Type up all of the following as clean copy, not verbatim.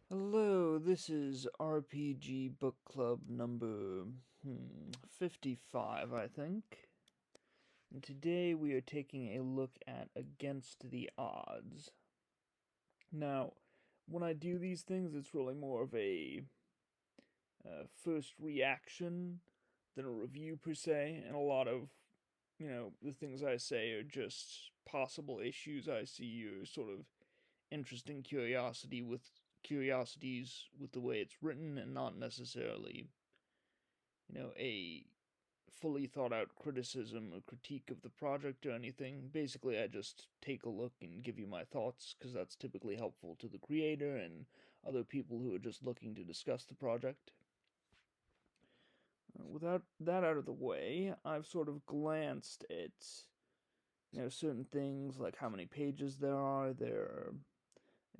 Hello, this is RPG Book Club number 55, I think. And today we are taking a look at Against the Odds. Now, when I do these things, it's really more of a first reaction than a review per se, and a lot of, the things I say are just possible issues I see or sort of interesting curiosities with the way it's written and not necessarily, a fully thought out criticism or critique of the project or anything. Basically, I just take a look and give you my thoughts because that's typically helpful to the creator and other people who are just looking to discuss the project. Without that out of the way, I've sort of glanced at certain things like how many pages there are. There are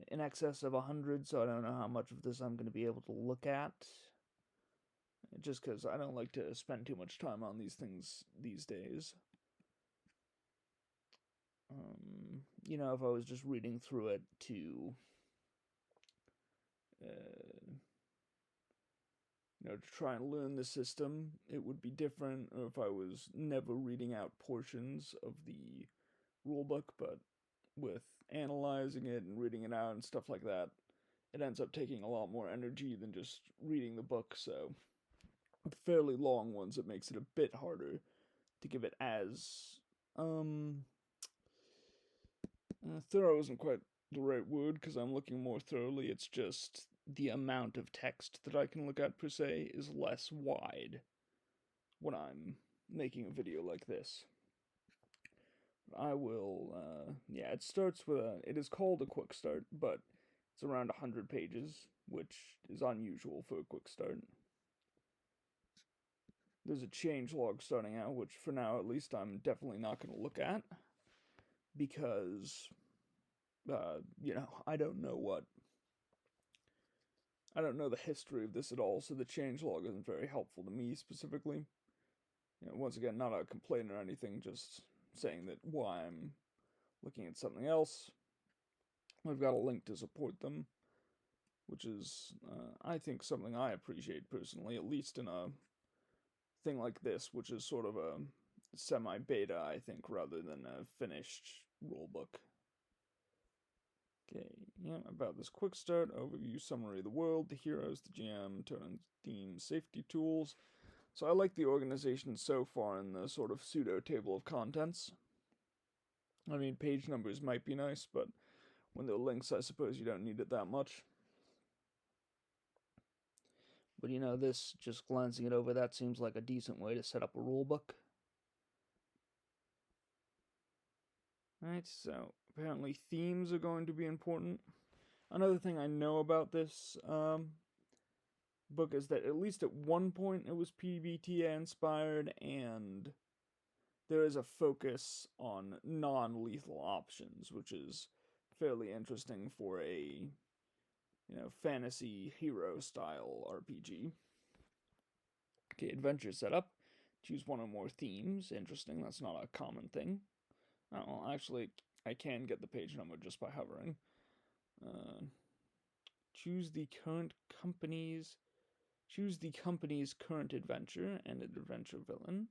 in excess of 100, so I don't know how much of this I'm going to be able to look at. Just because I don't like to spend too much time on these things these days. If I was just reading through it to try and learn the system, it would be different. Or if I was never reading out portions of the rulebook, but with analyzing it and reading it out and stuff like that, it ends up taking a lot more energy than just reading the book. So, fairly long ones, it makes it a bit harder to give it as thorough isn't quite the right word because I'm looking more thoroughly. It's just the amount of text that I can look at per se is less wide when I'm making a video like this. I will, it starts with it is called a quick start, but it's around 100 pages, which is unusual for a quick start. There's a change log starting out, which for now at least I'm definitely not going to look at because I don't know the history of this at all, so the changelog isn't very helpful to me specifically. Once again, not a complaint or anything, just saying that why I'm looking at something else. I've got a link to support them, which is, I think, something I appreciate personally, at least in a thing like this, which is sort of a semi-beta, I think, rather than a finished rulebook. Okay, about this quick start, overview, summary of the world, the heroes, the GM, turn themes, safety tools. So I like the organization so far in the sort of pseudo table of contents. I mean, page numbers might be nice, but when they're links, I suppose you don't need it that much. But this, just glancing it over, that seems like a decent way to set up a rulebook. Alright, so apparently themes are going to be important. Another thing I know about this book is that at least at one point it was PBTA inspired, and there is a focus on non-lethal options, which is fairly interesting for a fantasy hero style RPG. Okay, adventure setup. Choose one or more themes. Interesting, that's not a common thing. Oh, well, actually, I can get the page number just by hovering. Choose the company's current adventure and an adventure villain.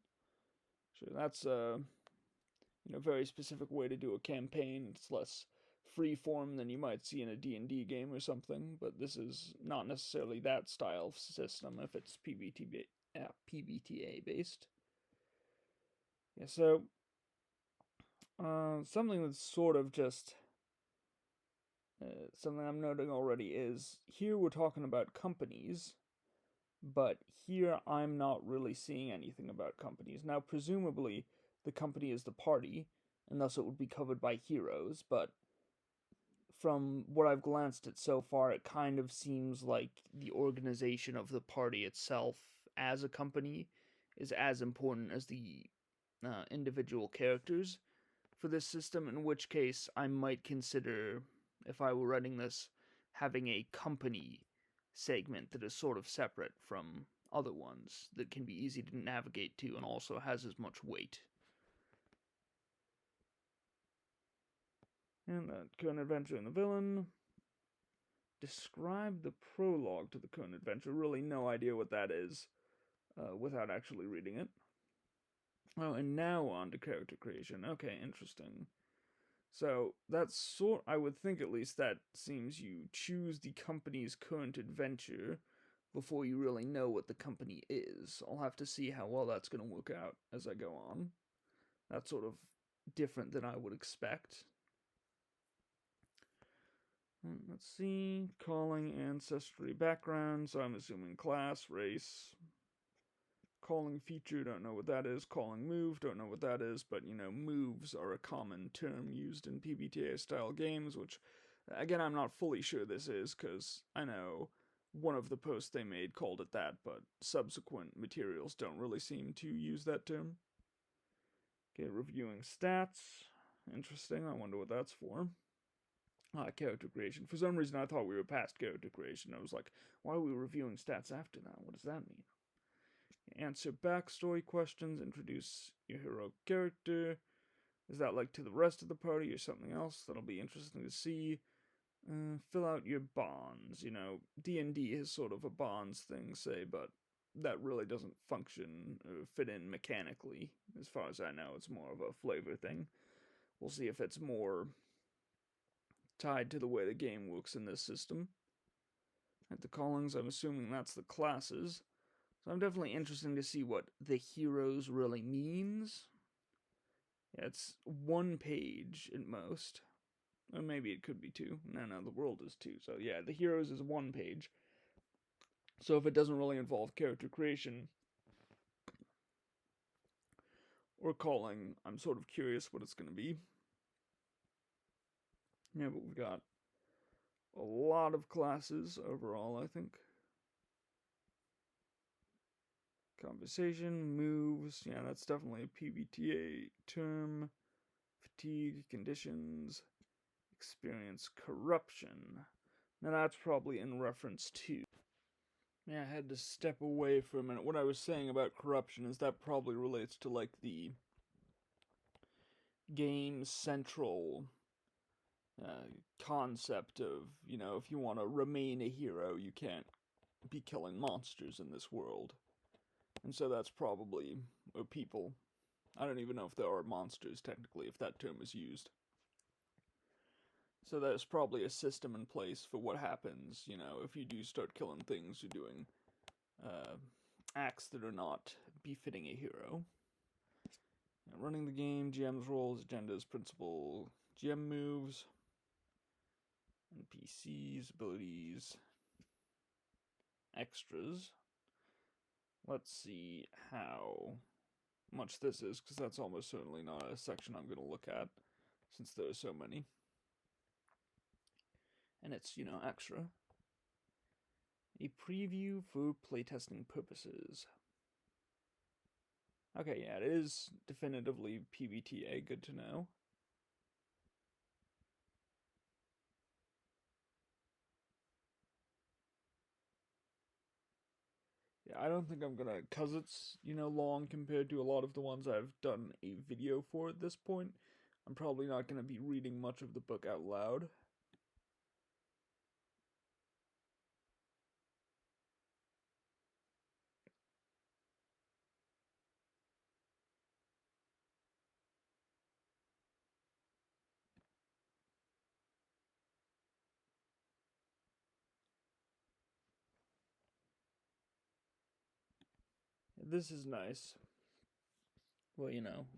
Sure, that's a very specific way to do a campaign. It's less free form than you might see in a D&D game or something, but this is not necessarily that style of system if it's PBTA based. Yeah, so something that's sort of just something I'm noting already is here we're talking about companies, but here I'm not really seeing anything about companies. Now, presumably, the company is the party, and thus it would be covered by heroes, but from what I've glanced at so far, it kind of seems like the organization of the party itself as a company is as important as the individual characters for this system, in which case I might consider, if I were writing this, having a company segment that is sort of separate from other ones that can be easy to navigate to and also has as much weight. And the current adventure and the villain. describe the prologue to the current adventure. Really, no idea what that is without actually reading it. Oh, and now on to character creation. Okay, interesting. So that's I would think at least that seems you choose the company's current adventure before you really know what the company is. I'll have to see how well that's going to work out as I go on. That's sort of different than I would expect. Let's see. Calling, ancestry, background. So I'm assuming class, race. Calling feature, don't know what that is. Calling move, don't know what that is. But, moves are a common term used in PBTA style games, which, again, I'm not fully sure this is, because I know one of the posts they made called it that, but subsequent materials don't really seem to use that term. Okay, reviewing stats. Interesting, I wonder what that's for. Character creation. For some reason, I thought we were past character creation. I was like, why are we reviewing stats after that? What does that mean? Answer backstory questions. Introduce your hero character. Is that like to the rest of the party or something else? That'll be interesting to see. Fill out your bonds. D&D has sort of a bonds thing, say, but that really doesn't function or fit in mechanically. As far as I know, it's more of a flavor thing. We'll see if it's more tied to the way the game works in this system. At the callings, I'm assuming that's the classes. So I'm definitely interested to see what the heroes really means. Yeah, it's 1 page at most. Or maybe it could be 2. No, the world is 2. So yeah, the heroes is 1 page. So if it doesn't really involve character creation or calling, I'm sort of curious what it's going to be. Yeah, but we've got a lot of classes overall, I think. Conversation, moves, yeah, that's definitely a PBTA term. Fatigue, conditions, experience corruption. Now that's probably in reference to... Yeah, I had to step away for a minute. What I was saying about corruption is that probably relates to, like, the game's central concept of, if you want to remain a hero, you can't be killing monsters in this world. And so that's probably, or people, I don't even know if there are monsters, technically, if that term is used. So there's probably a system in place for what happens, if you do start killing things or doing acts that are not befitting a hero. Running the game, GM's roles, agendas, principal, GM moves, NPCs, abilities, extras. Let's see how much this is, because that's almost certainly not a section I'm going to look at, since there are so many. And it's, extra. A preview for playtesting purposes. Okay, yeah, it is definitively PBTA, good to know. Yeah, I don't think I'm gonna, cause it's, long compared to a lot of the ones I've done a video for at this point, I'm probably not gonna be reading much of the book out loud. This is nice. Well,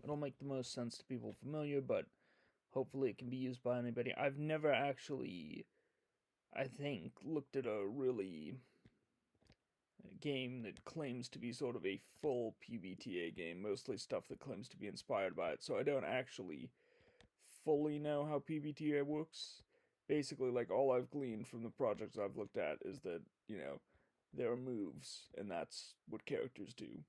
it'll make the most sense to people familiar, but hopefully it can be used by anybody. I've never actually, I think, looked at a really game that claims to be sort of a full PBTA game, mostly stuff that claims to be inspired by it, so I don't actually fully know how PBTA works. Basically, like, all I've gleaned from the projects I've looked at is that, there are moves, and that's what characters do.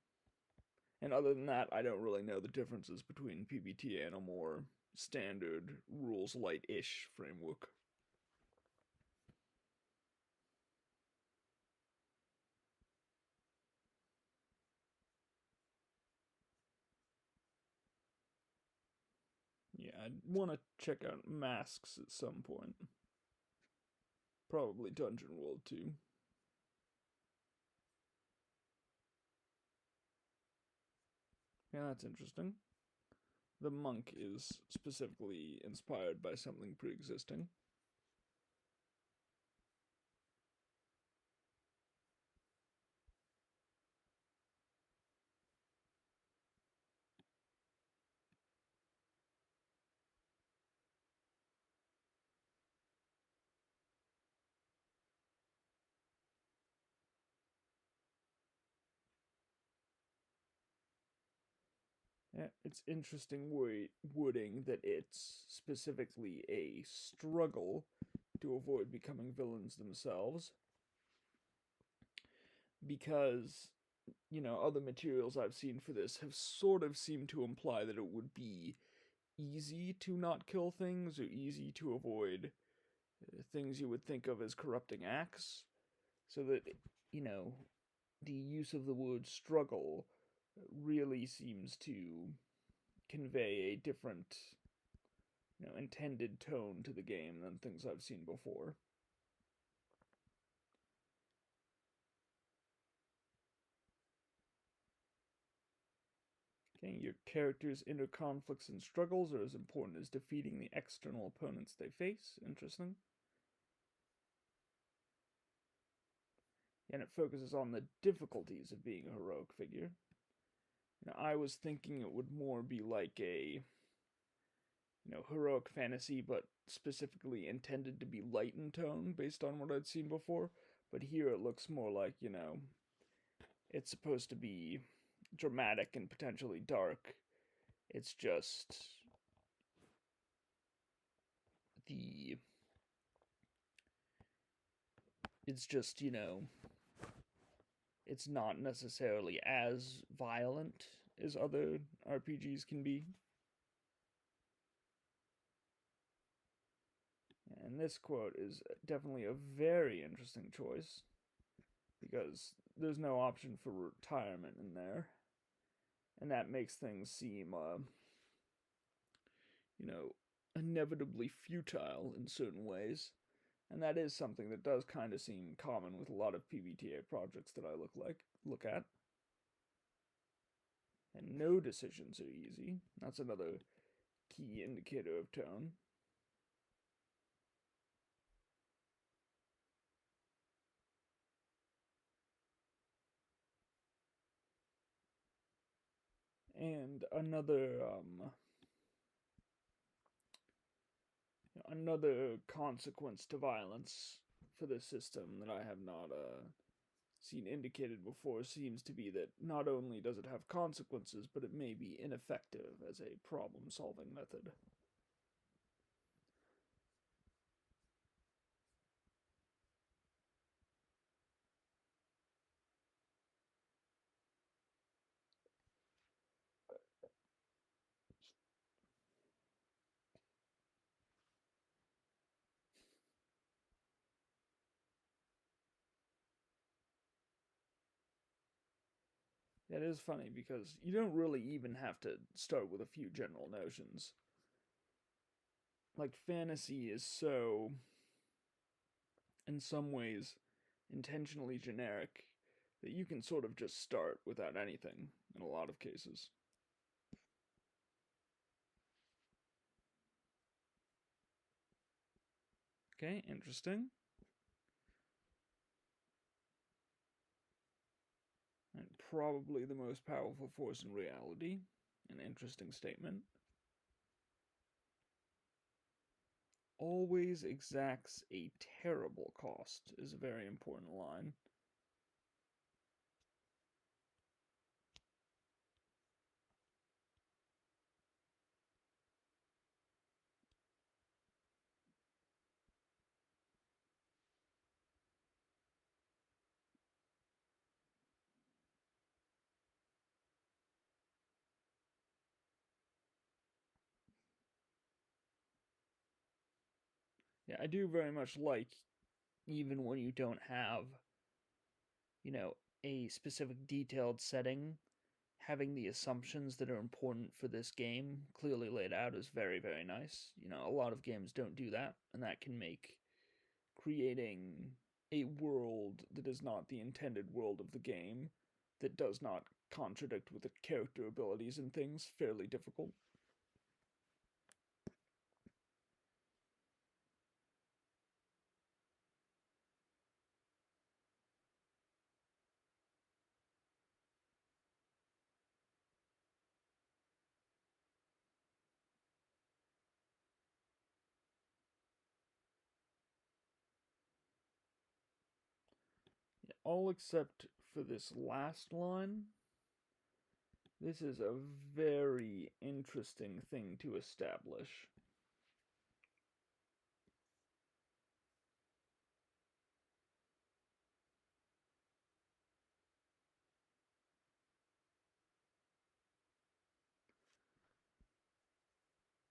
And other than that, I don't really know the differences between PBTA and a more standard, rules light-ish framework. Yeah, I'd want to check out masks at some point. Probably Dungeon World too. Yeah, that's interesting. The monk is specifically inspired by something pre-existing. Yeah, it's interesting wording that it's specifically a struggle to avoid becoming villains themselves, because other materials I've seen for this have sort of seemed to imply that it would be easy to not kill things or easy to avoid things you would think of as corrupting acts, so that you know the use of the word struggle really seems to convey a different intended tone to the game than things I've seen before. Okay, your character's inner conflicts and struggles are as important as defeating the external opponents they face. Interesting. And it focuses on the difficulties of being a heroic figure. I was thinking it would more be like a heroic fantasy, but specifically intended to be light in tone based on what I'd seen before. But here it looks more like, it's supposed to be dramatic and potentially dark. It's just the. It's just, it's not necessarily as violent as other RPGs can be. And this quote is definitely a very interesting choice, because there's no option for retirement in there. And that makes things seem, inevitably futile in certain ways. And that is something that does kind of seem common with a lot of PBTA projects that I look at. And no decisions are easy. That's another key indicator of tone. And another consequence to violence for this system that I have not seen indicated before seems to be that not only does it have consequences, but it may be ineffective as a problem-solving method. It is funny because you don't really even have to start with a few general notions. Like, fantasy is so, in some ways, intentionally generic that you can sort of just start without anything in a lot of cases. Okay, interesting. And probably the most powerful force in reality. An interesting statement. Always exacts a terrible cost is a very important line. Yeah, I do very much like, even when you don't have, a specific detailed setting, having the assumptions that are important for this game clearly laid out is very, very nice. A lot of games don't do that, and that can make creating a world that is not the intended world of the game, that does not contradict with the character abilities and things, fairly difficult. All except for this last line. This is a very interesting thing to establish.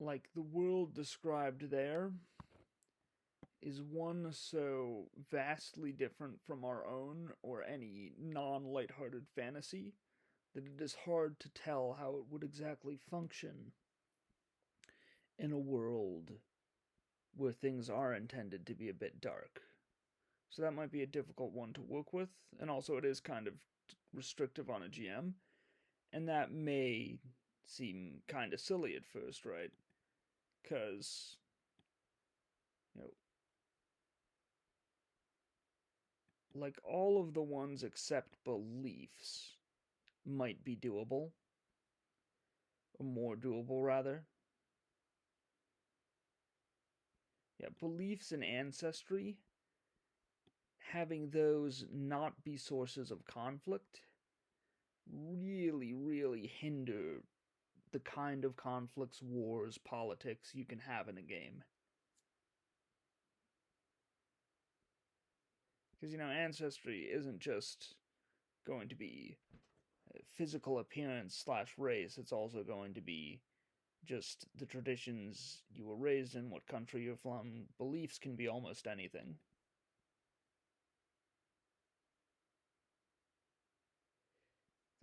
Like, the world described there is one so vastly different from our own or any non lighthearted fantasy that it is hard to tell how it would exactly function in a world where things are intended to be a bit dark. So that might be a difficult one to work with, and also it is kind of restrictive on a GM, and that may seem kind of silly at first, right? Because, you know, like all of the ones except beliefs might be doable, or more doable, rather. Yeah, beliefs and ancestry, having those not be sources of conflict really, really hinder the kind of conflicts, wars, politics you can have in a game. Because, ancestry isn't just going to be physical appearance slash race, it's also going to be just the traditions you were raised in, what country you're from. Beliefs can be almost anything.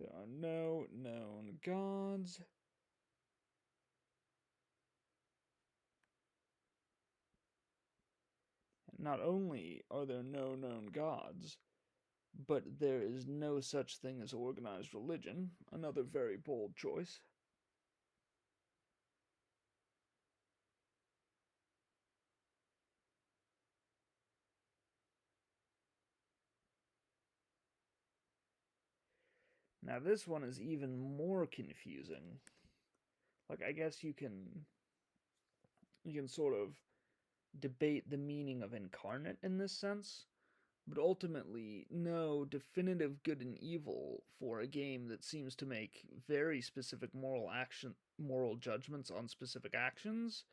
There are no known gods. Not only are there no known gods, but there is no such thing as organized religion. Another very bold choice. Now this one is even more confusing. Like, I guess you can sort of debate the meaning of incarnate in this sense, but ultimately, no definitive good and evil for a game that seems to make very specific moral judgments on specific actions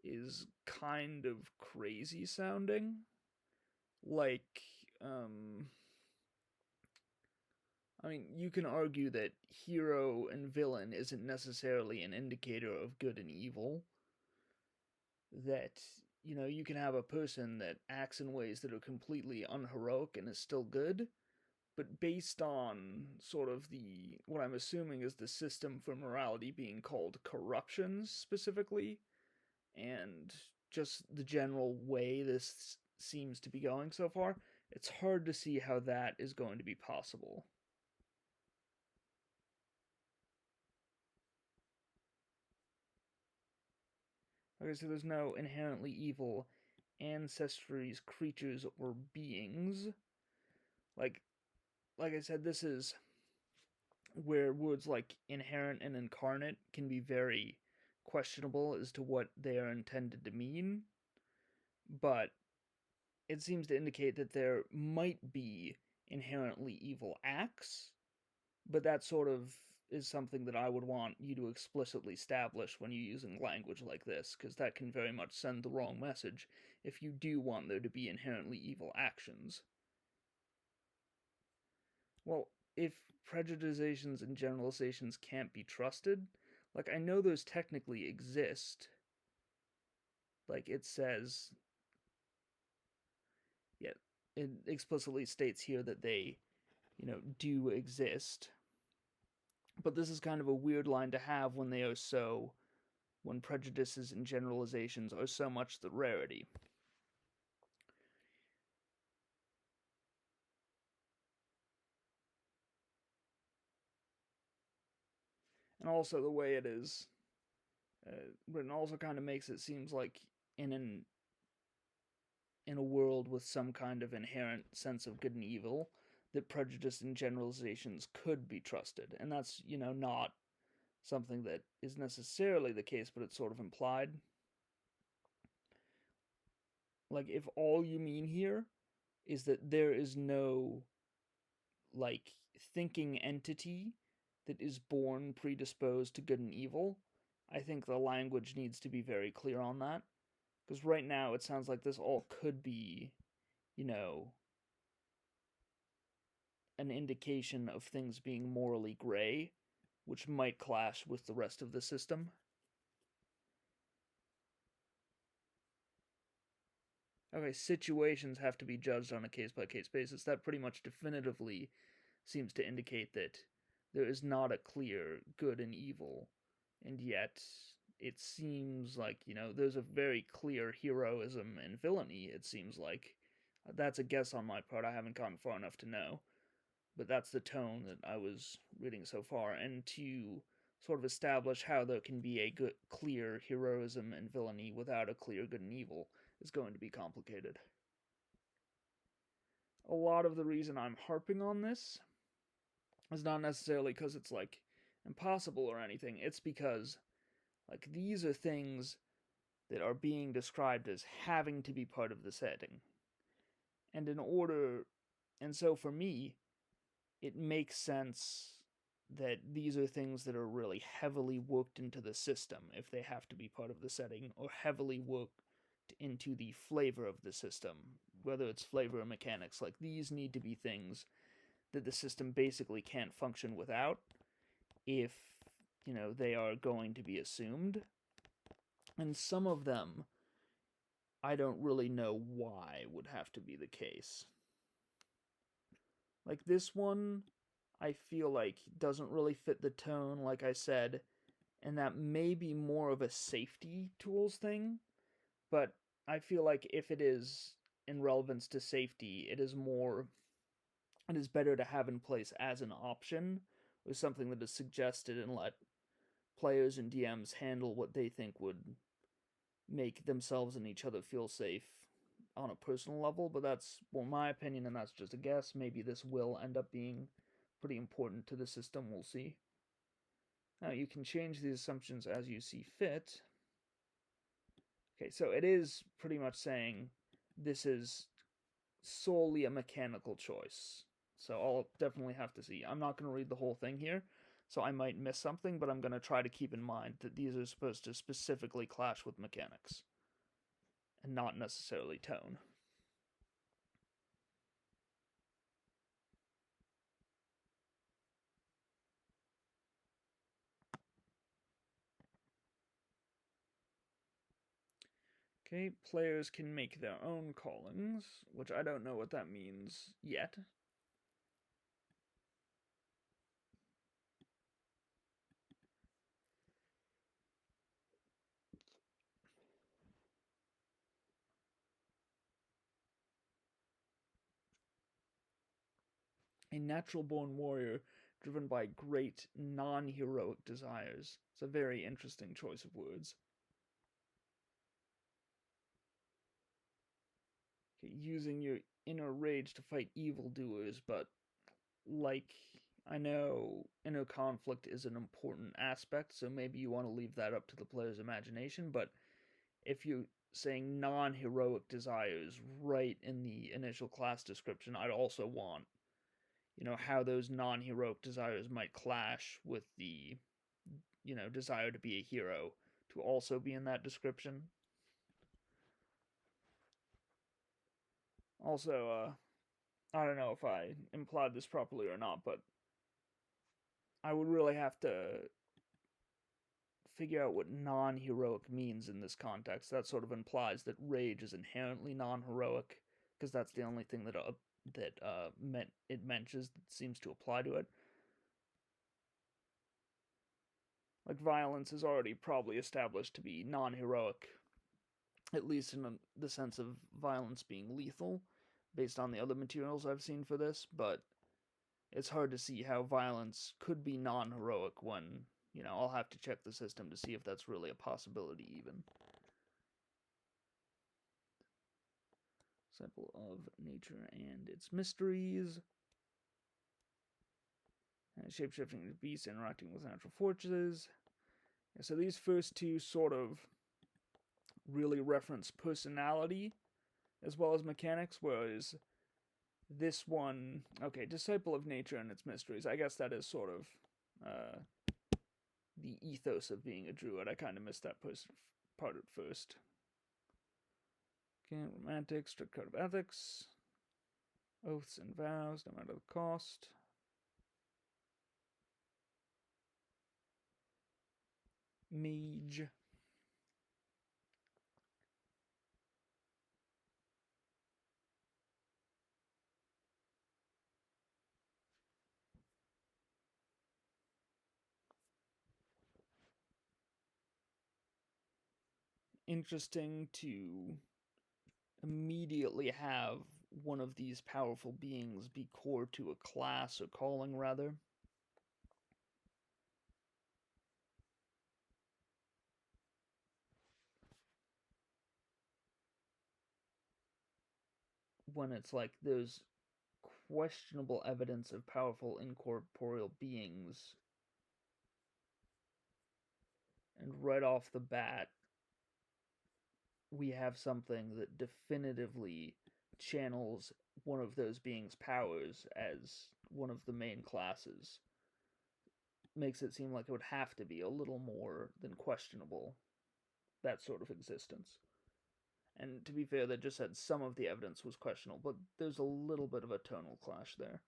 is kind of crazy sounding. Like, I mean, you can argue that hero and villain isn't necessarily an indicator of good and evil. That, you can have a person that acts in ways that are completely unheroic and is still good, but based on sort of what I'm assuming is the system for morality being called corruptions specifically, and just the general way this seems to be going so far, it's hard to see how that is going to be possible. Okay, so there's no inherently evil ancestries, creatures, or beings. Like, I said, this is where words like inherent and incarnate can be very questionable as to what they are intended to mean. But it seems to indicate that there might be inherently evil acts, but that sort of is something that I would want you to explicitly establish when you're using language like this, because that can very much send the wrong message if you do want there to be inherently evil actions. Well, if prejudications and generalizations can't be trusted, like, I know those technically exist. Like, it says, yeah, it explicitly states here that they, do exist. But this is kind of a weird line to have when prejudices and generalizations are so much the rarity. And also the way it is written also kind of makes it seems like in an in a world with some kind of inherent sense of good and evil, that prejudice and generalizations could be trusted. And that's, not something that is necessarily the case, but it's sort of implied. Like, if all you mean here is that there is no, like, thinking entity that is born predisposed to good and evil, I think the language needs to be very clear on that. Because right now it sounds like this all could be, you know, an indication of things being morally gray, which might clash with the rest of the system. Okay, situations have to be judged on a case by case basis. That pretty much definitively seems to indicate that there is not a clear good and evil, and yet it seems like, there's a very clear heroism and villainy, it seems like. That's a guess on my part. I haven't gotten far enough to know. But that's the tone that I was reading so far. And to sort of establish how there can be a good, clear heroism and villainy without a clear good and evil is going to be complicated. A lot of the reason I'm harping on this is not necessarily because it's like impossible or anything. It's because like these are things that are being described as having to be part of the setting. And in order, and so for me, it makes sense that these are things that are really heavily worked into the system if they have to be part of the setting, or heavily worked into the flavor of the system, whether it's flavor or mechanics. Like, these need to be things that the system basically can't function without if, they are going to be assumed. And some of them, I don't really know why would have to be the case. Like this one, I feel like doesn't really fit the tone, like I said, and that may be more of a safety tools thing, but I feel like if it is in relevance to safety, it is better to have in place as an option, or something that is suggested, and let players and DMs handle what they think would make themselves and each other feel safe on a personal level. But that's, well, my opinion, and that's just a guess. Maybe this will end up being pretty important to the system. We'll see. Now, you can change these assumptions as you see fit. Okay, so it is pretty much saying this is solely a mechanical choice. So I'll definitely have to see. I'm not going to read the whole thing here, so I might miss something, but I'm going to try to keep in mind that these are supposed to specifically clash with mechanics, and not necessarily tone. Okay, players can make their own callings, which I don't know what that means yet. A natural-born warrior driven by great non-heroic desires. It's a very interesting choice of words. Okay, using your inner rage to fight evildoers, but like, I know inner conflict is an important aspect, so maybe you want to leave that up to the player's imagination, but if you're saying non-heroic desires right in the initial class description, I'd also want, how those non-heroic desires might clash with the, desire to be a hero to also be in that description. Also, I don't know if I implied this properly or not, but I would really have to figure out what non-heroic means in this context. That sort of implies that rage is inherently non-heroic, because that's the only thing that it mentions that seems to apply to it. Like, violence is already probably established to be non-heroic, at least in the sense of violence being lethal, based on the other materials I've seen for this, but it's hard to see how violence could be non-heroic when I'll have to check the system to see if that's really a possibility even. Sample of nature and its mysteries. Shape-shifting beasts interacting with natural forces. So these first two sort of really reference personality as well as mechanics, whereas this one, okay, Disciple of Nature and its Mysteries, I guess that is sort of the ethos of being a druid. I kind of missed that part at first. Okay, romantic, strict code of ethics, oaths and vows, no matter the cost. Mage. Interesting to immediately have one of these powerful beings be core to a class or calling, rather. When it's like there's questionable evidence of powerful incorporeal beings, and right off the bat, we have something that definitively channels one of those beings' powers as one of the main classes. Makes it seem like it would have to be a little more than questionable, that sort of existence. And to be fair, they just said some of the evidence was questionable, but there's a little bit of a tonal clash there.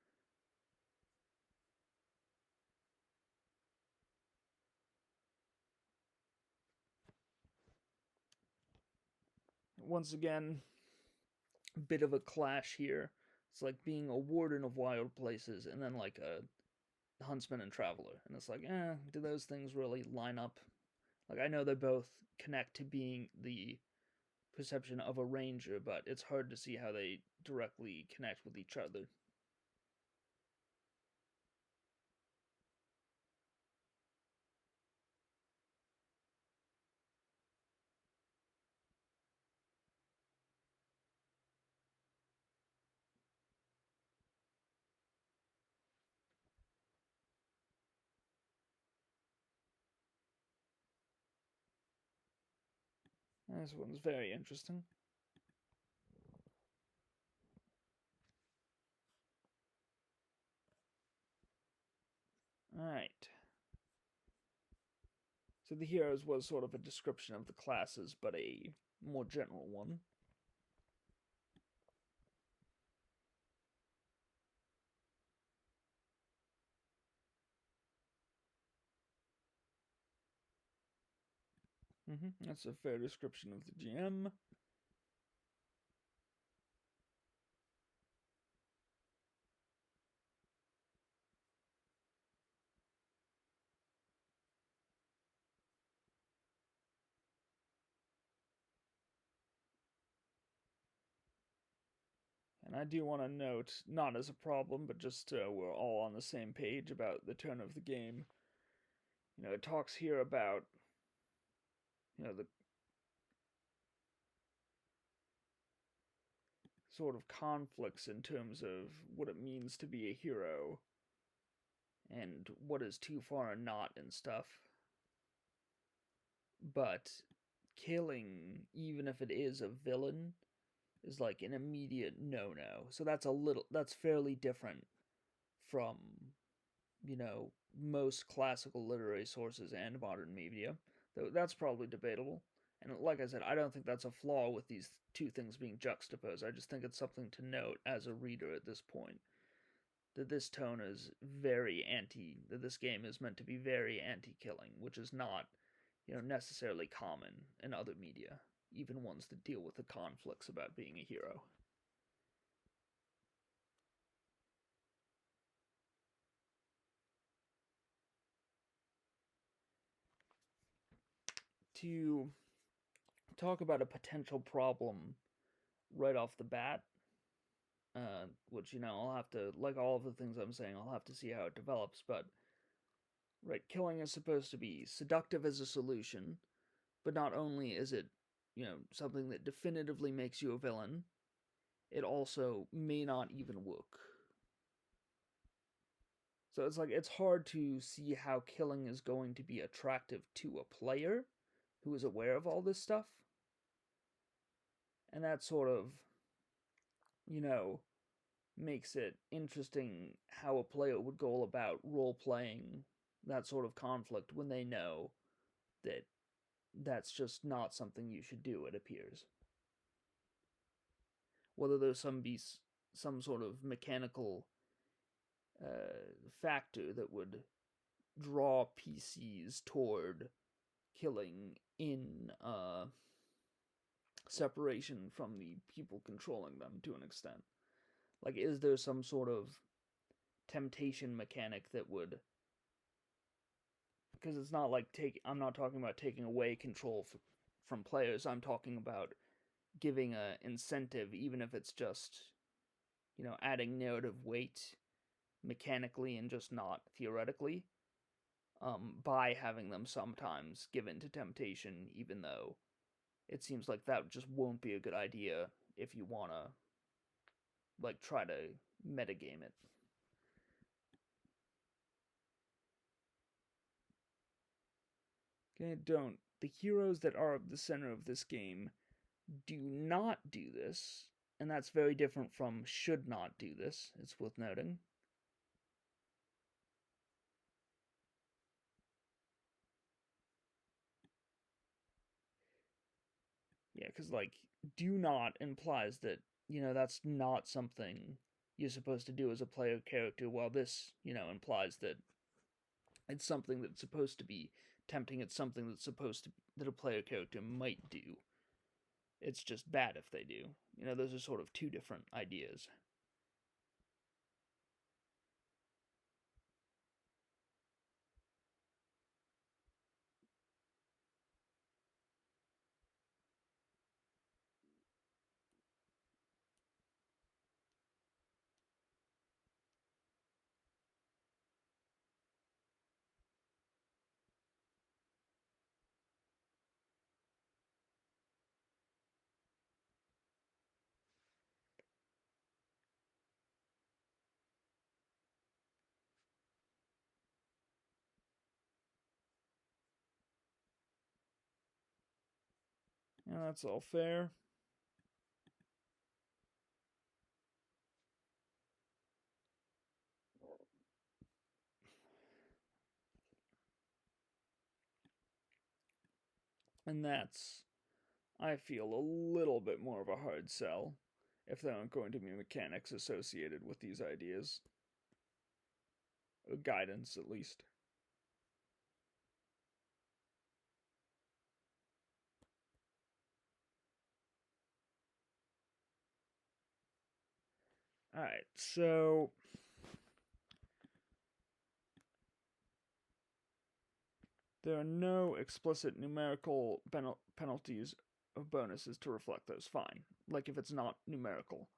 Once again, a bit of a clash here. It's like being a warden of wild places and then like a huntsman and traveler. And it's like, do those things really line up? Like, I know they both connect to being the perception of a ranger, but it's hard to see how they directly connect with each other. This one's very interesting. Alright. So the heroes was sort of a description of the classes, but a more general one. That's a fair description of the GM. And I do want to note, not as a problem, but just we're all on the same page about the turn of the game. It talks here about, the sort of conflicts in terms of what it means to be a hero and what is too far and not and stuff. But killing, even if it is a villain, is like an immediate no-no. So that's fairly different from, most classical literary sources and modern media. Though that's probably debatable. And like I said, I don't think that's a flaw with these two things being juxtaposed. I just think it's something to note as a reader at this point. That this tone is that this game is meant to be very anti-killing, which is not, necessarily common in other media, even ones that deal with the conflicts about being a hero. To talk about a potential problem right off the bat, which, I'll have to, like all of the things I'm saying, I'll have to see how it develops, but right? Killing is supposed to be seductive as a solution, but not only is it, something that definitively makes you a villain, it also may not even work. So it's like it's hard to see how killing is going to be attractive to a player who is aware of all this stuff. And that sort of, you know, makes it interesting how a player would go about role playing that sort of conflict when they know that that's just not something you should do, it appears. Whether there's some sort of mechanical factor that would draw PCs toward killing in separation from the people controlling them to an extent. Like, is there some sort of temptation mechanic that would, because it's not like I'm not talking about taking away control from players. I'm talking about giving a incentive, even if it's just, adding narrative weight mechanically and just not theoretically, by having them sometimes give in to temptation, even though it seems like that just won't be a good idea if you want to, like, try to metagame it. Okay, don't. The heroes that are the center of this game do not do this, and that's very different from should not do this, it's worth noting. Yeah, because, like, do not implies that, that's not something you're supposed to do as a player character, while this, implies that it's something that's supposed to be tempting, it's something that a player character might do. It's just bad if they do. Those are sort of two different ideas. And that's all fair. And that's, I feel, a little bit more of a hard sell if there aren't going to be mechanics associated with these ideas. Or guidance, at least. Alright, so there are no explicit numerical penalties of bonuses to reflect those. Fine. Like if it's not numerical.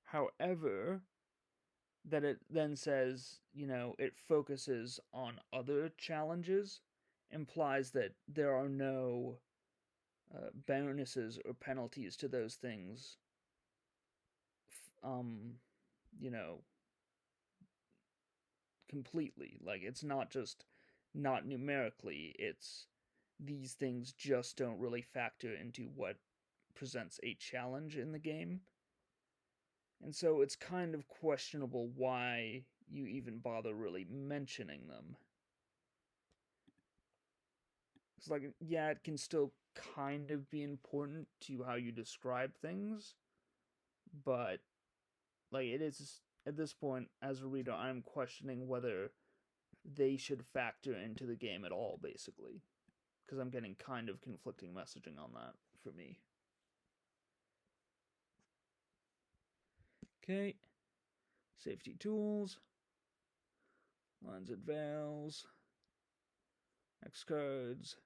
However, that it then says, it focuses on other challenges implies that there are no bonuses or penalties to those things, you know, completely. Like, it's not just not numerically, it's these things just don't really factor into what presents a challenge in the game. And so it's kind of questionable why you even bother really mentioning them. It's like, yeah, it can still kind of be important to how you describe things, but, like, it is, at this point, as a reader, I'm questioning whether they should factor into the game at all, basically. Because I'm getting kind of conflicting messaging on that for me. Okay. Safety tools. Lines and veils. X codes.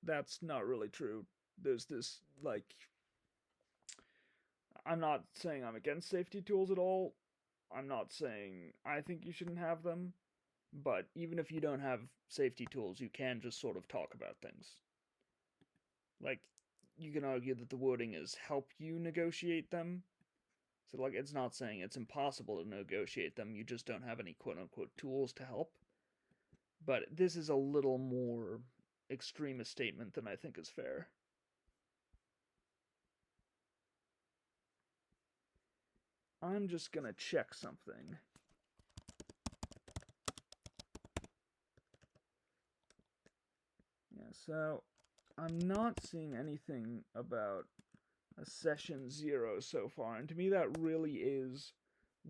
That's not really true. there's this, like, I'm not saying I'm against safety tools at all. I'm not saying I think you shouldn't have them. But even if you don't have safety tools, you can just sort of talk about things. Like, you can argue that the wording is help you negotiate them. So, like, it's not saying it's impossible to negotiate them, you just don't have any quote unquote tools to help. But this is a little more extreme a statement than I think is fair. I'm just gonna check something. Yeah, so I'm not seeing anything about a session 0 so far, and to me that really is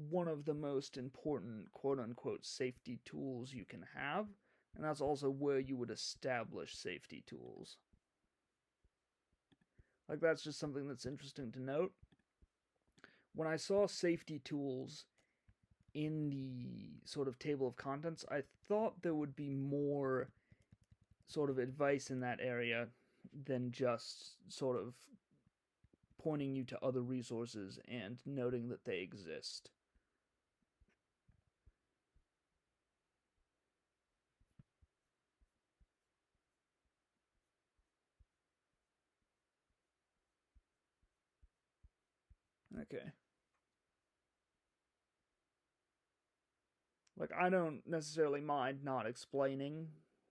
one of the most important quote-unquote safety tools you can have, and that's also where you would establish safety tools. Like, that's just something that's interesting to note. When I saw safety tools in the sort of table of contents, I thought there would be more sort of advice in that area than just sort of pointing you to other resources and noting that they exist. Okay. Like, I don't necessarily mind not explaining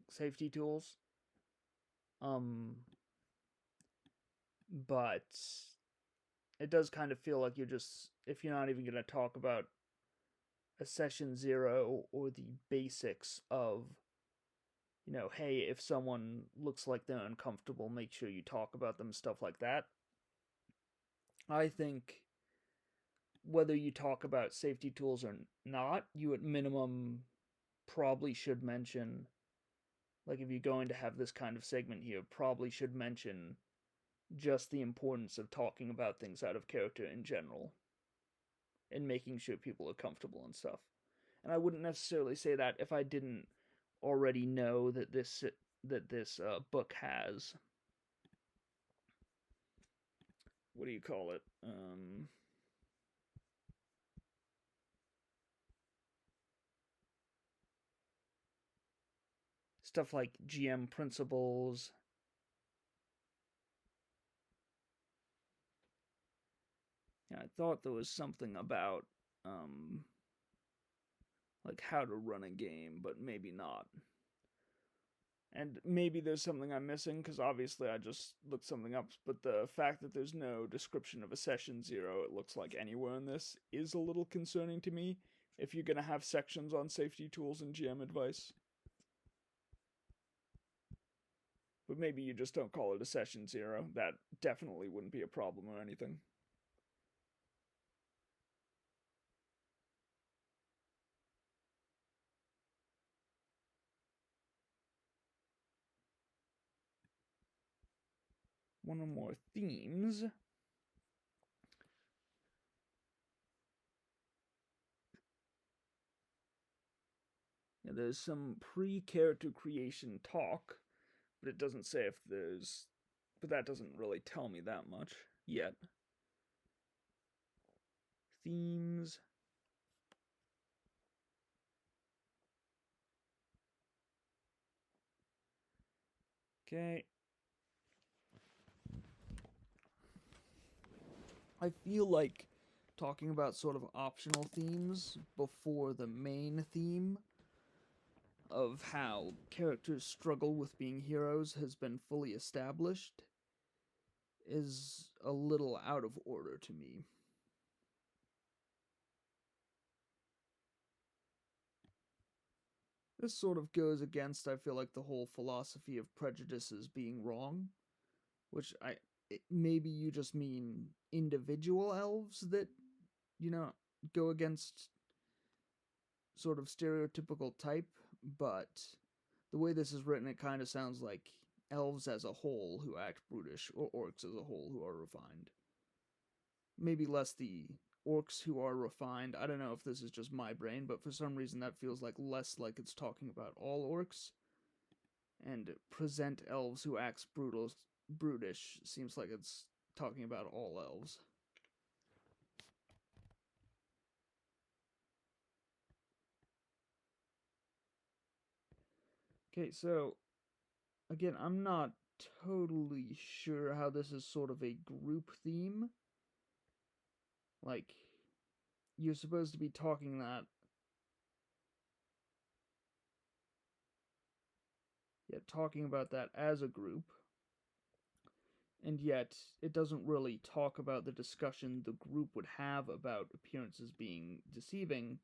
safety tools. But it does kind of feel like you're just, if you're not even going to talk about a session 0 or the basics of, you know, hey, if someone looks like they're uncomfortable, make sure you talk about them, stuff like that. I think whether you talk about safety tools or not, you at minimum probably should mention, like, if you're going to have this kind of segment here, probably should mention just the importance of talking about things out of character in general and making sure people are comfortable and stuff. And I wouldn't necessarily say that if I didn't already know that this book has, what do you call it? Stuff like GM principles. Yeah, I thought there was something about like how to run a game, but maybe not. And maybe there's something I'm missing, because obviously I just looked something up, but the fact that there's no description of a session 0, it looks like anywhere in this, is a little concerning to me if you're going to have sections on safety tools and GM advice. But maybe you just don't call it a session 0. That definitely wouldn't be a problem or anything. One or more themes. Yeah, there's some pre-character creation talk, but it doesn't say if there's... But that doesn't really tell me that much yet. Themes. Okay. I feel like talking about sort of optional themes before the main theme of how characters struggle with being heroes has been fully established is a little out of order to me. This sort of goes against, I feel like, the whole philosophy of prejudices being wrong, which maybe you just mean individual elves that, you know, go against sort of stereotypical type, but the way this is written, it kind of sounds like elves as a whole who act brutish, or orcs as a whole who are refined. Maybe less the orcs who are refined. I don't know if this is just my brain, but for some reason that feels like less like it's talking about all orcs, and present elves who act brutal brutish seems like it's talking about all elves. Okay, so again, I'm not totally sure how this is sort of a group theme. Like, you're supposed to be talking that. Yeah, talking about that as a group. And yet, it doesn't really talk about the discussion the group would have about appearances being deceiving,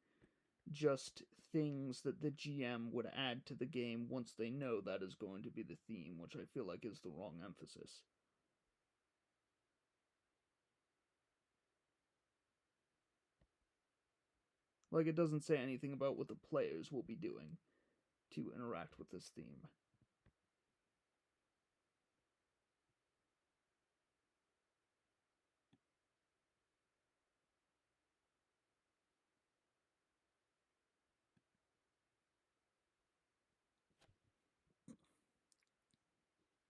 just things that the GM would add to the game once they know that is going to be the theme, which I feel like is the wrong emphasis. Like, it doesn't say anything about what the players will be doing to interact with this theme.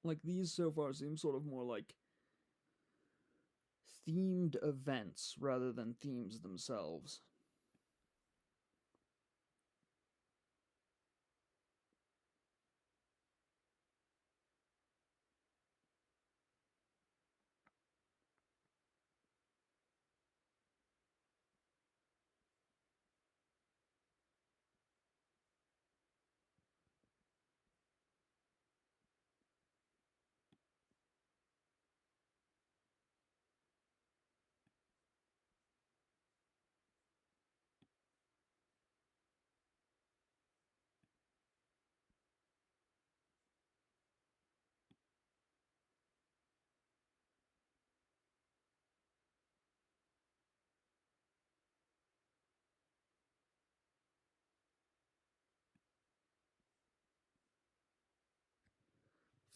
Like, these so far seem sort of more like themed events rather than themes themselves.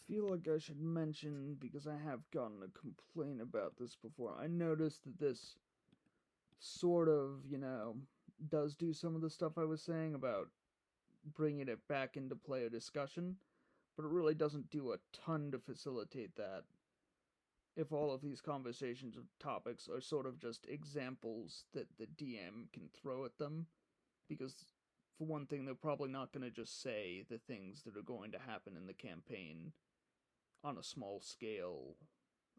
Feel like I should mention, because I have gotten a complaint about this before, I noticed that this sort of, does do some of the stuff I was saying about bringing it back into player discussion, but it really doesn't do a ton to facilitate that if all of these conversations of topics are sort of just examples that the DM can throw at them, because for one thing, they're probably not going to just say the things that are going to happen in the campaign on a small scale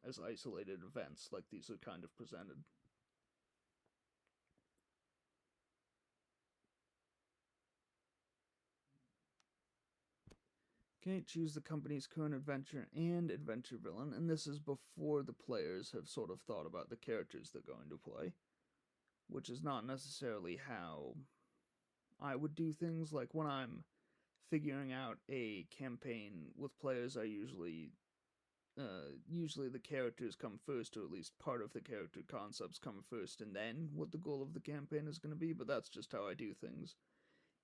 as isolated events like these are kind of presented. Okay, choose the company's current adventure and adventure villain, and this is before the players have sort of thought about the characters they're going to play, which is not necessarily how I would do things. Like when I'm figuring out a campaign with players, I usually the characters come first, or at least part of the character concepts come first, and then what the goal of the campaign is going to be. But that's just how I do things.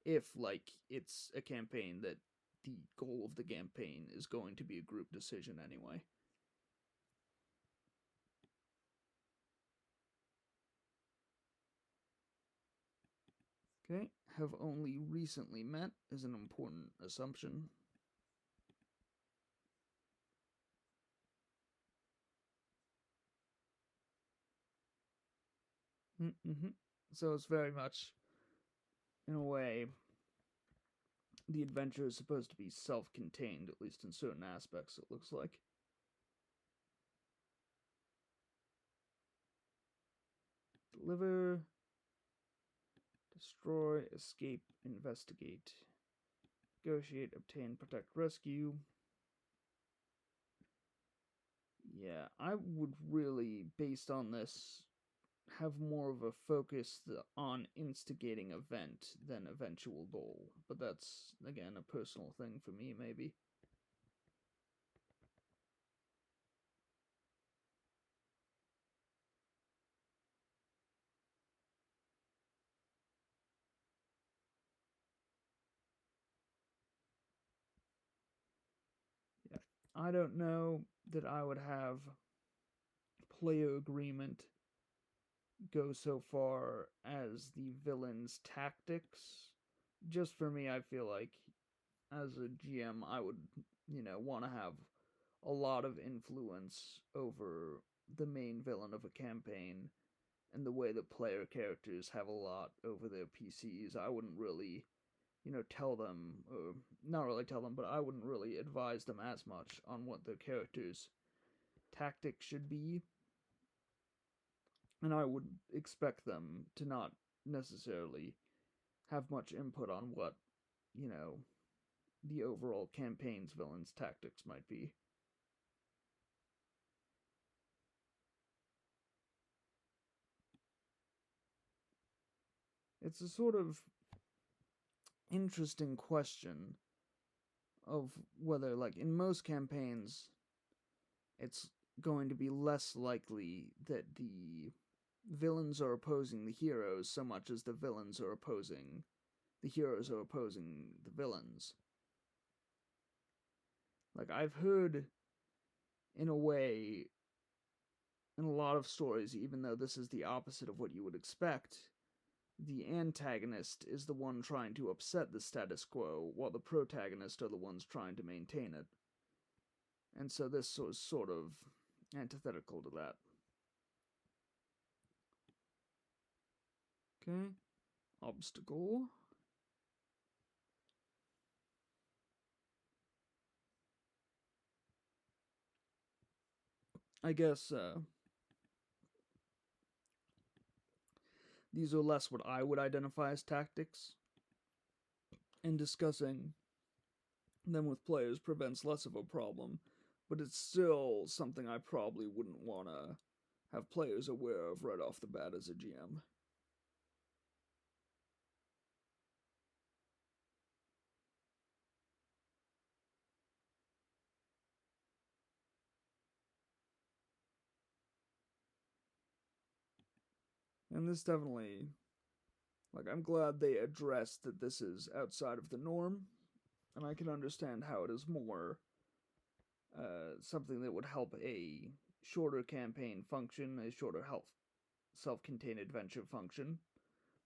If like it's a campaign that the goal of the campaign is going to be a group decision anyway. Okay, have only recently met is an important assumption. Mm-hmm. So it's very much, in a way, the adventure is supposed to be self-contained, at least in certain aspects, it looks like. Deliver, destroy, escape, investigate, negotiate, obtain, protect, rescue. Yeah, I would really, based on this, have more of a focus on instigating event than eventual goal. But that's, again, a personal thing for me, maybe. Yeah. I don't know that I would have player agreement go so far as the villain's tactics. Just for me, I feel like as a GM, I would, want to have a lot of influence over the main villain of a campaign, and the way that player characters have a lot over their PCs. I wouldn't really, tell them, or not really tell them, but I wouldn't really advise them as much on what their characters' tactics should be. And I would expect them to not necessarily have much input on what, the overall campaign's villain's tactics might be. It's a sort of interesting question of whether, like, in most campaigns, it's going to be less likely that the villains are opposing the heroes so much as the villains are opposing the heroes are opposing the villains. Like, I've heard, in a way, in a lot of stories, even though this is the opposite of what you would expect, the antagonist is the one trying to upset the status quo, while the protagonist are the ones trying to maintain it. And so this was sort of antithetical to that. Okay. Obstacle. I guess these are less what I would identify as tactics, and discussing them with players prevents less of a problem, but it's still something I probably wouldn't want to have players aware of right off the bat as a GM. And this definitely, like, I'm glad they addressed that this is outside of the norm, and I can understand how it is more something that would help a shorter campaign function, a shorter self-contained adventure function,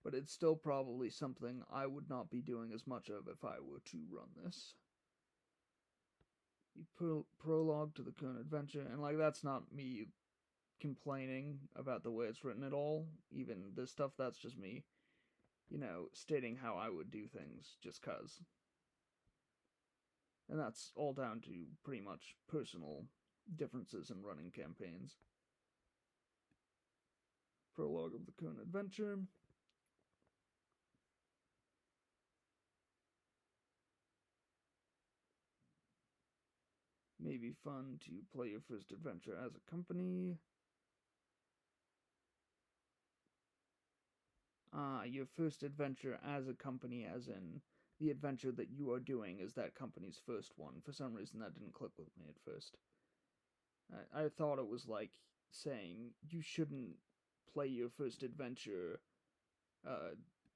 but it's still probably something I would not be doing as much of if I were to run this. The prologue to the current adventure, and, like, that's not me complaining about the way it's written at all. Even this stuff, that's just me, stating how I would do things just cuz. And that's all down to pretty much personal differences in running campaigns. Prologue of the current adventure. May be fun to play your first adventure as a company. Your first adventure as a company, as in the adventure that you are doing is that company's first one. For some reason, that didn't click with me at first. I thought it was like saying you shouldn't play your first adventure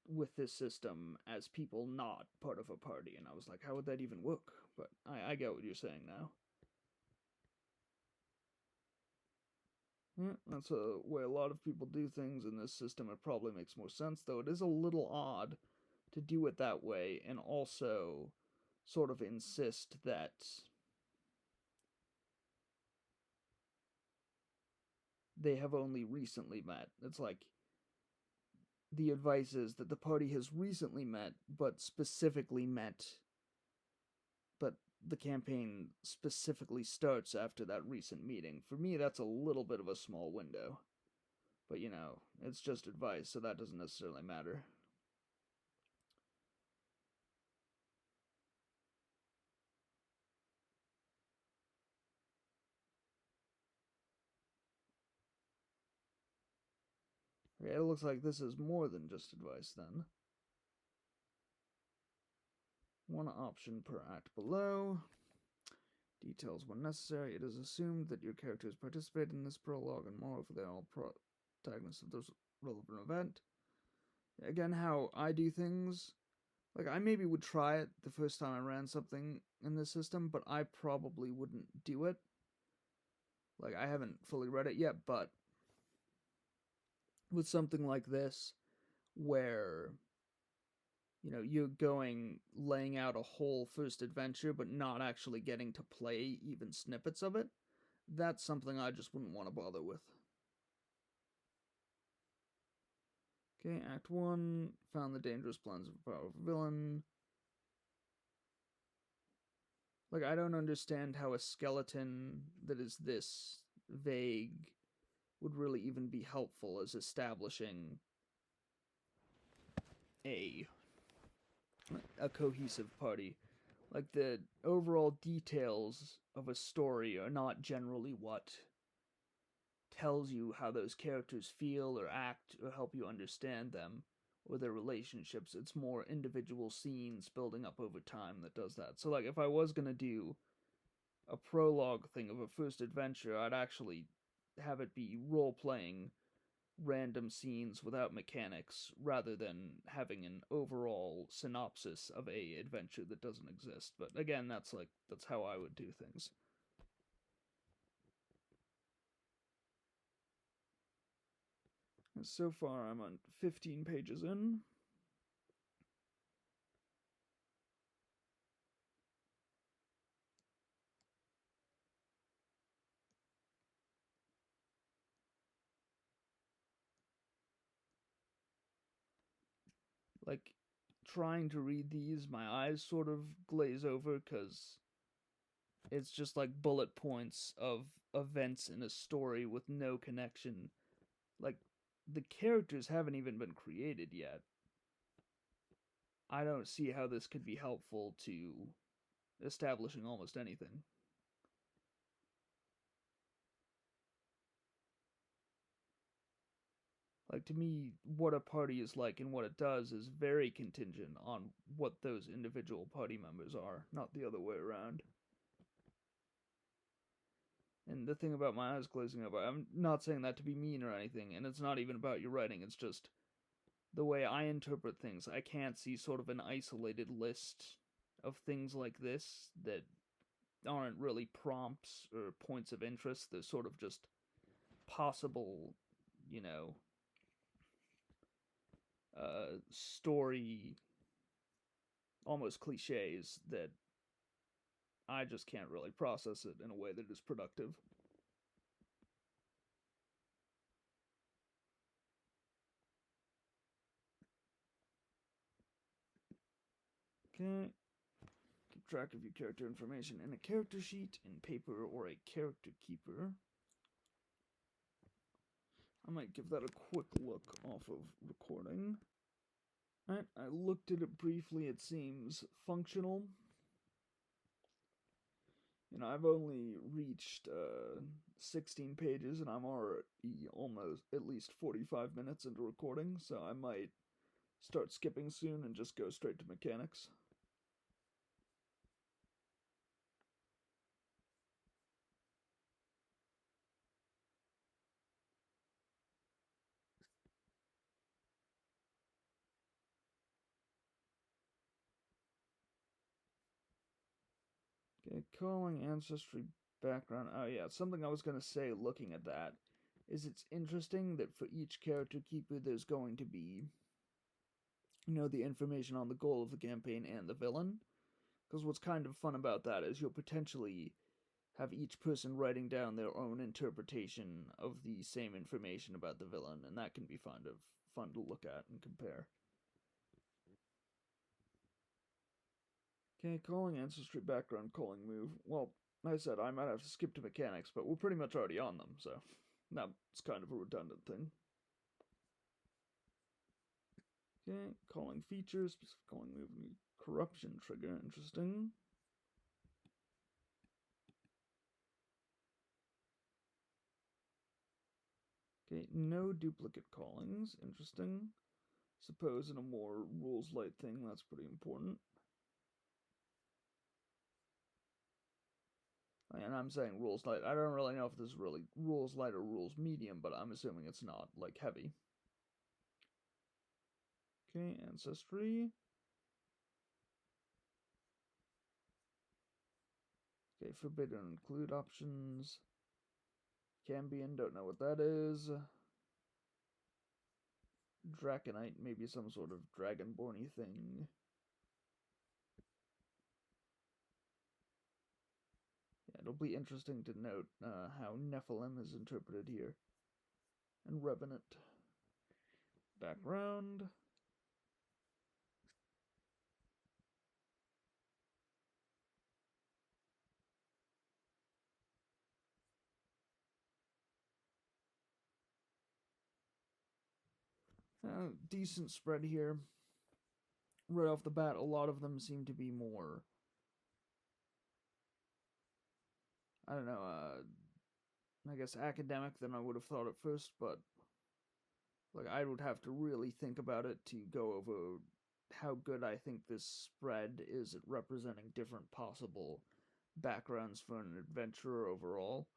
with this system as people not part of a party, and I was like, how would that even work? But I get what you're saying now. Yeah, that's a way a lot of people do things in this system. It probably makes more sense, though it is a little odd to do it that way and also sort of insist that they have only recently met. It's like the advice is that the party has recently met, but the campaign specifically starts after that recent meeting. For me, that's a little bit of a small window. But, it's just advice, so that doesn't necessarily matter. Okay, it looks like this is more than just advice then. One option per act below. Details when necessary. It is assumed that your characters participate in this prologue, and moreover, they are all protagonists of this relevant event. Again, how I do things, like, I maybe would try it the first time I ran something in this system, but I probably wouldn't do it. Like, I haven't fully read it yet, but with something like this, where you're laying out a whole first adventure, but not actually getting to play even snippets of it. That's something I just wouldn't want to bother with. Okay, Act 1, found the dangerous plans of a powerful villain. Like, I don't understand how a skeleton that is this vague would really even be helpful as establishing a cohesive party. Like, the overall details of a story are not generally what tells you how those characters feel or act or help you understand them or their relationships. It's more individual scenes building up over time that does that. So, like, if I was gonna do a prologue thing of a first adventure, I'd actually have it be role playing random scenes without mechanics rather than having an overall synopsis of a adventure that doesn't exist. But again, that's how I would do things. So far I'm on 15 pages in. Like, trying to read these, my eyes sort of glaze over because it's just like bullet points of events in a story with no connection. Like, the characters haven't even been created yet. I don't see how this could be helpful to establishing almost anything. Like, to me, what a party is like and what it does is very contingent on what those individual party members are, not the other way around. And the thing about my eyes glazing over, I'm not saying that to be mean or anything, and it's not even about your writing, it's just the way I interpret things. I can't see sort of an isolated list of things like this that aren't really prompts or points of interest. They're sort of just possible, you know, story, almost cliches that I just can't really process it in a way that is productive. Okay. Keep track of your character information in a character sheet, in paper, or a character keeper. I might give that a quick look off of recording. Alright, I looked at it briefly. It seems functional. I've only reached 16 pages and I'm already almost at least 45 minutes into recording, so I might start skipping soon and just go straight to mechanics. Okay, calling ancestry background. Oh yeah, something I was going to say looking at that is it's interesting that for each character keeper there's going to be the information on the goal of the campaign and the villain. Because what's kind of fun about that is you'll potentially have each person writing down their own interpretation of the same information about the villain, and that can be fun to look at and compare. Okay, calling ancestry background calling move. Well, like I said, I might have to skip to mechanics, but we're pretty much already on them, so that's kind of a redundant thing. Okay, calling feature, specific calling move, corruption trigger, interesting. Okay, no duplicate callings, interesting. Suppose in a more rules light thing, that's pretty important. And I'm saying rules light. I don't really know if this is really rules light or rules medium, but I'm assuming it's not, like, heavy. Okay, ancestry. Okay, forbidden include options. Cambion, don't know what that is. Draconite, maybe some sort of dragonborny thing. Yeah, it'll be interesting to note how Nephilim is interpreted here. And Revenant. Background. Decent spread here. Right off the bat, a lot of them seem to be more, I don't know, I guess academic than I would have thought at first, but like I would have to really think about it to go over how good I think this spread is at representing different possible backgrounds for an adventurer overall.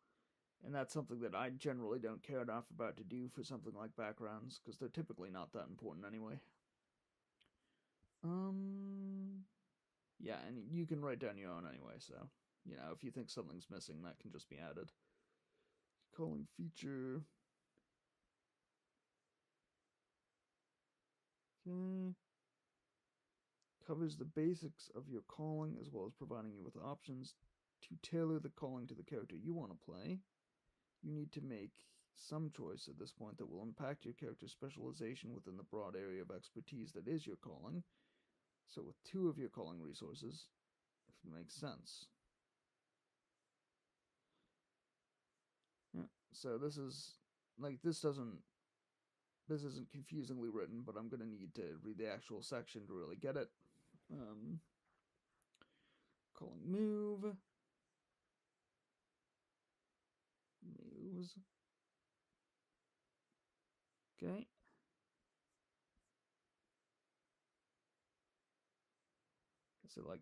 And that's something that I generally don't care enough about to do for something like backgrounds, because they're typically not that important anyway. Yeah, and you can write down your own anyway, so, if you think something's missing, that can just be added. Calling feature. Okay. Covers the basics of your calling as well as providing you with options to tailor the calling to the character you want to play. You need to make some choice at this point that will impact your character's specialization within the broad area of expertise that is your calling. So with 2 of your calling resources, if it makes sense. Yeah. So this is like this isn't confusingly written, but I'm gonna need to read the actual section to really get it. Calling move. Moves. Okay. So like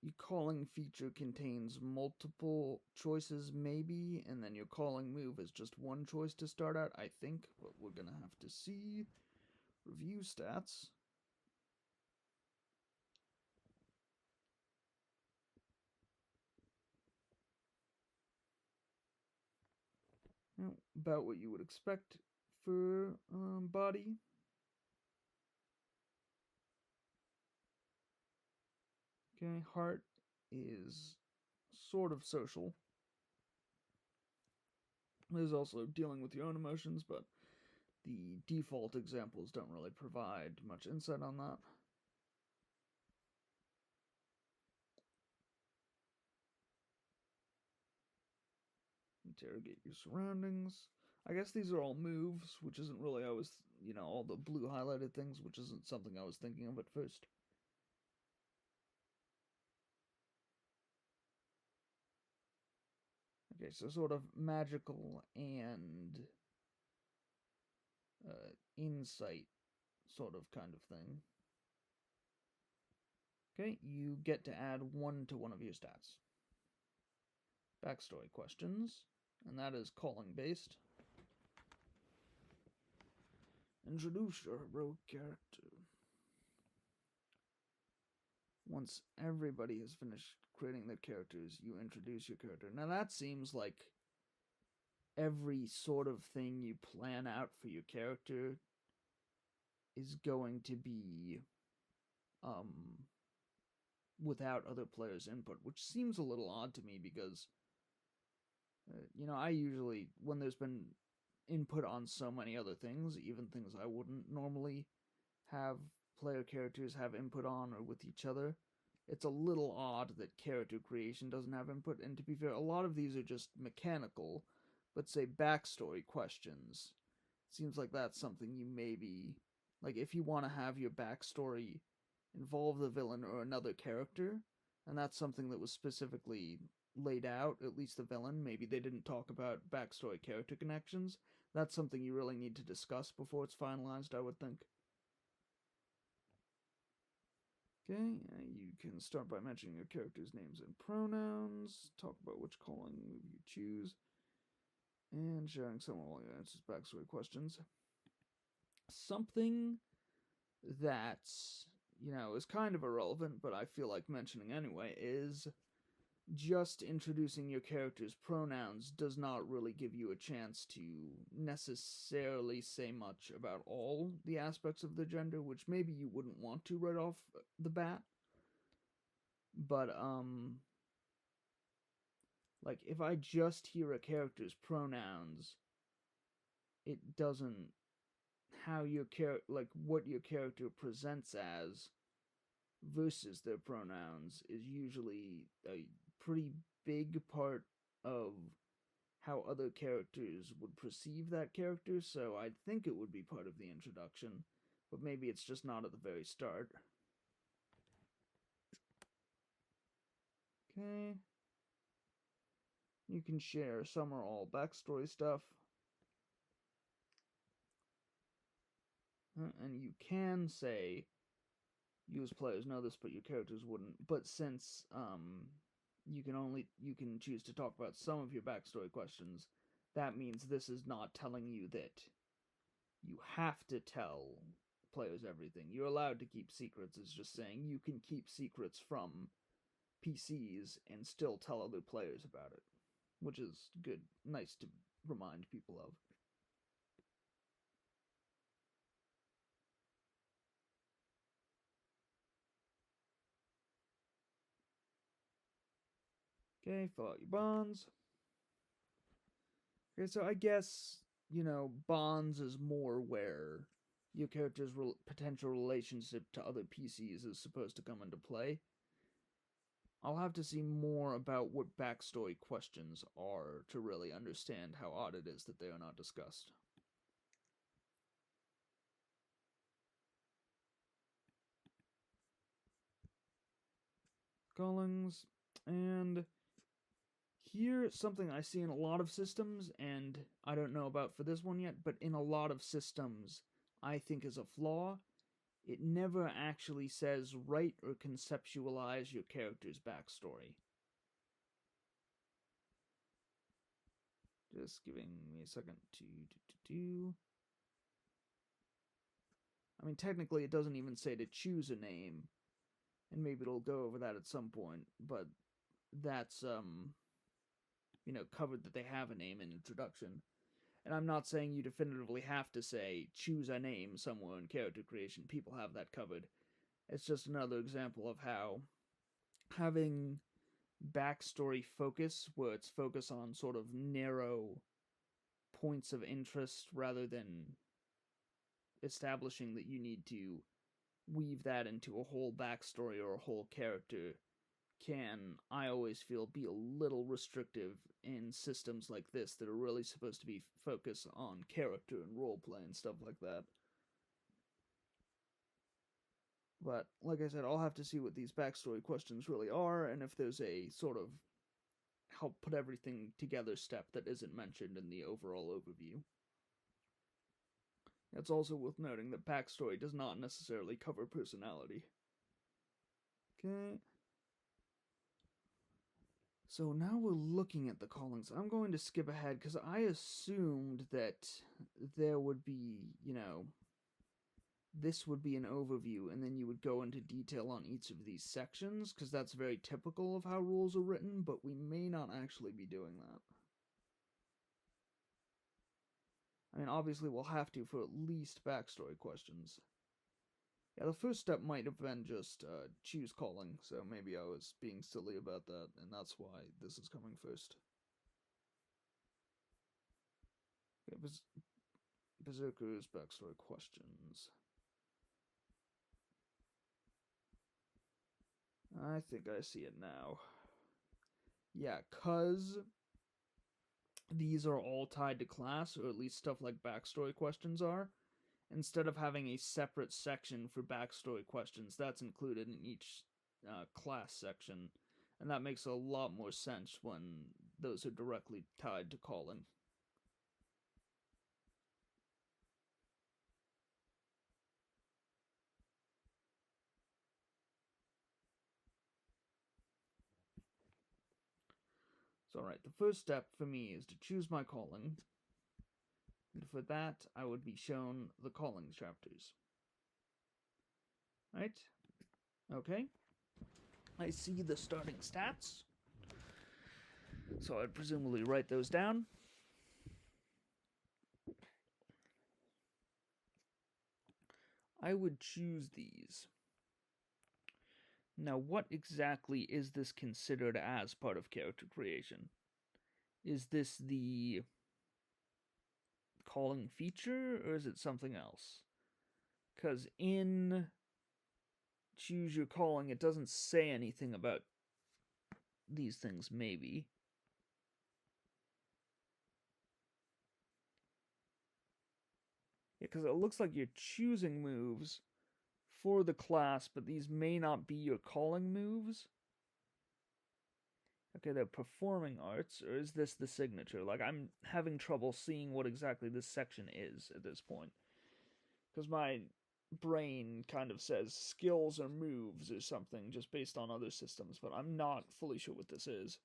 your calling feature contains multiple choices maybe, and then your calling move is just one choice to start out, I think, but we're gonna have to see. Review stats. About what you would expect for body. Okay, heart is sort of social. There's also dealing with your own emotions, but the default examples don't really provide much insight on that. Interrogate your surroundings. I guess these are all moves, which isn't really always, all the blue highlighted things, which isn't something I was thinking of at first. Okay, so sort of magical and insight sort of kind of thing. Okay, you get to add 1 to one of your stats. Backstory questions, and that is calling based. Introduce your heroic character. Once everybody has finished creating their characters, you introduce your character. Now that seems like every sort of thing you plan out for your character is going to be without other players' input, which seems a little odd to me because I usually, when there's been input on so many other things, even things I wouldn't normally have player characters have input on or with each other, it's a little odd that character creation doesn't have input. And to be fair, a lot of these are just mechanical, but say backstory questions. Seems like that's something you maybe, like if you want to have your backstory involve the villain or another character, and that's something that was specifically laid out, at least the villain, maybe they didn't talk about backstory character connections, that's something you really need to discuss before it's finalized, I would think. Okay, you can start by mentioning your character's names and pronouns, talk about which calling move you choose, and sharing some of all your answers backstory questions. Something that's, is kind of irrelevant, but I feel like mentioning anyway, is just introducing your character's pronouns does not really give you a chance to necessarily say much about all the aspects of their gender, which maybe you wouldn't want to right off the bat. But, like, if I just hear a character's pronouns, it doesn't, what your character presents as versus their pronouns is usually a pretty big part of how other characters would perceive that character, so I'd think it would be part of the introduction, but maybe it's just not at the very start. Okay. You can share some or all backstory stuff. And you can say, you as players know this, but your characters wouldn't. But since you can choose to talk about some of your backstory questions, that means this is not telling you that you have to tell players everything. You're allowed to keep secrets. It's just saying you can keep secrets from PCs and still tell other players about it, which is good, nice to remind people of. Okay, fill out your bonds. Okay, so I guess, bonds is more where your character's potential relationship to other PCs is supposed to come into play. I'll have to see more about what backstory questions are to really understand how odd it is that they are not discussed. Callings, and here something I see in a lot of systems, and I don't know about for this one yet, but in a lot of systems I think is a flaw. It never actually says write or conceptualize your character's backstory. Just giving me a second to. I mean, technically it doesn't even say to choose a name, and maybe it'll go over that at some point, but that's, covered that they have a name in introduction. And I'm not saying you definitively have to say, choose a name somewhere in character creation. People have that covered. It's just another example of how having backstory focus, where it's focus on sort of narrow points of interest rather than establishing that you need to weave that into a whole backstory or a whole character, can, I always feel, be a little restrictive in systems like this that are really supposed to be focused on character and roleplay and stuff like that. But, like I said, I'll have to see what these backstory questions really are, and if there's a sort of help put everything together step that isn't mentioned in the overall overview. It's also worth noting that backstory does not necessarily cover personality. Okay. So now we're looking at the callings. I'm going to skip ahead because I assumed that there would be, this would be an overview and then you would go into detail on each of these sections, because that's very typical of how rules are written, but we may not actually be doing that. I mean, obviously we'll have to for at least backstory questions. Yeah, the first step might have been just choose calling, so maybe I was being silly about that, and that's why this is coming first. Okay, Berserker's backstory questions. I think I see it now. Yeah, cause these are all tied to class, or at least stuff like backstory questions are. Instead of having a separate section for backstory questions, that's included in each class section, and that makes a lot more sense when those are directly tied to calling. So, alright, the first step for me is to choose my calling, and for that, I would be shown the calling chapters. Right? Okay. I see the starting stats. So I'd presumably write those down. I would choose these. Now, what exactly is this considered as part of character creation? Is this the calling feature, or is it something else? Because in choose your calling, it doesn't say anything about these things, maybe. Yeah, because it looks like you're choosing moves for the class, but these may not be your calling moves. Okay, they're performing arts, or is this the signature? Like, I'm having trouble seeing what exactly this section is at this point. Because my brain kind of says skills or moves or something just based on other systems, but I'm not fully sure what this is.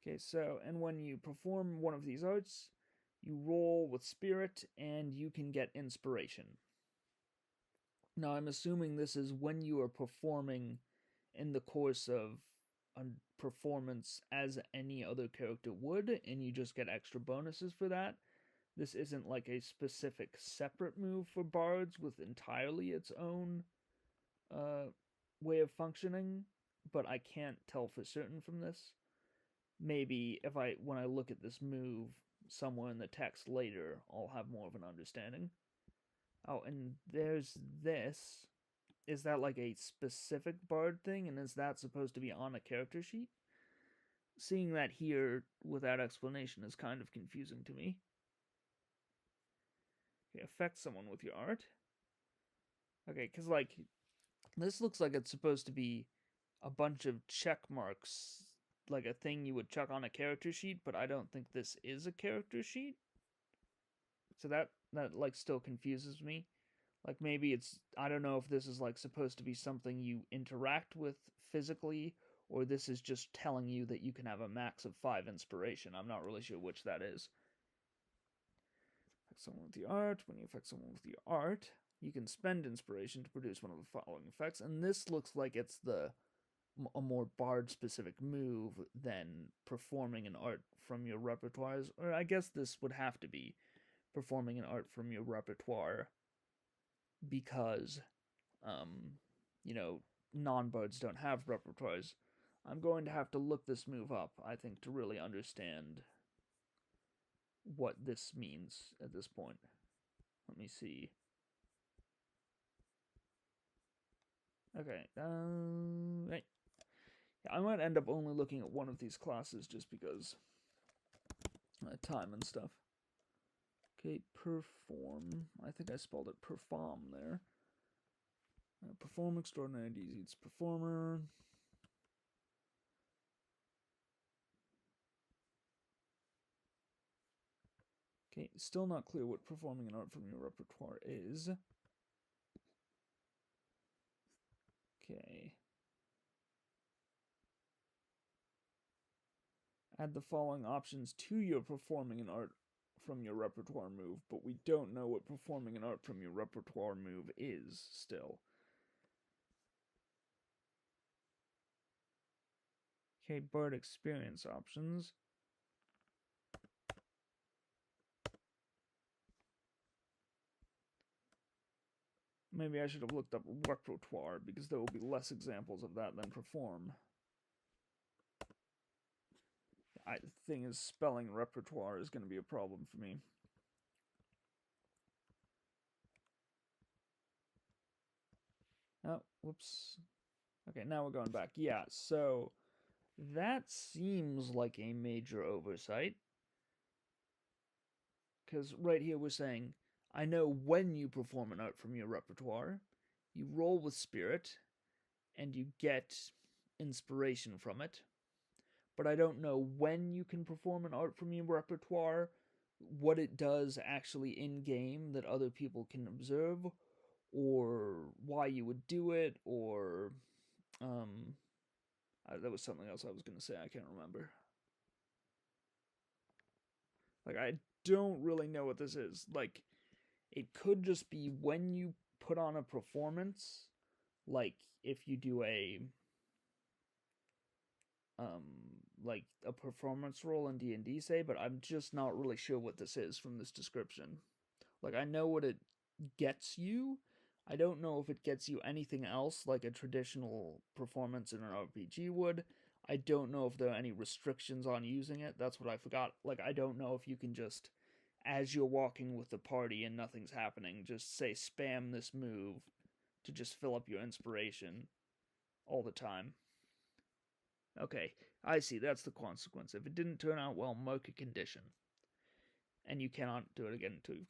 Okay, so, and when you perform one of these arts, you roll with spirit and you can get inspiration. Now, I'm assuming this is when you are performing in the course of a performance as any other character would, and you just get extra bonuses for that. This isn't like a specific separate move for bards with entirely its own way of functioning, but I can't tell for certain from this. Maybe if when I look at this move somewhere in the text later, I'll have more of an understanding. Oh, and there's this. Is that like a specific bard thing, and is that supposed to be on a character sheet? Seeing that here without explanation is kind of confusing to me. Okay, affect someone with your art. Okay, because like this looks like it's supposed to be a bunch of check marks, like a thing you would check on a character sheet, but I don't think this is a character sheet. So that like still confuses me. Like maybe it's, I don't know if this is like supposed to be something you interact with physically, or this is just telling you that you can have a max of 5 inspiration. I'm not really sure which that is. Affect someone with the art. When you affect someone with the art, you can spend inspiration to produce one of the following effects. And this looks like it's a more bard specific move than performing an art from your repertoires. Or I guess this would have to be performing an art from your repertoire, because you know, non-bards don't have repertoires. I'm going to have to look this move up, I think, to really understand what this means at this point. Let me see. Okay, right. Yeah, I might end up only looking at one of these classes just because time and stuff. Okay, perform. I think I spelled it perform there. Perform extraordinary deeds. It's performer. Okay, still not clear what performing an art from your repertoire is. Okay. Add the following options to your performing an art from your repertoire move, but we don't know what performing an art from your repertoire move is still. Okay, bard experience options. Maybe I should have looked up repertoire, because there will be less examples of that than perform. The thing is, spelling repertoire is going to be a problem for me. Oh, whoops. Okay, now we're going back. Yeah, so that seems like a major oversight. Because right here we're saying, I know when you perform an art from your repertoire, you roll with spirit, and you get inspiration from it. But I don't know when you can perform an art from your repertoire, what it does actually in game that other people can observe, or why you would do it, or that was something else I was going to say, I can't remember. Like, I don't really know what this is. Like, It could just be when you put on a performance, like if you do um like a performance roll in D&D, say, but I'm just not really sure what this is from this description. Like, I know what it gets you. I don't know if it gets you anything else like a traditional performance in an RPG would. I don't know if there are any restrictions on using it. That's what I forgot. Like, I don't know if you can just, as you're walking with the party and nothing's happening, just say spam this move to just fill up your inspiration all the time. Okay, I see. That's the consequence. If it didn't turn out well, mark a condition. And you cannot do it again until you've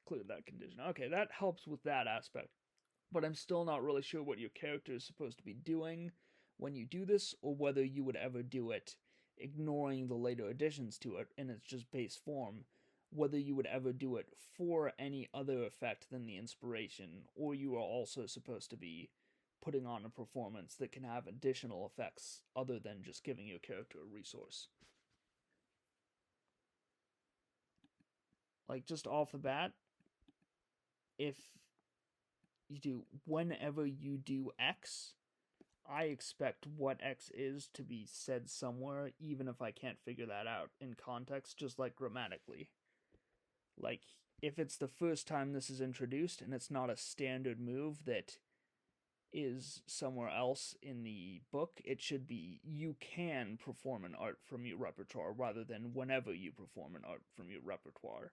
cleared that condition. Okay, that helps with that aspect. But I'm still not really sure what your character is supposed to be doing when you do this, or whether you would ever do it ignoring the later additions to it in its just base form, whether you would ever do it for any other effect than the inspiration, or you are also supposed to be putting on a performance that can have additional effects other than just giving your character a resource. Like, just off the bat, if you do whenever you do X, I expect what X is to be said somewhere, even if I can't figure that out in context, just like grammatically. Like, if it's the first time this is introduced and it's not a standard move that is somewhere else in the book, it should be you can perform an art from your repertoire rather than whenever you perform an art from your repertoire.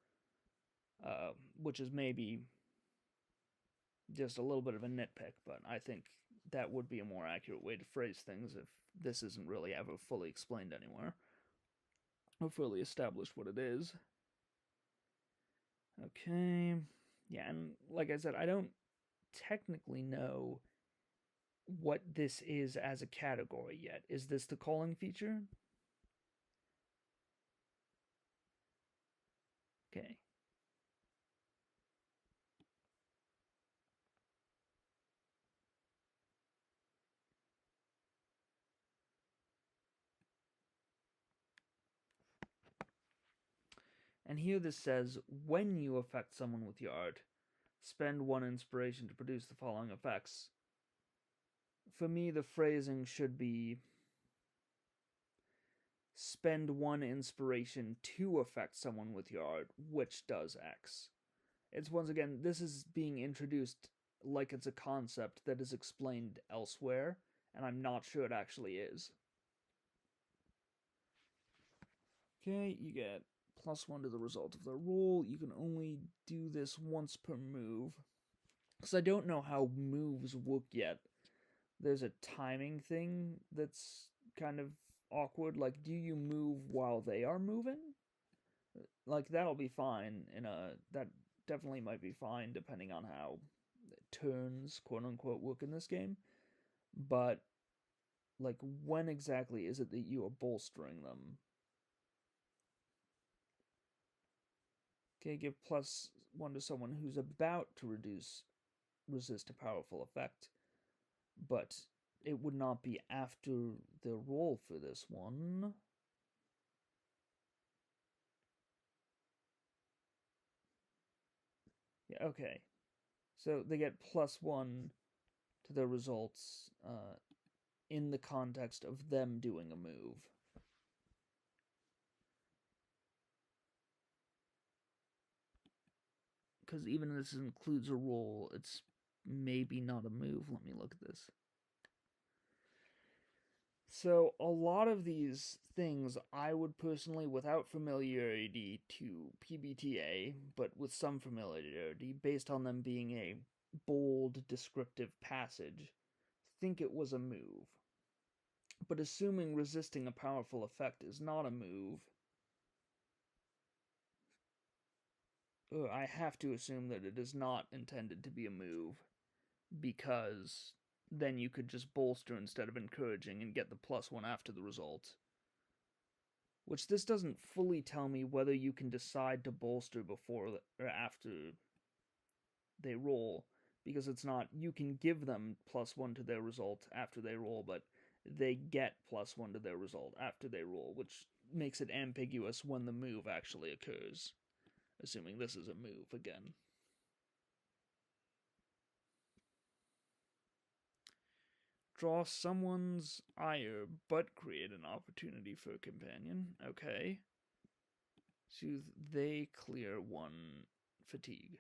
Which is maybe just a little bit of a nitpick, but I think that would be a more accurate way to phrase things if this isn't really ever fully explained anywhere or fully established what it is. Okay. Yeah, and like I said, I don't technically know what this is as a category yet. Is this the calling feature? Okay. And here this says, when you affect someone with your art, spend 1 inspiration to produce the following effects. For me, the phrasing should be spend 1 inspiration to affect someone with your art, which does X. It's once again, this is being introduced like it's a concept that is explained elsewhere, and I'm not sure it actually is. Okay, you get +1 to the result of the roll. You can only do this once per move. Because I don't know how moves work yet. There's a timing thing that's kind of awkward. Like, do you move while they are moving? Like, that'll be fine that definitely might be fine depending on how turns, quote unquote, work in this game. But, like, when exactly is it that you are bolstering them? Okay, give +1 to someone who's about to resist a powerful effect, but it would not be after the roll for this one. Yeah, okay. So they get +1 to their results in the context of them doing a move. Because even if this includes a roll, it's maybe not a move. Let me look at this. So a lot of these things I would personally, without familiarity to PBTA, but with some familiarity, based on them being a bold, descriptive passage, think it was a move. But assuming resisting a powerful effect is not a move, I have to assume that it is not intended to be a move, because then you could just bolster instead of encouraging and get the +1 after the result. Which this doesn't fully tell me whether you can decide to bolster before or after they roll, because it's not, you can give them +1 to their result after they roll, but they get +1 to their result after they roll, which makes it ambiguous when the move actually occurs. Assuming this is a move again. Draw someone's ire, but create an opportunity for a companion. Okay. Soothe they clear one fatigue.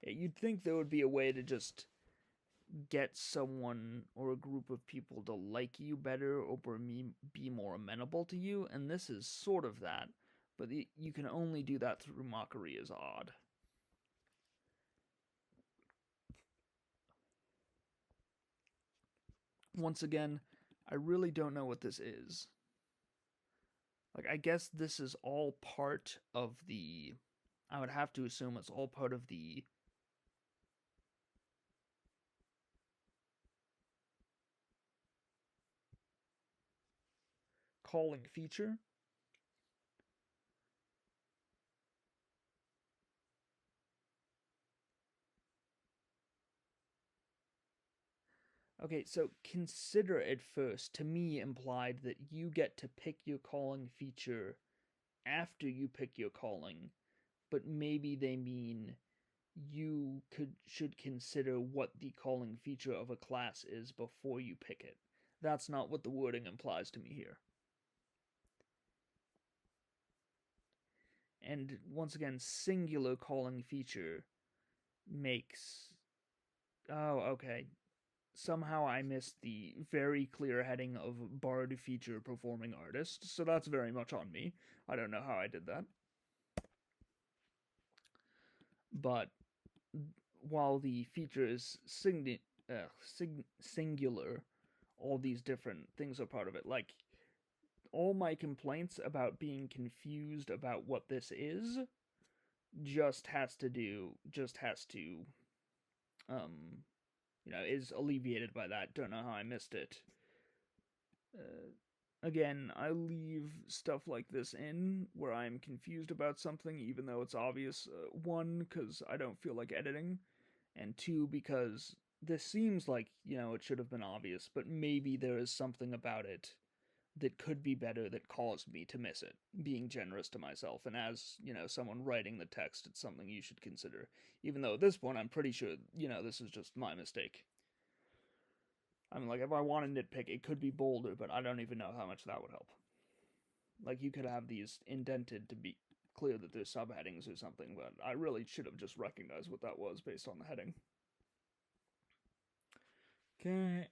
Yeah, you'd think there would be a way to just get someone or a group of people to like you better or be more amenable to you, and this is sort of that, but you can only do that through mockery is odd. Once again, I really don't know what this is. Like, I guess this is all part of the. I would have to assume it's all part of the calling feature. Okay, so consider at first to me implied that you get to pick your calling feature after you pick your calling, but maybe they mean you should consider what the calling feature of a class is before you pick it. That's not what the wording implies to me here. And once again, singular calling feature makes. Oh, okay. Somehow I missed the very clear heading of Bard feature performing artist, so that's very much on me. I don't know how I did that. But while the feature is singular, all these different things are part of it. Like, all my complaints about being confused about what this is just has to um is alleviated by that. Don't know how I missed it. Again, I leave stuff like this in where I'm confused about something, even though it's obvious. One, because I don't feel like editing, and two, because this seems like, it should have been obvious, but maybe there is something about it that could be better that caused me to miss it, being generous to myself. And as, someone writing the text, it's something you should consider. Even though at this point, I'm pretty sure, this is just my mistake. I mean, like, if I want to nitpick, it could be bolder, but I don't even know how much that would help. Like, you could have these indented to be clear that they're subheadings or something, but I really should have just recognized what that was based on the heading. Okay.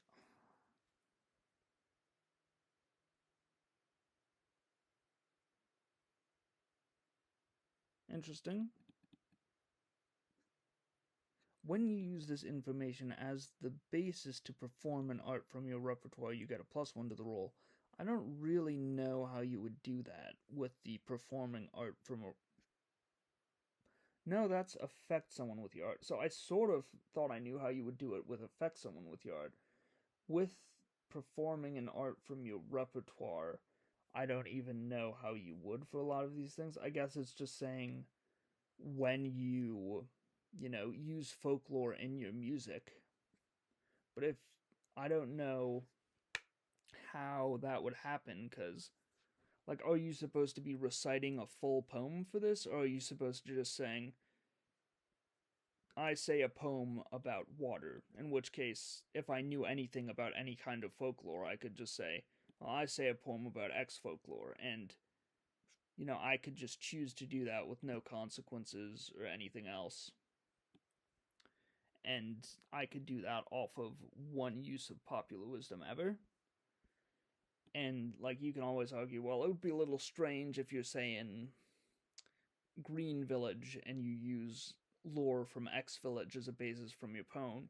Interesting. When you use this information as the basis to perform an art from your repertoire, you get a +1 to the roll. I don't really know how you would do that with the performing art from a. No, that's affect someone with your art. So I sort of thought I knew how you would do it with affect someone with your art. With performing an art from your repertoire, I don't even know how you would for a lot of these things. I guess it's just saying when you use folklore in your music. But if I don't know how that would happen, because, like, are you supposed to be reciting a full poem for this, or are you supposed to just saying, I say a poem about water? In which case, if I knew anything about any kind of folklore, I could just say, well, I say a poem about X folklore, and I could just choose to do that with no consequences or anything else. And I could do that off of one use of popular wisdom ever. And, like, you can always argue, well, it would be a little strange if you're saying Green Village and you use lore from X Village as a basis from your poem.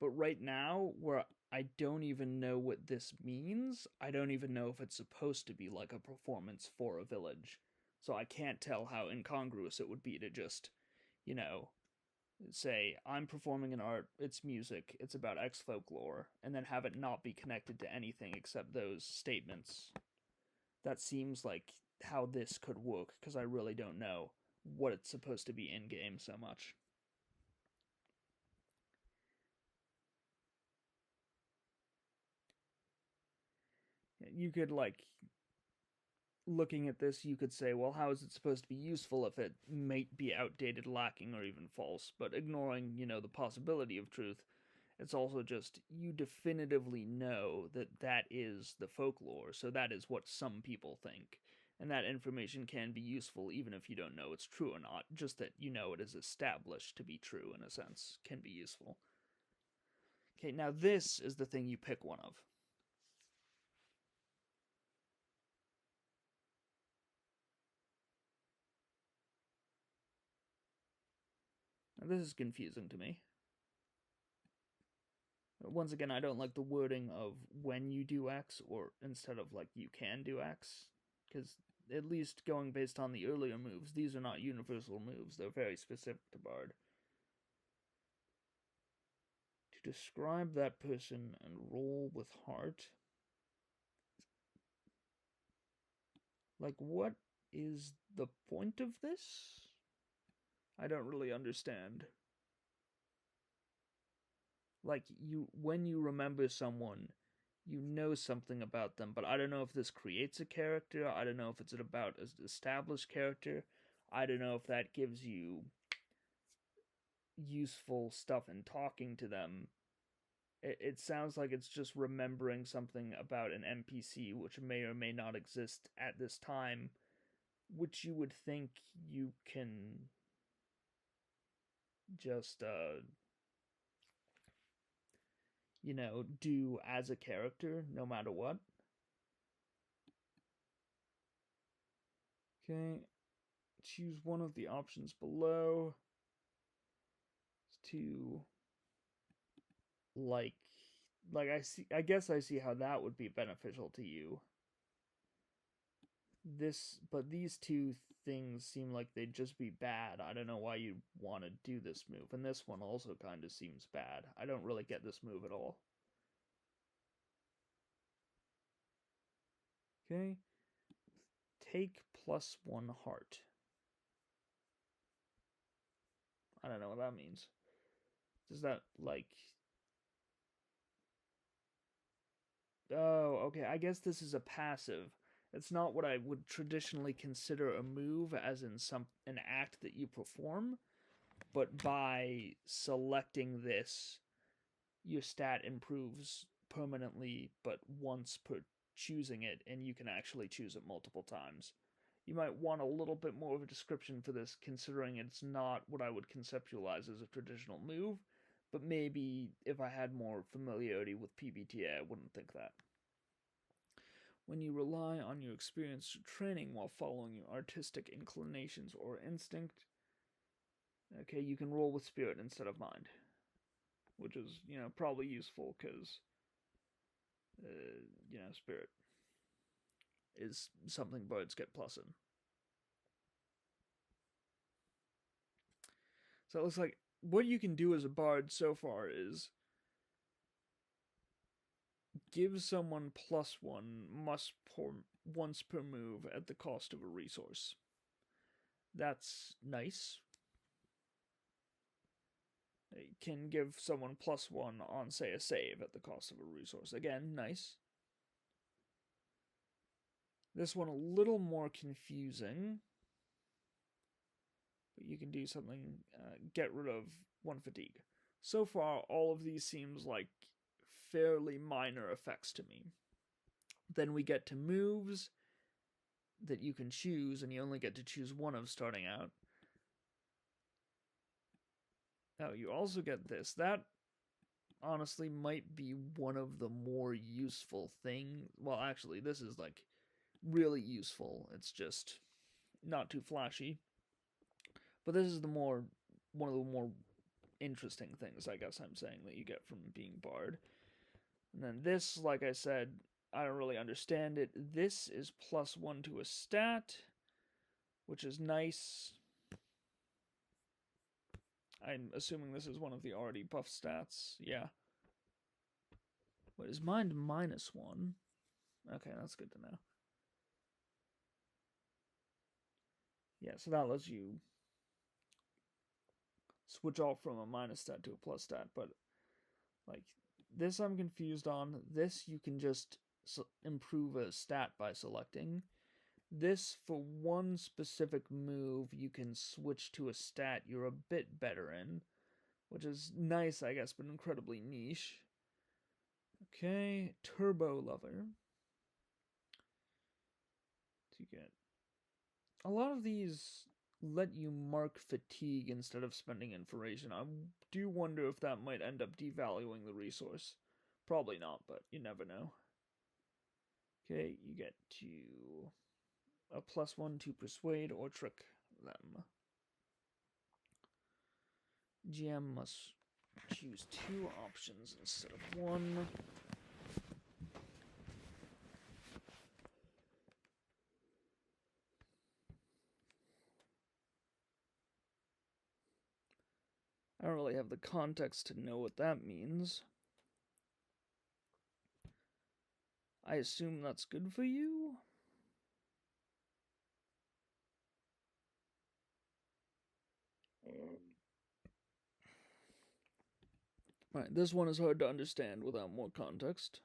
But right now, where I don't even know what this means, I don't even know if it's supposed to be like a performance for a village. So I can't tell how incongruous it would be to just, say, I'm performing an art, it's music, it's about X folklore, and then have it not be connected to anything except those statements. That seems like how this could work, because I really don't know what it's supposed to be in game so much. You could, like, looking at this, you could say, well, how is it supposed to be useful if it might be outdated, lacking, or even false? But ignoring, the possibility of truth, it's also just you definitively know that that is the folklore, so that is what some people think. And that information can be useful even if you don't know it's true or not, just that you know it is established to be true in a sense, can be useful. Okay, now this is the thing you pick one of. Now this is confusing to me. Once again, I don't like the wording of when you do X or instead of like you can do X, because at least going based on the earlier moves, these are not universal moves. They're very specific to Bard. To describe that person and roll with heart. Like, what is the point of this? I don't really understand. Like, when you remember someone, you know something about them, but I don't know if this creates a character. I don't know if it's about an established character. I don't know if that gives you useful stuff in talking to them. It sounds like it's just remembering something about an NPC which may or may not exist at this time, which you would think you can just do as a character no matter what. Okay, choose one of the options below to like I guess I see how that would be beneficial to you. But these two things seem like they'd just be bad. I don't know why you'd want to do this move. And this one also kind of seems bad. I don't really get this move at all. Okay. Take +1 heart. I don't know what that means. Does that, like... Oh, okay. I guess this is a passive. It's not what I would traditionally consider a move, as in an act that you perform. But by selecting this, your stat improves permanently, but once per choosing it, and you can actually choose it multiple times. You might want a little bit more of a description for this, considering it's not what I would conceptualize as a traditional move, but maybe if I had more familiarity with PBTA, I wouldn't think that. When you rely on your experience or training while following your artistic inclinations or instinct, okay, you can roll with spirit instead of mind, which is, probably useful because, spirit is something birds get plus in. So it looks like what you can do as a bard so far is give someone +1 once per move at the cost of a resource. That's nice. It can give someone +1 on, say, a save at the cost of a resource. Again, nice. This one a little more confusing. But you can do something, get rid of 1 fatigue. So far, all of these seems like fairly minor effects to me. Then we get to moves that you can choose, and you only get to choose one of starting out. Now, you also get this. That, honestly, might be one of the more useful things. Well, actually, this is, like, really useful. It's just not too flashy. But this is one of the more interesting things, I guess I'm saying, that you get from being Bard. And then this, like I said, I don't really understand it. This is +1 to a stat, which is nice. I'm assuming this is one of the already buff stats. Yeah. What is mind -1? Okay, that's good to know. Yeah, so that lets you switch off from a minus stat to a plus stat, but like this I'm confused on. This you can just improve a stat by selecting. This, for one specific move, you can switch to a stat you're a bit better in, which is nice, I guess, but incredibly niche. Okay, Turbo Lover. To get a lot of these let you mark fatigue instead of spending information. I do wonder if that might end up devaluing the resource. Probably not, but you never know. Okay, you get to a +1 to persuade or trick them. GM must choose 2 options instead of 1. I don't really have the context to know what that means. I assume that's good for you? Alright, this one is hard to understand without more context.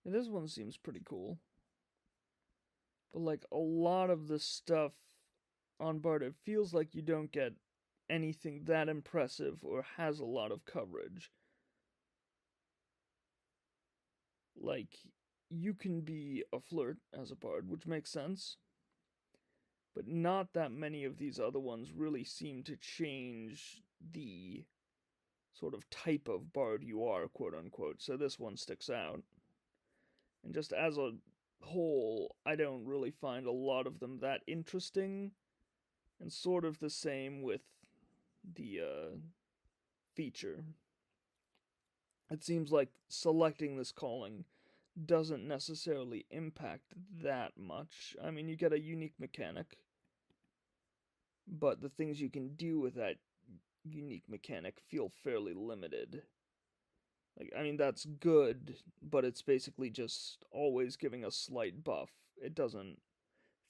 And this one seems pretty cool. But like a lot of the stuff on Bard, it feels like you don't get anything that impressive or has a lot of coverage. Like, you can be a flirt as a bard, which makes sense. But not that many of these other ones really seem to change the sort of type of bard you are, quote unquote. So this one sticks out. And just as a whole, I don't really find a lot of them that interesting. And sort of the same with the feature. It seems like selecting this calling doesn't necessarily impact that much. I mean, you get a unique mechanic, but the things you can do with that unique mechanic feel fairly limited. Like, I mean, that's good, but it's basically just always giving a slight buff. It doesn't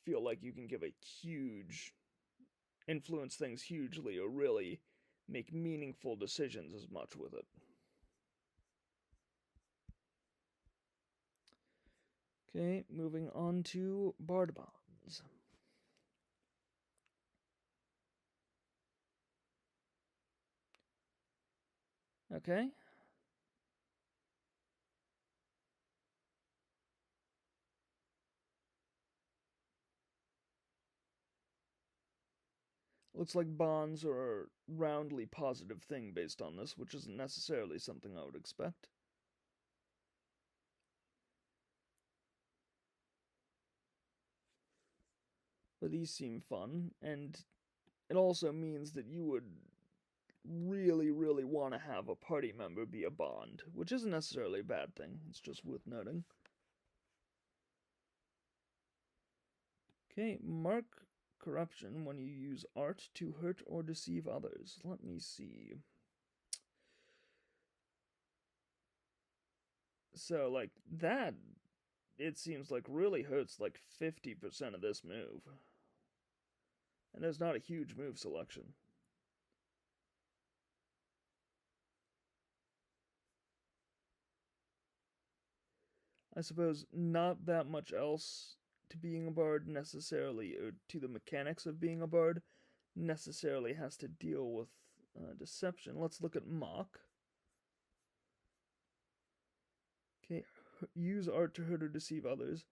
feel like you can give a huge influence things hugely or really make meaningful decisions as much with it. Okay, moving on to Bard Bonds. Okay. Looks like bonds are a roundly positive thing based on this, which isn't necessarily something I would expect. But these seem fun, and it also means that you would really, really want to have a party member be a bond, which isn't necessarily a bad thing, it's just worth noting. Okay, mark corruption when you use art to hurt or deceive others. Let me see. So, like, that, it seems like really hurts like 50% of this move. And there's not a huge move selection. I suppose not that much else to being a bard necessarily, or to the mechanics of being a bard, necessarily has to deal with deception. Let's look at mock. Okay, use art to hurt or deceive others.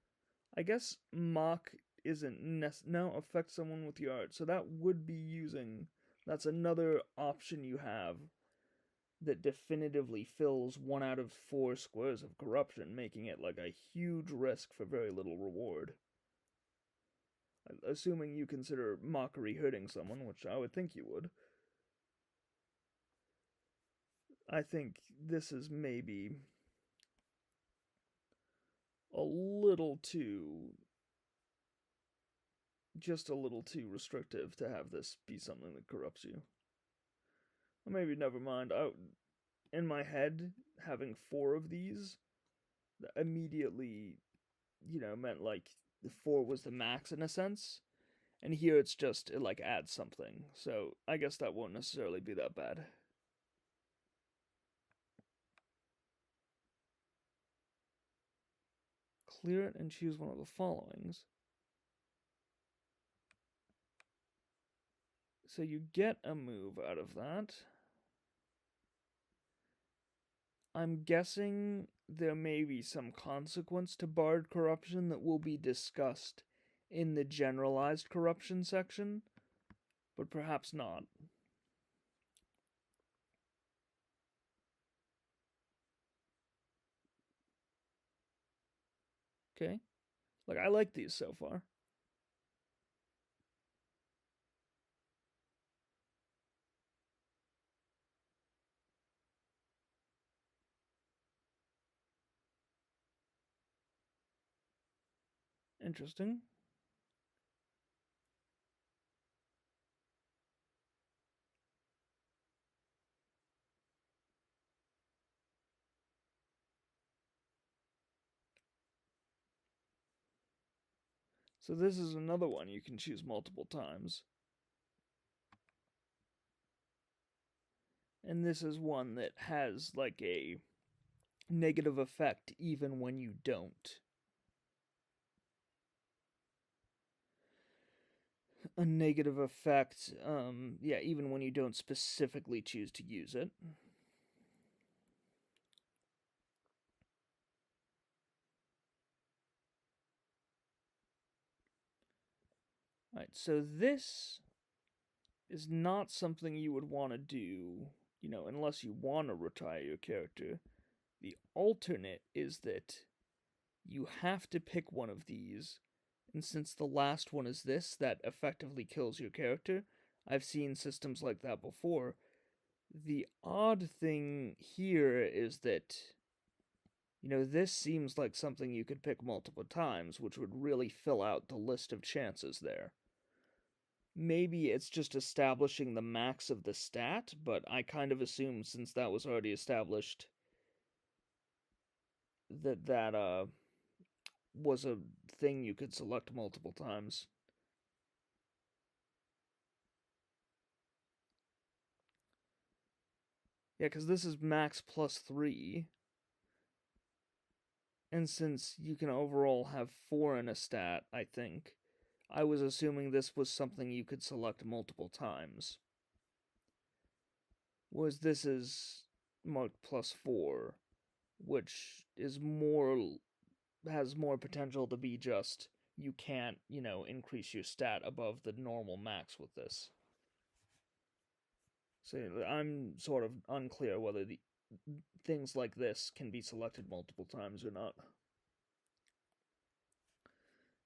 I guess mock isn't no, affect someone with your art, so that would be using. That's another option you have that definitively fills 1 out of 4 squares of corruption, making it like a huge risk for very little reward. Assuming you consider mockery hurting someone, which I would think you would. I think this is maybe a little too just a little too restrictive to have this be something that corrupts you. Or maybe never mind. In my head, having 4 of these immediately, meant like the 4 was the max in a sense. And here it's just, it like adds something. So I guess that won't necessarily be that bad. Clear it and choose one of the followings. So you get a move out of that. I'm guessing there may be some consequence to Bard corruption that will be discussed in the generalized corruption section, but perhaps not. Okay. Like, I like these so far. Interesting. So this is another one you can choose multiple times. And this is one that has like a negative effect even when you don't. A negative effect, yeah, even when you don't specifically choose to use it. Alright, so this is not something you would want to do, unless you want to retire your character. The alternate is that you have to pick one of these, and since the last one is this, that effectively kills your character. I've seen systems like that before. The odd thing here is that, this seems like something you could pick multiple times, which would really fill out the list of chances there. Maybe it's just establishing the max of the stat, but I kind of assumed since that was already established that was a thing you could select multiple times. Yeah, because this is max +3. And since you can overall have 4 in a stat, I think, I was assuming this was something you could select multiple times. Whereas this is marked +4, which is has more potential to be just you can't, increase your stat above the normal max with this. So I'm sort of unclear whether the things like this can be selected multiple times or not.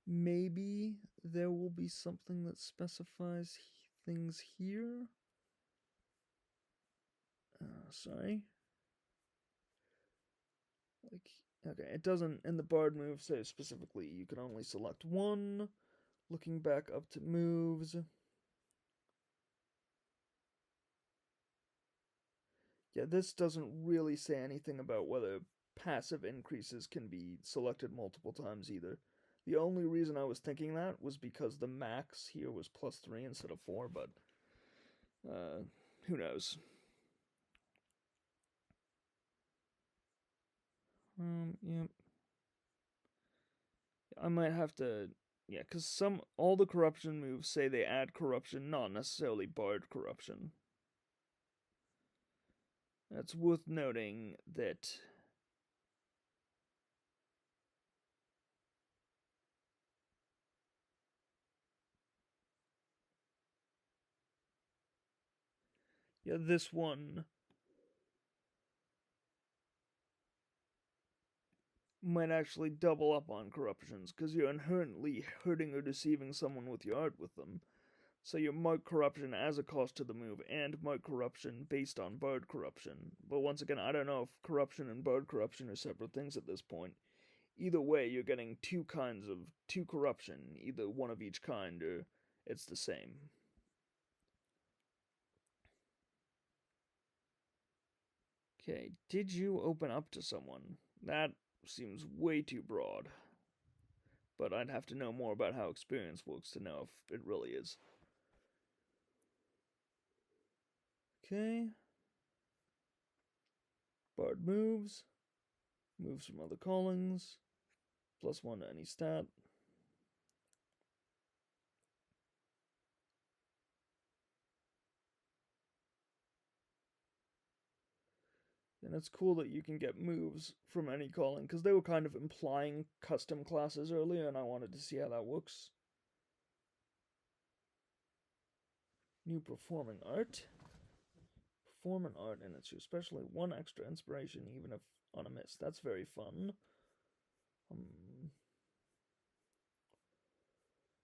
Maybe there will be something that specifies things here. Sorry. Like, okay, it doesn't, in the Bard move, say specifically you can only select one. Looking back up to moves. Yeah, this doesn't really say anything about whether passive increases can be selected multiple times either. The only reason I was thinking that was because the max here was +3 instead of 4, but who knows? Yep. I might have to, yeah, because all the corruption moves say they add corruption, not necessarily Bard corruption. It's worth noting that yeah, this one might actually double up on corruptions because you're inherently hurting or deceiving someone with your art with them. So you mark corruption as a cost to the move and mark corruption based on Bard corruption. But once again, I don't know if corruption and Bard corruption are separate things at this point. either way, you're getting two corruption, either one of each kind, or it's the same. Okay, did you open up to someone? That seems way too broad. But I'd have to know more about how experience works to know if it really is. Okay. Bard moves. Moves from other callings. +1 to any stat. And it's cool that you can get moves from any calling, because they were kind of implying custom classes earlier, and I wanted to see how that works. New performing art. Perform an art, and it's especially 1 extra inspiration, even if on a miss. That's very fun.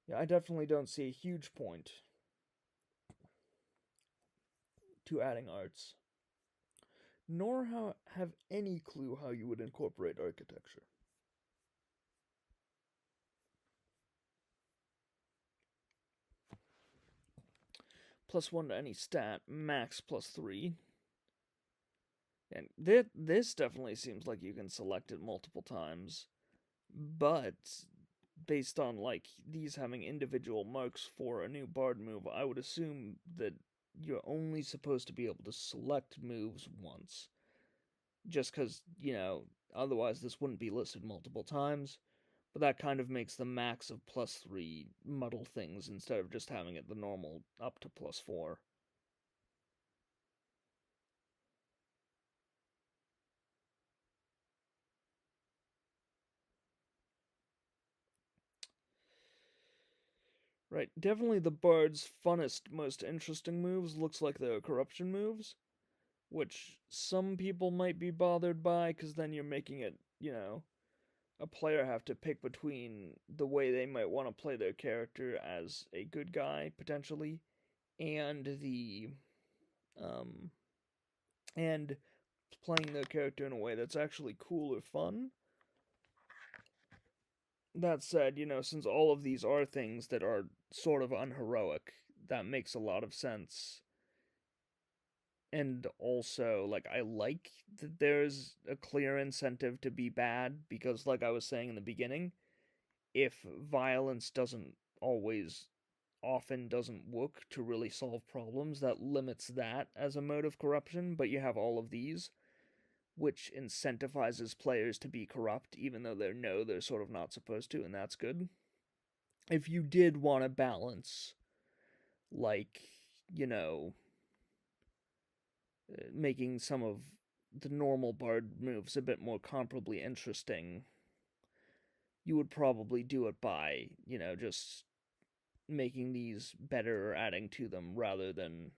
Yeah, I definitely don't see a huge point to adding arts, nor have any clue how you would incorporate architecture. +1 to any stat, max +3. And this definitely seems like you can select it multiple times, but based on like these having individual marks for a new bard move, I would assume that you're only supposed to be able to select moves once. Just because, otherwise this wouldn't be listed multiple times. But that kind of makes the max of +3 muddle things instead of just having it the normal up to +4. Right, definitely the bard's funnest, most interesting moves looks like the corruption moves, which some people might be bothered by, because then you're making it, a player have to pick between the way they might want to play their character as a good guy, potentially, and and playing their character in a way that's actually cool or fun. That said, since all of these are things that are sort of unheroic, that makes a lot of sense. And also, like, I like that there's a clear incentive to be bad, because, like I was saying in the beginning, if violence often doesn't work to really solve problems, that limits that as a mode of corruption, but you have all of these, which incentivizes players to be corrupt, even though they're sort of not supposed to, and that's good. If you did want to balance, like, you know, making some of the normal bard moves a bit more comparably interesting, you would probably do it by, just making these better or adding to them rather than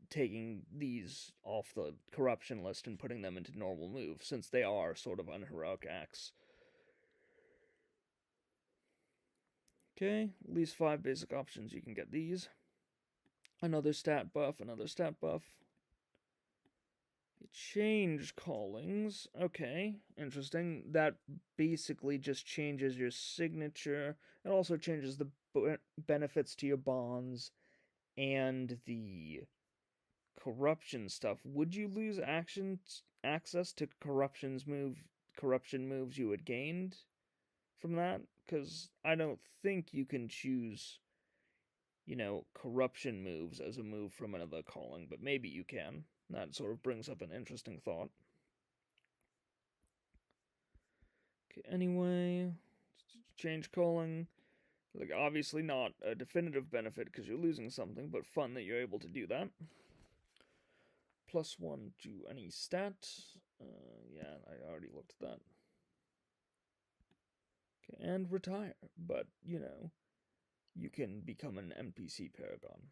taking these off the corruption list and putting them into normal moves, since they are sort of unheroic acts. Okay, at least 5 basic options, you can get these. Another stat buff, another stat buff. Change callings. Okay, interesting. That basically just changes your signature. It also changes the benefits to your bonds and the corruption stuff. Would you lose access to corruption moves you had gained from that? Because I don't think you can choose, corruption moves as a move from another calling, but maybe you can. That sort of brings up an interesting thought. Okay, anyway, change calling. Like, obviously not a definitive benefit because you're losing something, but fun that you're able to do that. +1 to any stat. Yeah, I already looked at that. Okay, and retire. But, you can become an NPC paragon.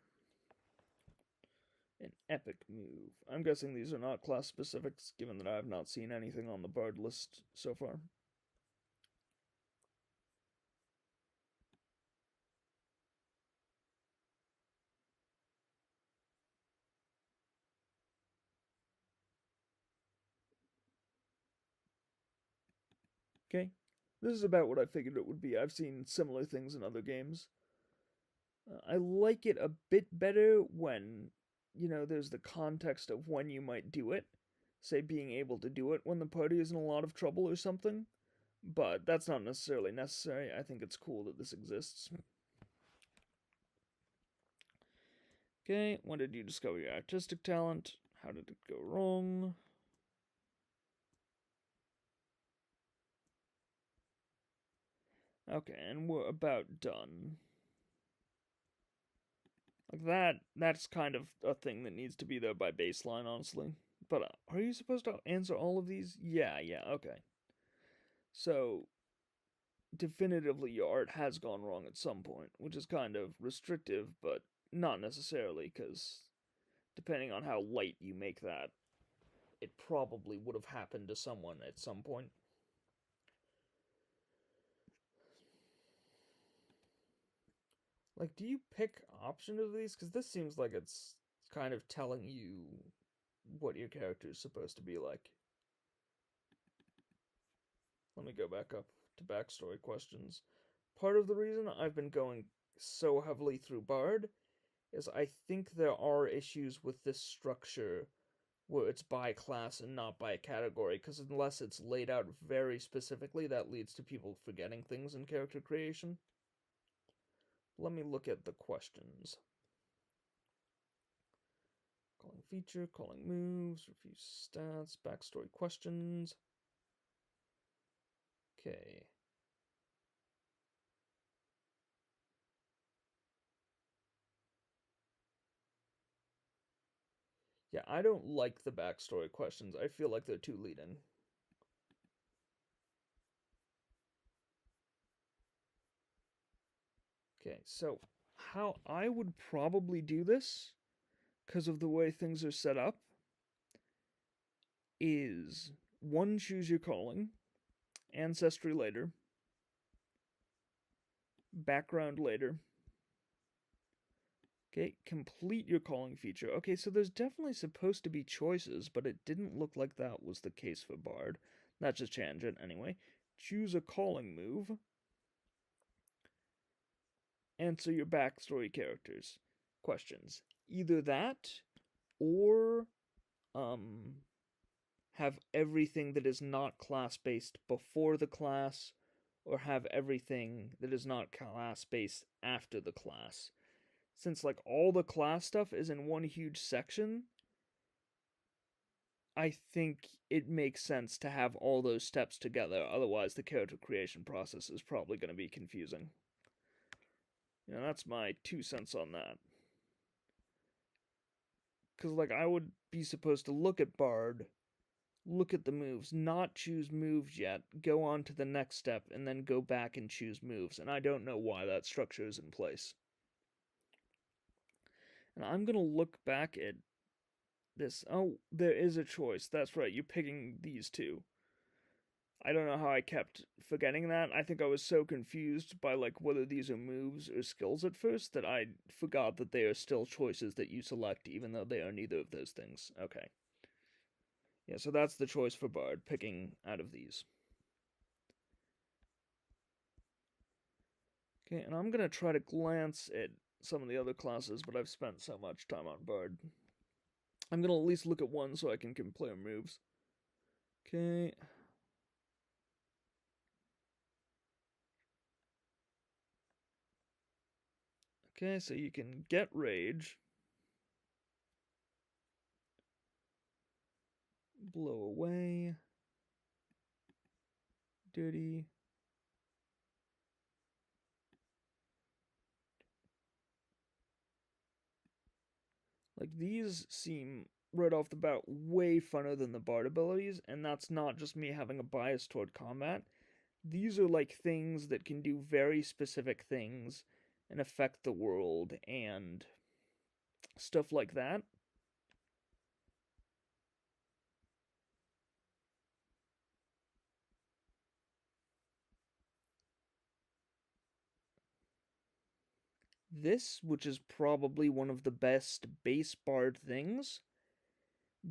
An epic move. I'm guessing these are not class specifics, given that I have not seen anything on the bard list so far. Okay, this is about what I figured it would be. I've seen similar things in other games. I like it a bit better when, there's the context of when you might do it. Say, being able to do it when the party is in a lot of trouble or something. But that's not necessarily necessary. I think it's cool that this exists. Okay, when did you discover your artistic talent? How did it go wrong? Okay, and we're about done. Like that's kind of a thing that needs to be there by baseline, honestly. But are you supposed to answer all of these? Yeah, okay. So, definitively your art has gone wrong at some point, which is kind of restrictive, but not necessarily, because depending on how light you make that, it probably would have happened to someone at some point. Like, do you pick option of these? Because this seems like it's kind of telling you what your character is supposed to be like. Let me go back up to backstory questions. Part of the reason I've been going so heavily through Bard is I think there are issues with this structure where it's by class and not by category, because unless it's laid out very specifically, that leads to people forgetting things in character creation. Let me look at the questions. Calling feature, calling moves, review stats, backstory questions. Okay. Yeah, I don't like the backstory questions. I feel like they're too leading. Okay, so how I would probably do this, because of the way things are set up, is one, choose your calling, ancestry later, background later. Okay, complete your calling feature. Okay, so there's definitely supposed to be choices, but it didn't look like that was the case for Bard. That's just tangent anyway. Choose a calling move. Answer your backstory characters. Questions. Either that, or have everything that is not class based before the class, or have everything that is not class based after the class. Since like all the class stuff is in one huge section, I think it makes sense to have all those steps together. Otherwise, the character creation process is probably going to be confusing. That's my 2 cents on that. Because, like, I would be supposed to look at Bard, look at the moves, not choose moves yet, go on to the next step, and then go back and choose moves. And I don't know why that structure is in place. And I'm going to look back at this. Oh, there is a choice. That's right, you're picking these two. I don't know how I kept forgetting that. I think I was so confused by like whether these are moves or skills at first that I forgot that they are still choices that you select even though they are neither of those things. Okay. Yeah, so that's the choice for Bard, picking out of these. Okay, and I'm gonna try to glance at some of the other classes, but I've spent so much time on Bard. I'm gonna at least look at one so I can compare moves. Okay. Okay, so you can get rage, blow away, dirty. Like, these seem right off the bat way funner than the Bard abilities, and that's not just me having a bias toward combat. These are like things that can do very specific things and affect the world and stuff like that. This, which is probably one of the best base Bard things,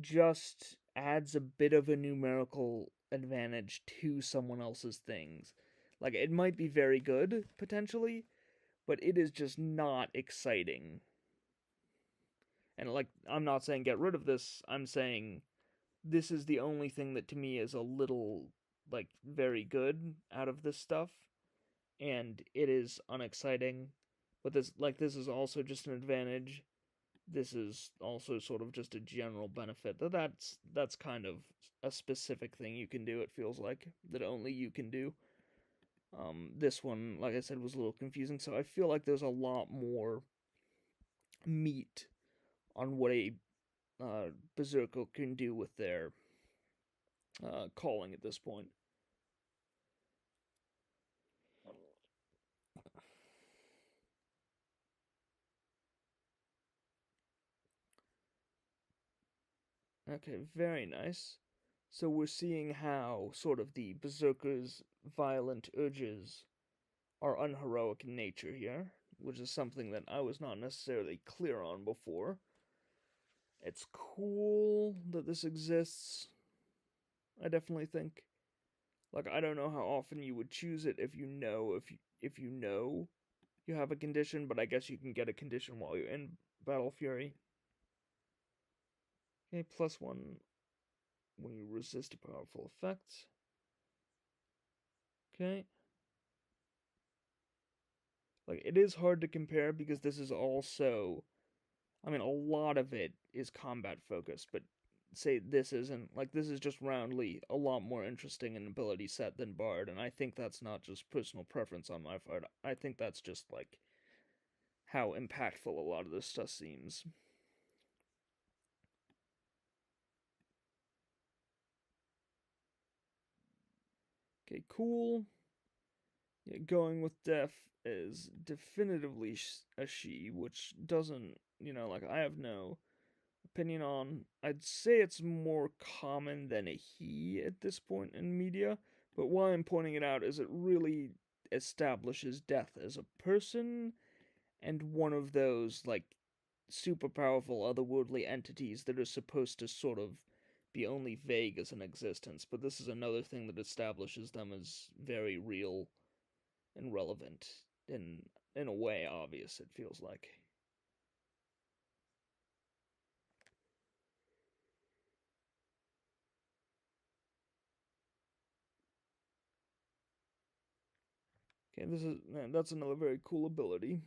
just adds a bit of a numerical advantage to someone else's things. Like, it might be very good, potentially, but it is just not exciting. And, like, I'm not saying get rid of this, I'm saying this is the only thing that to me is a little, like, very good out of this stuff. And it is unexciting. But this is also just an advantage. This is also sort of just a general benefit. That's kind of a specific thing you can do, it feels like, that only you can do. This one, like I said, was a little confusing, so I feel like there's a lot more meat on what a berserker can do with their calling at this point. Okay, very nice. So we're seeing how sort of the berserker's violent urges are unheroic in nature here, which is something that I was not necessarily clear on before. It's cool that this exists, I definitely think. Like, I don't know how often you would choose it if you know you have a condition, but I guess you can get a condition while you're in Battle Fury. Okay, +1 when you resist a powerful effect. Okay. Like, it is hard to compare because this is also, I mean, a lot of it is combat focused, but say this isn't. Like, this is just roundly a lot more interesting in ability set than Bard, and I think that's not just personal preference on my part. I think that's just, like, how impactful a lot of this stuff seems. Okay, cool. Yeah, going with Def is definitively a she, which doesn't, like, I have no opinion on. I'd say it's more common than a he at this point in media, but why I'm pointing it out is it really establishes Death as a person and one of those, like, super powerful otherworldly entities that are supposed to sort of be only vague as an existence, but this is another thing that establishes them as very real and relevant in a way obvious, it feels like. Okay, that's another very cool ability.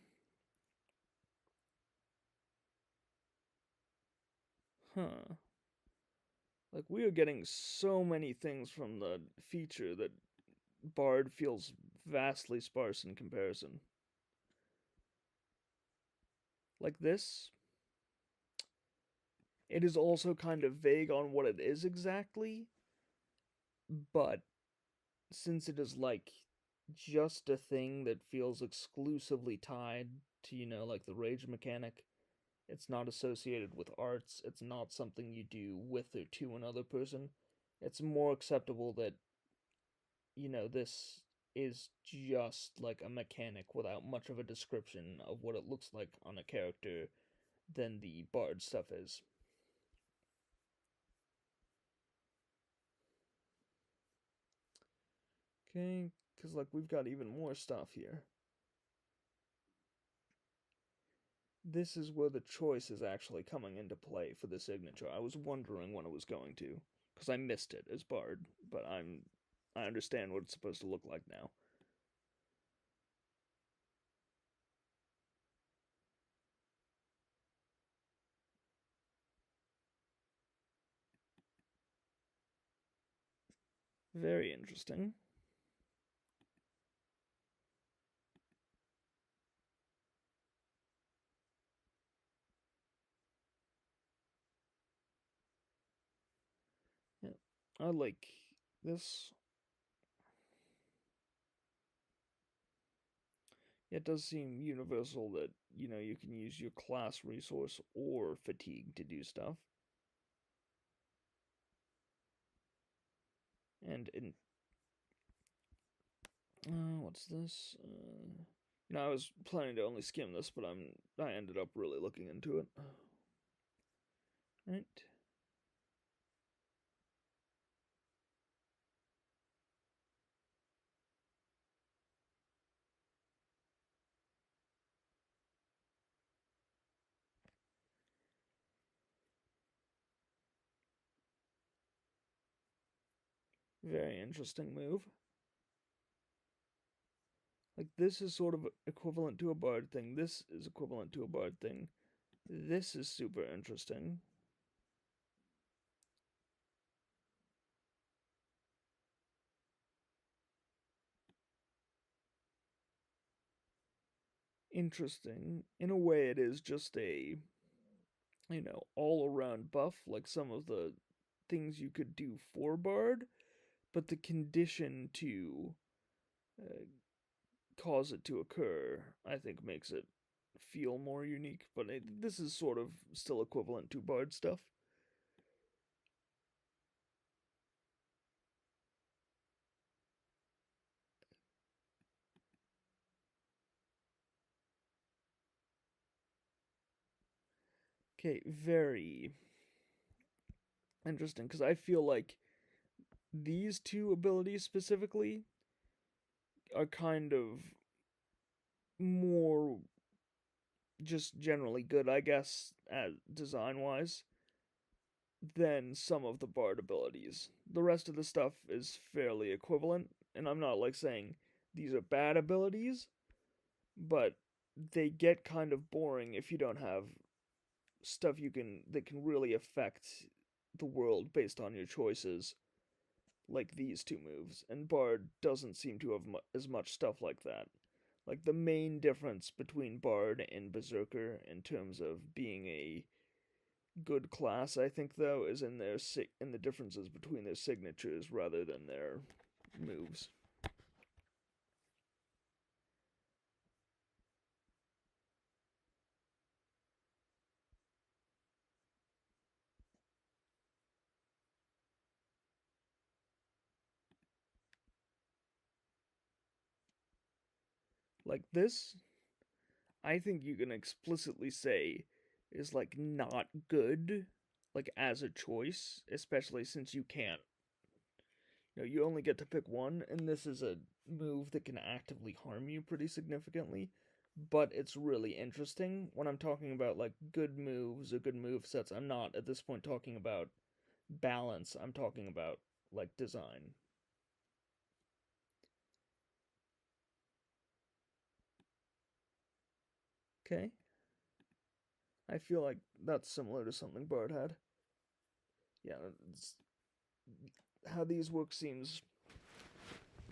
Huh. Like, we are getting so many things from the feature that Bard feels vastly sparse in comparison. Like this, it is also kind of vague on what it is exactly, but since it is, like, just a thing that feels exclusively tied to, like, the rage mechanic, it's not associated with arts, it's not something you do with or to another person, it's more acceptable that, this is just like a mechanic without much of a description of what it looks like on a character than the bard stuff is. Okay, because, like, we've got even more stuff here. This is where the choice is actually coming into play for the signature. I was wondering when it was going to, because I missed it as bard, but I understand what it's supposed to look like now. Very interesting. Yeah, I like this. It does seem universal that, you can use your class resource or fatigue to do stuff. And in what's this? I was planning to only skim this, but I ended up really looking into it. Right. Very interesting move. Like, this is sort of equivalent to a bard thing. This is equivalent to a bard thing. This is super interesting. Interesting. In a way, it is just a, all around buff, like some of the things you could do for bard, but the condition to uh, cause it to occur, I think, makes it feel more unique. But this is sort of still equivalent to bard stuff. Okay, very interesting, because I feel like these two abilities specifically are kind of more just generally good, I guess, design wise, than some of the bard abilities. The rest of the stuff is fairly equivalent, and I'm not like saying these are bad abilities, but they get kind of boring if you don't have stuff that can really affect the world based on your choices, like these two moves. And Bard doesn't seem to have as much stuff like that. Like, the main difference between Bard and Berserker in terms of being a good class, I think, though, is in the differences between their signatures rather than their moves. Like, this, I think you can explicitly say is like not good, like as a choice, especially since you can't. You only get to pick one, and this is a move that can actively harm you pretty significantly. But it's really interesting when I'm talking about like good moves or good move sets. I'm not at this point talking about balance. I'm talking about like design. Okay, I feel like that's similar to something Bard had. Yeah, how these work seems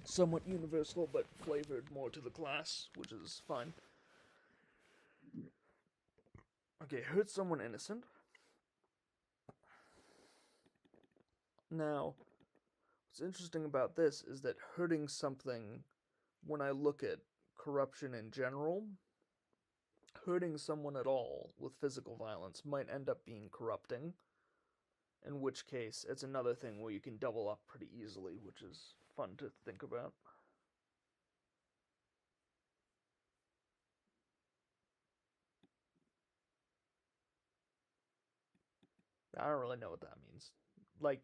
somewhat universal, but flavored more to the class, which is fine. Okay, hurt someone innocent. Now, what's interesting about this is that hurting something, when I look at corruption in general, hurting someone at all with physical violence might end up being corrupting, in which case it's another thing where you can double up pretty easily, which is fun to think about. I don't really know what that means. Like,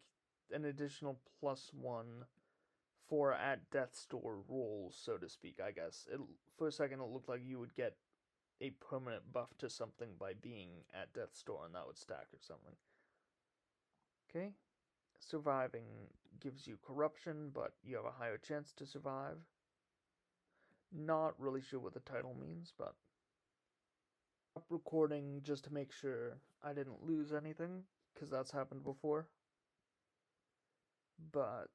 an additional +1 for at death's door rolls, so to speak, I guess. For a second, it looked like you would get a permanent buff to something by being at death's door, and that would stack or something. Okay. Surviving gives you corruption, but you have a higher chance to survive. Not really sure what the title means, but stop recording just to make sure I didn't lose anything, because that's happened before. But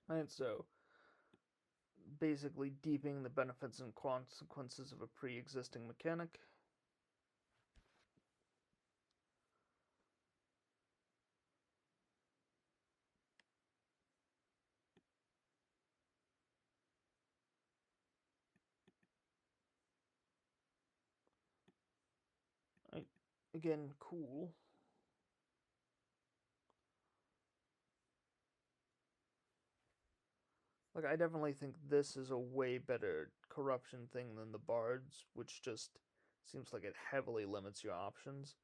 and so basically deepening the benefits and consequences of a pre-existing mechanic. I, again, cool. Like, I definitely think this is a way better corruption thing than the bards, which just seems like it heavily limits your options.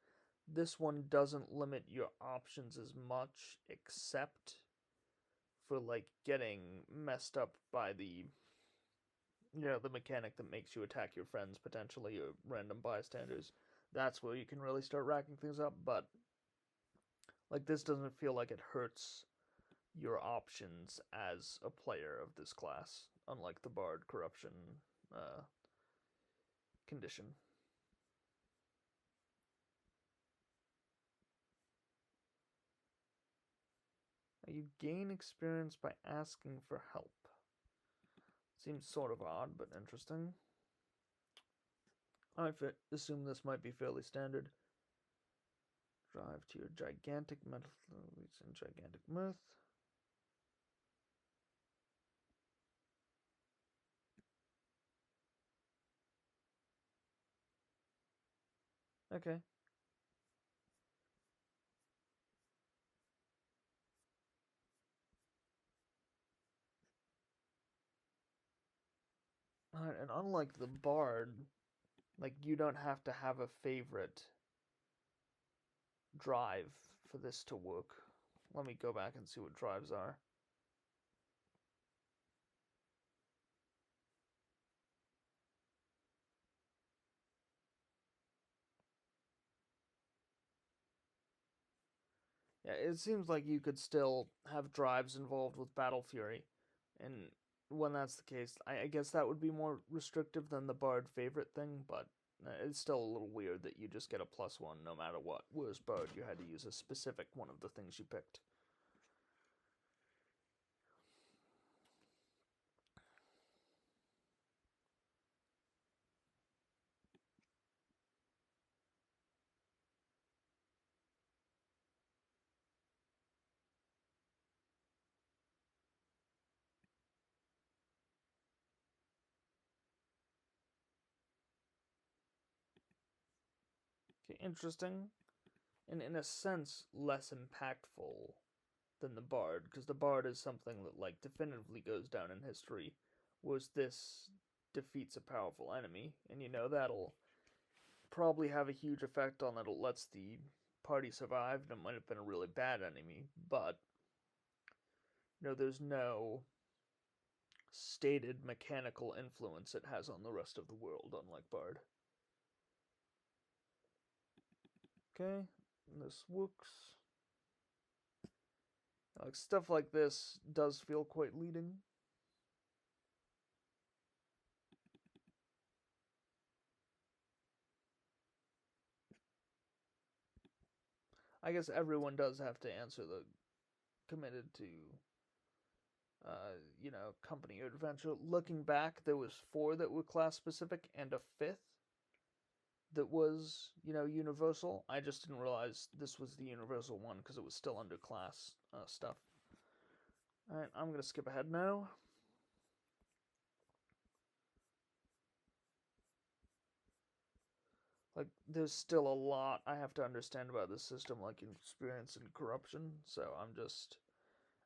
This one doesn't limit your options as much, except for like getting messed up by the mechanic that makes you attack your friends potentially or random bystanders. That's where you can really start racking things up, but like this doesn't feel like it hurts your options as a player of this class, unlike the Bard corruption uh, condition. You gain experience by asking for help. Seems sort of odd, but interesting. I assume this might be fairly standard. Drive to your gigantic metal and gigantic myth. Okay. Alright, and unlike the Bard, like you don't have to have a favorite drive for this to work. Let me go back and see what drives are. Yeah, it seems like you could still have drives involved with Battle Fury, and when that's the case, I guess that would be more restrictive than the Bard favorite thing, but it's still a little weird that you just get a +1 no matter what. Whereas Bard, you had to use a specific one of the things you picked. Okay, interesting. And in a sense, less impactful than the Bard, because the Bard is something that like definitively goes down in history, whereas this defeats a powerful enemy, and that'll probably have a huge effect on it. It lets the party survive, and it might have been a really bad enemy, but there's no stated mechanical influence it has on the rest of the world, unlike Bard. Okay, this works. Like stuff like this does feel quite leading. I guess everyone does have to answer the committed to company or adventure. Looking back, there was 4 that were class specific and a 5th that was, universal. I just didn't realize this was the universal one because it was still under class stuff. Alright, I'm going to skip ahead now. Like, there's still a lot I have to understand about this system, like experience and corruption, so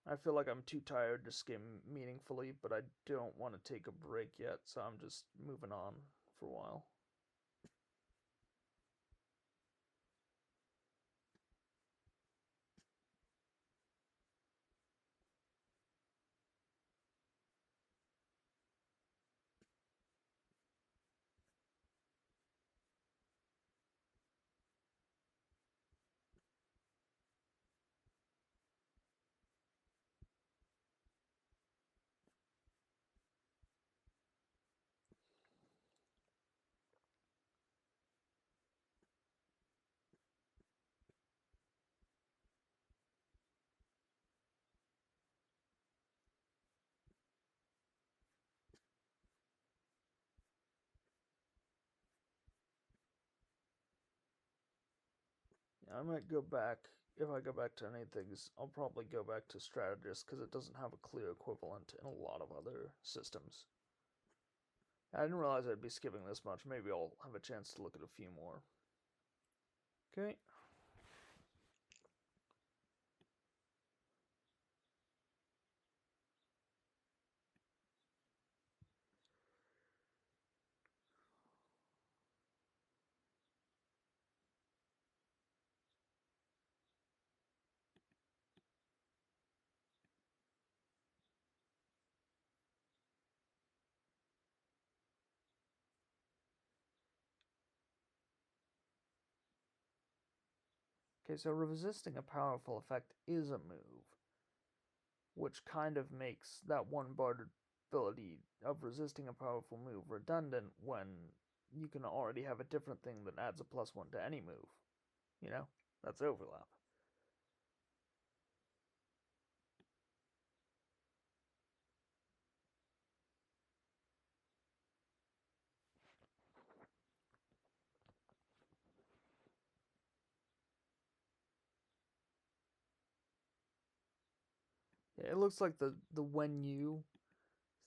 I feel like I'm too tired to skim meaningfully, but I don't want to take a break yet, so I'm just moving on for a while. I might go back. If I go back to any things, I'll probably go back to strategist because it doesn't have a clear equivalent in a lot of other systems. I didn't realize I'd be skipping this much. Maybe I'll have a chance to look at a few more. Okay. Okay, so resisting a powerful effect is a move, which kind of makes that one bard ability of resisting a powerful move redundant when you can already have a different thing that adds a +1 to any move. You know? That's overlap. Yeah, it looks like the when you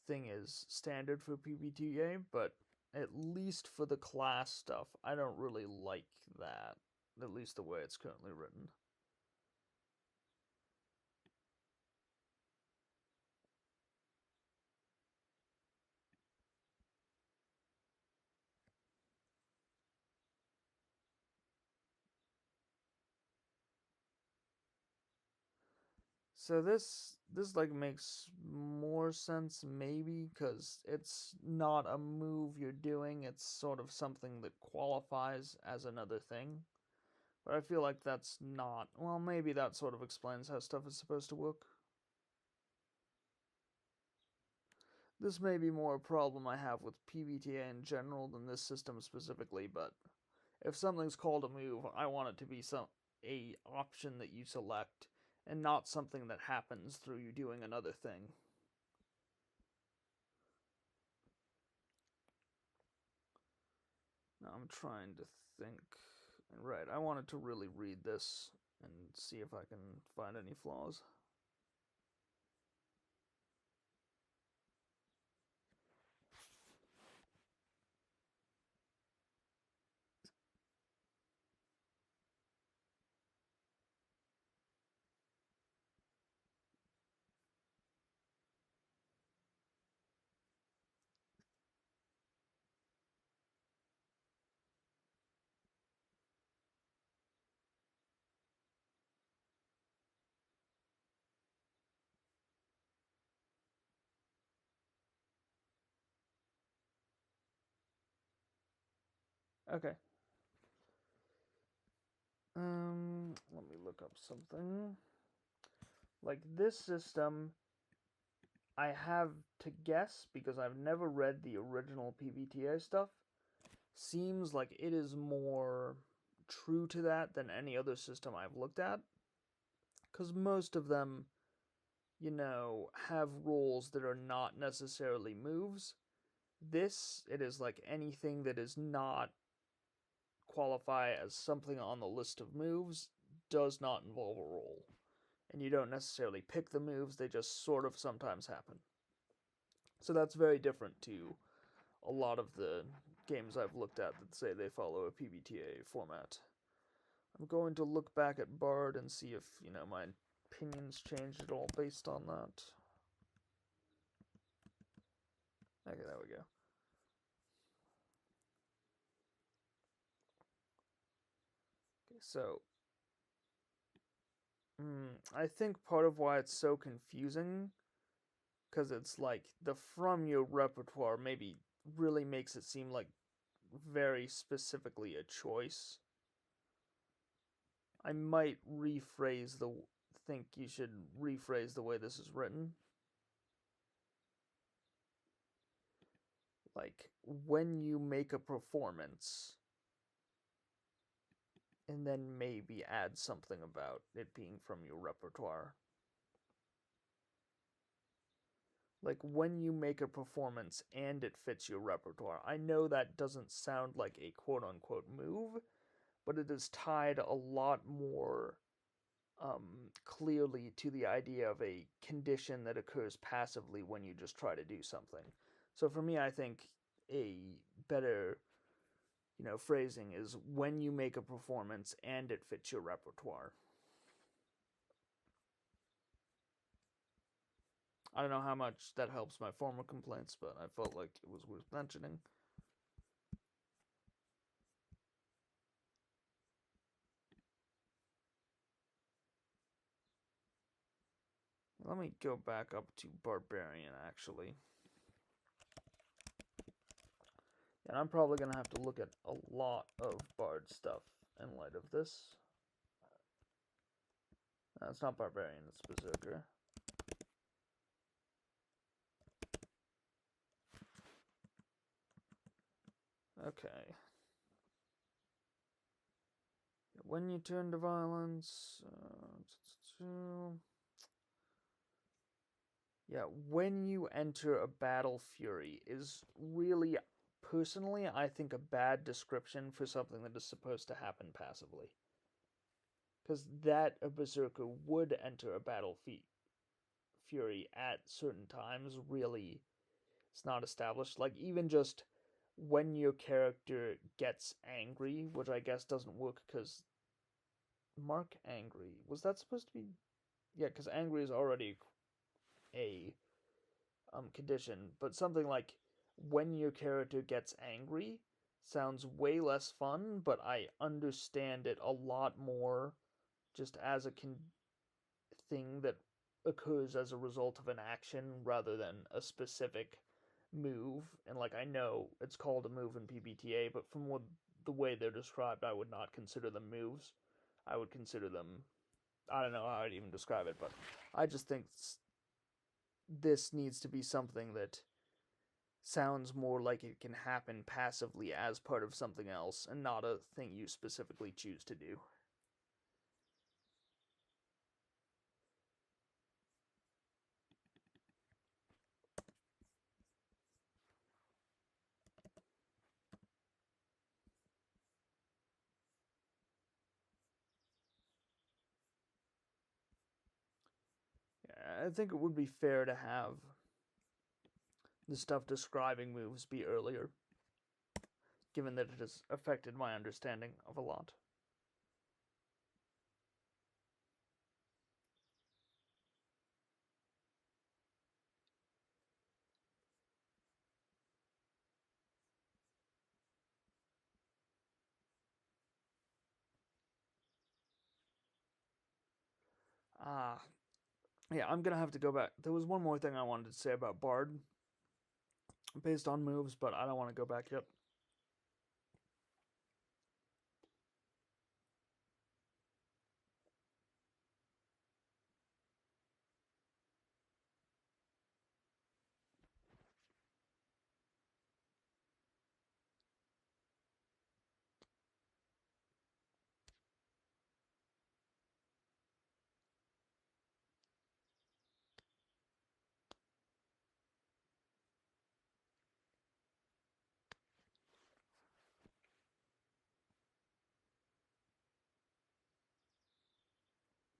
thing is standard for PBTA, but at least for the class stuff, I don't really like that. At least the way it's currently written. So this like makes more sense maybe because it's not a move you're doing, it's sort of something that qualifies as another thing. But I feel like that's not, well, maybe that sort of explains how stuff is supposed to work. This may be more a problem I have with PBTA in general than this system specifically, but if something's called a move, I want it to be a option that you select and not something that happens through you doing another thing. Now I'm trying to think. Right, I wanted to really read this and see if I can find any flaws. Okay. Let me look up something. Like this system, I have to guess because I've never read the original PBTA stuff. Seems like it is more true to that than any other system I've looked at. Because most of them, have rules that are not necessarily moves. This, it is like anything that is not qualify as something on the list of moves does not involve a roll. And you don't necessarily pick the moves, they just sort of sometimes happen. So that's very different to a lot of the games I've looked at that say they follow a PBTA format. I'm going to look back at Bard and see if, my opinions changed at all based on that. Okay, there we go. Okay, so I think part of why it's so confusing, because it's like the from your repertoire maybe really makes it seem like very specifically a choice. I might think you should rephrase the way this is written. Like, when you make a performance, and then maybe add something about it being from your repertoire. Like, when you make a performance and it fits your repertoire. I know that doesn't sound like a quote unquote move, but it is tied a lot more clearly to the idea of a condition that occurs passively when you just try to do something. So for me, I think a better, phrasing is when you make a performance and it fits your repertoire. I don't know how much that helps my former complaints, but I felt like it was worth mentioning. Let me go back up to Barbarian, actually. And I'm probably going to have to look at a lot of Bard stuff in light of this. It's not Barbarian, it's Berserker. Okay. When you turn to violence... yeah, when you enter a battle fury is really, personally, I think a bad description for something that is supposed to happen passively. Because that a berserker would enter a battle fury at certain times really, it's not established. Like, even just when your character gets angry, which I guess doesn't work because mark angry, was that supposed to be? Yeah, because angry is already a condition, but something like when your character gets angry sounds way less fun, but I understand it a lot more just as a thing that occurs as a result of an action rather than a specific move. And like, I know it's called a move in PBTA, but from the way they're described, I would not consider them moves. I would consider them, I don't know how I'd even describe it, but I just think this needs to be something that sounds more like it can happen passively as part of something else and not a thing you specifically choose to do. Yeah, I think it would be fair to have the stuff describing moves be earlier, given that it has affected my understanding of a lot. Ah, yeah, I'm gonna have to go back. There was one more thing I wanted to say about Bard based on moves, but I don't want to go back yet.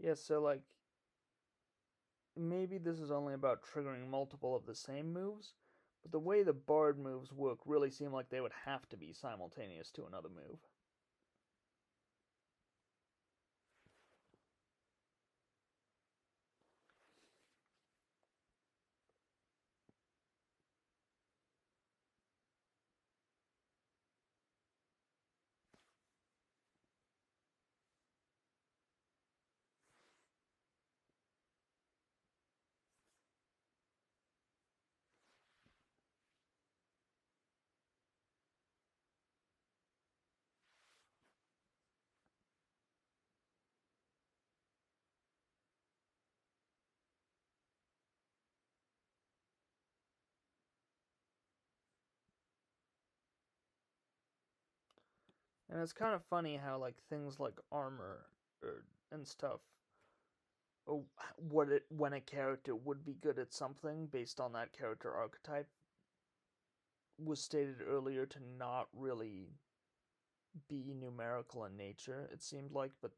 Yeah, so like, maybe this is only about triggering multiple of the same moves, but the way the Bard moves work really seem like they would have to be simultaneous to another move. And it's kind of funny how like things like armor and stuff, what it when a character would be good at something based on that character archetype was stated earlier to not really be numerical in nature. It seemed like, but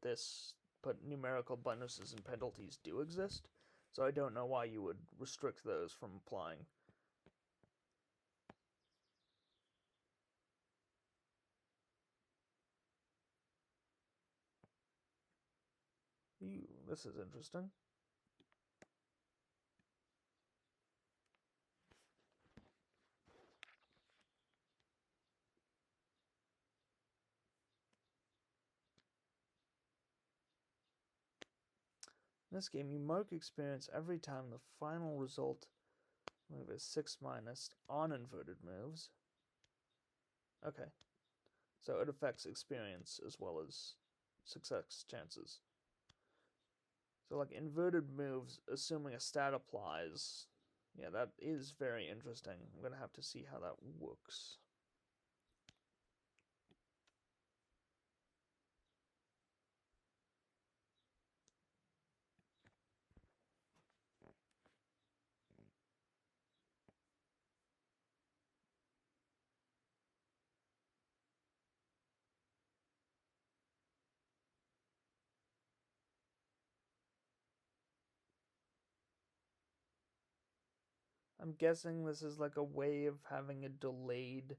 numerical bonuses and penalties do exist. So I don't know why you would restrict those from applying. Ew, this is interesting. In this game, you mark experience every time the final result move is 6 minus on inverted moves. Okay. So it affects experience as well as success chances. So like inverted moves, assuming a stat applies. Yeah, that is very interesting. I'm gonna have to see how that works. I'm guessing this is like a way of having a delayed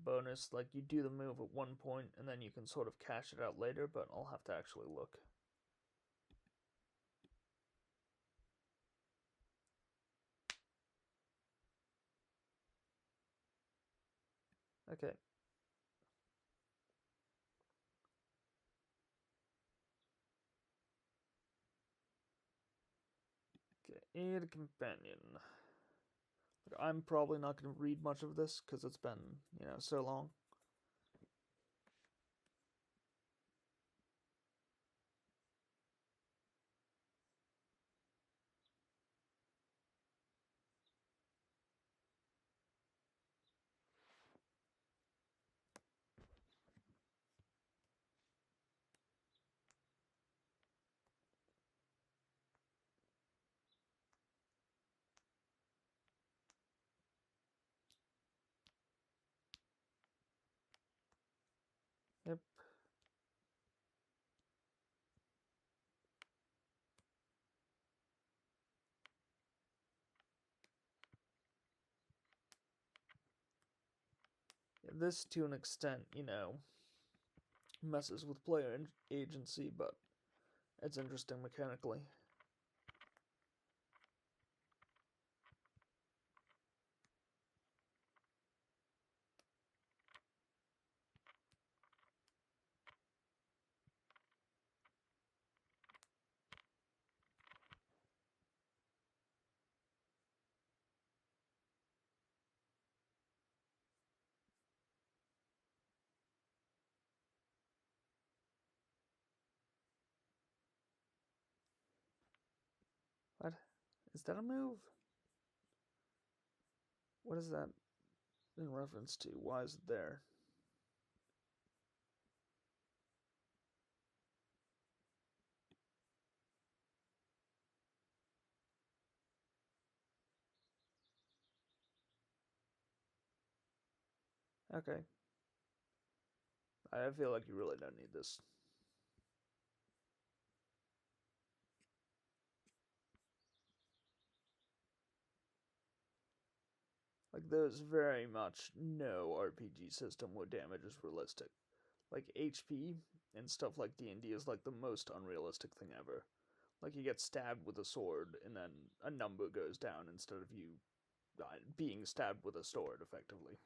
bonus, like you do the move at one point and then you can sort of cash it out later, but I'll have to actually look. Okay. Okay, aid a companion. I'm probably not going to read much of this because it's been, so long. Yep. This, to an extent, messes with player agency, but it's interesting mechanically. What? Is that a move? What is that in reference to? Why is it there? Okay. I feel like you really don't need this. Like, there's very much no RPG system where damage is realistic. Like, HP and stuff like D&D is like the most unrealistic thing ever. Like, you get stabbed with a sword and then a number goes down instead of you being stabbed with a sword, effectively.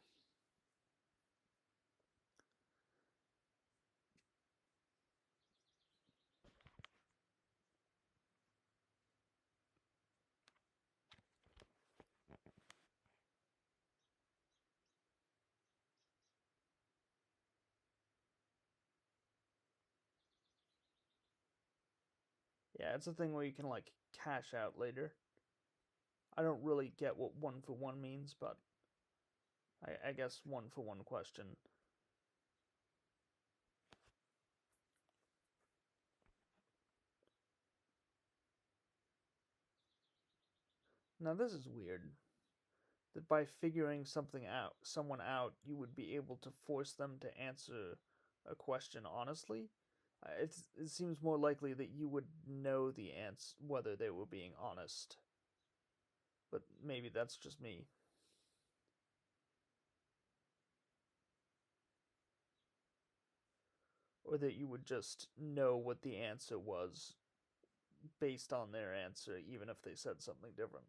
Yeah, it's a thing where you can, like, cash out later. I don't really get what one for one means, but I guess one for one question. Now, this is weird. That by figuring someone out, you would be able to force them to answer a question honestly. It seems more likely that you would know the answer whether they were being honest. But maybe that's just me. Or that you would just know what the answer was based on their answer, even if they said something different.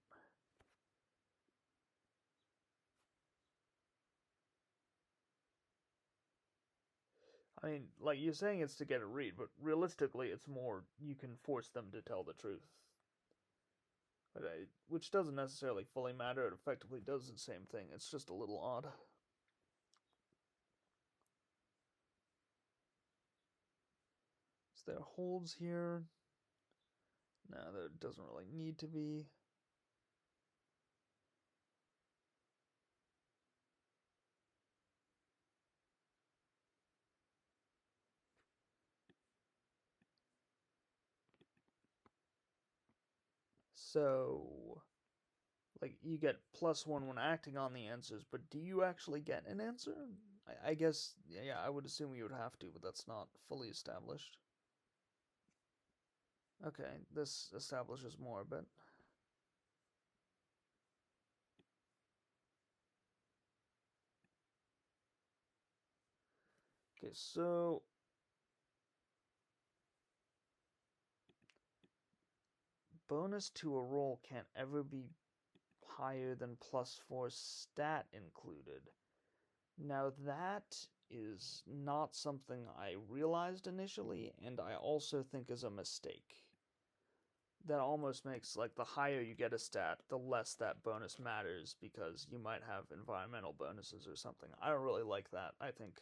I mean, like, you're saying it's to get a read, but realistically, it's more you can force them to tell the truth. Which doesn't necessarily fully matter, it effectively does the same thing, it's just a little odd. So there are holds here. No, there doesn't really need to be. So, like, you get +1 when acting on the answers, but do you actually get an answer? I guess, yeah, I would assume you would have to, but that's not fully established. Okay, this establishes more a bit. Okay, so bonus to a roll can't ever be higher than +4 stat included. Now that is not something I realized initially, and I also think is a mistake. That almost makes, like, the higher you get a stat, the less that bonus matters, because you might have environmental bonuses or something. I don't really like that. I think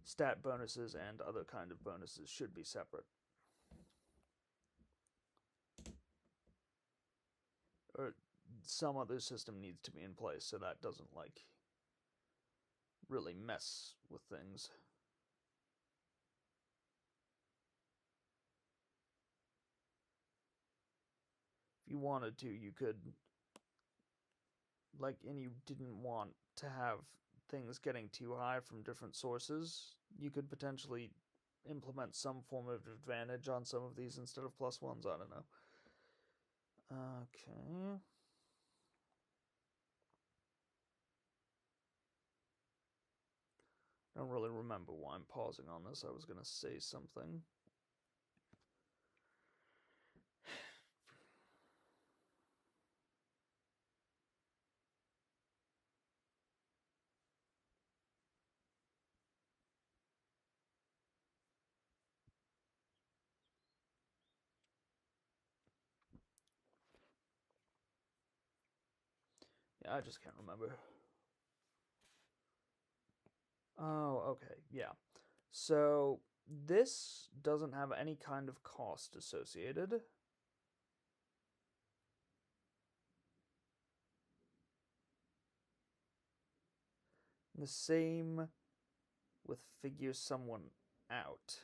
stat bonuses and other kind of bonuses should be separate. Or some other system needs to be in place so that doesn't, like, really mess with things. If you wanted to, you could, like, and you didn't want to have things getting too high from different sources, you could potentially implement some form of advantage on some of these instead of +1s. I don't know. Okay. I don't really remember why I'm pausing on this. I was going to say something. Yeah, I just can't remember. Oh, okay. Yeah. So this doesn't have any kind of cost associated. The same with figure someone out.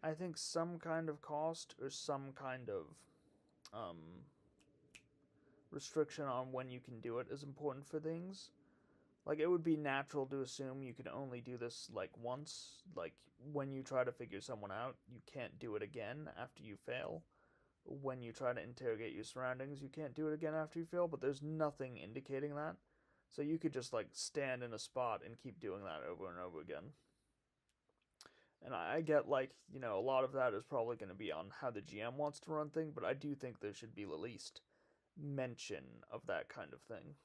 I think some kind of cost or some kind of um, restriction on when you can do it is important for things. Like, it would be natural to assume you can only do this, like, once. Like, when you try to figure someone out, you can't do it again after you fail. When you try to interrogate your surroundings, you can't do it again after you fail, but there's nothing indicating that. So you could just, like, stand in a spot and keep doing that over and over again. And I get, like, you know, a lot of that is probably going to be on how the GM wants to run things, but I do think there should be at least mention of that kind of thing.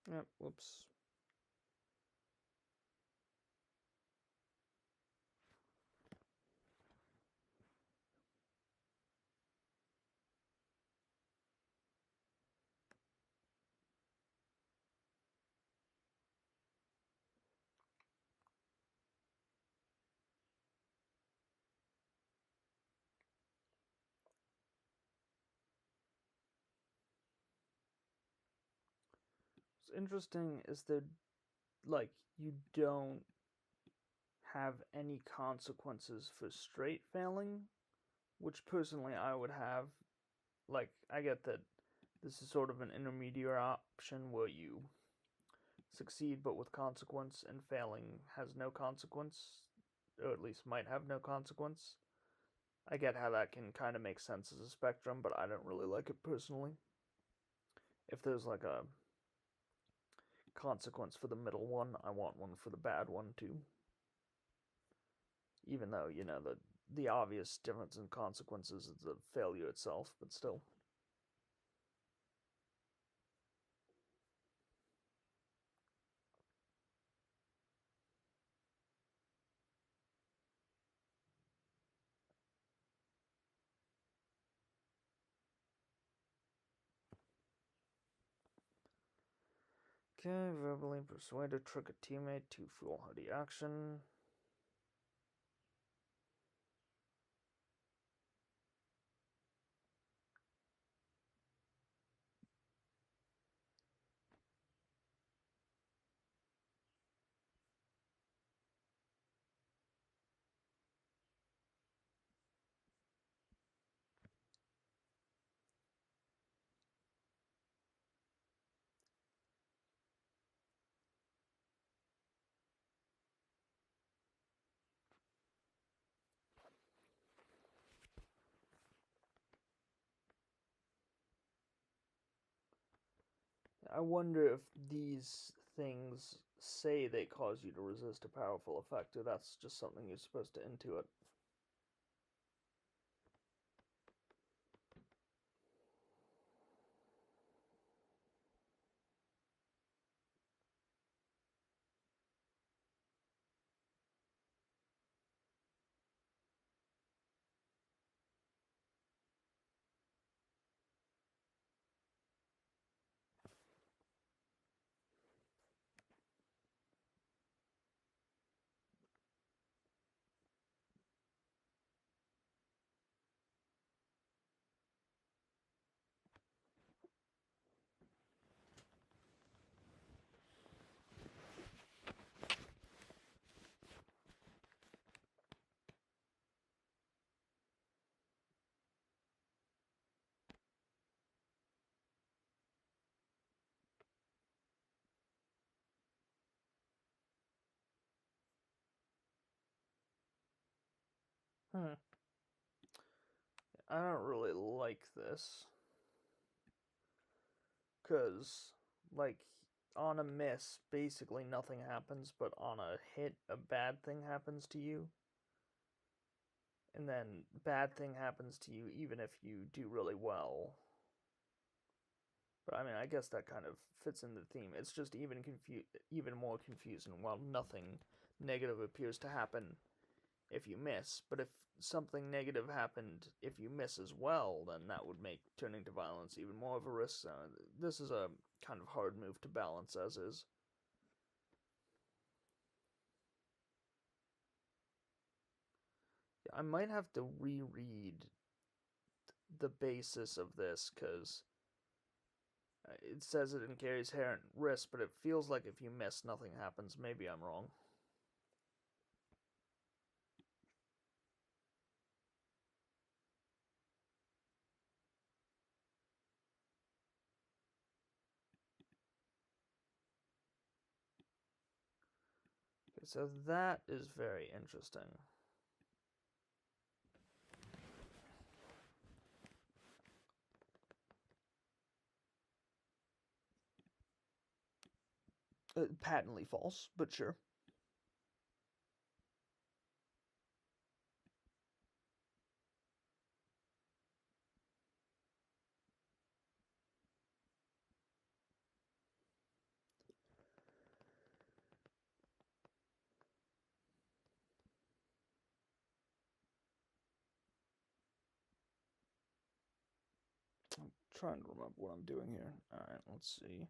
Yep, whoops. What's interesting is that, like, you don't have any consequences for straight failing, which personally I would have. Like, I get that this is sort of an intermediate option where you succeed but with consequence, and failing has no consequence, or at least might have no consequence. I get how that can kind of make sense as a spectrum, but I don't really like it personally. If there's, like, a consequence for the middle one, I want one for the bad one too. Even though, you know, the obvious difference in consequences is the failure itself, but still. Okay, verbally persuade to trick a teammate to foolhardy action. I wonder if these things say they cause you to resist a powerful effect, or that's just something you're supposed to intuit. Hmm. I don't really like this. Because, like, on a miss, basically nothing happens, but on a hit, a bad thing happens to you. And then bad thing happens to you even if you do really well. But I mean, I guess that kind of fits in the theme. It's just even more confusing. While nothing negative appears to happen if you miss, but if something negative happened if you miss as well, then that would make turning to violence even more of a risk. This is a kind of hard move to balance as is. I might have to reread the basis of this because it says it carries inherent risk, but it feels like if you miss, nothing happens. Maybe I'm wrong. Okay, so that is very interesting. Patently false, but sure. I'm trying to remember what I'm doing here. Alright, let's see.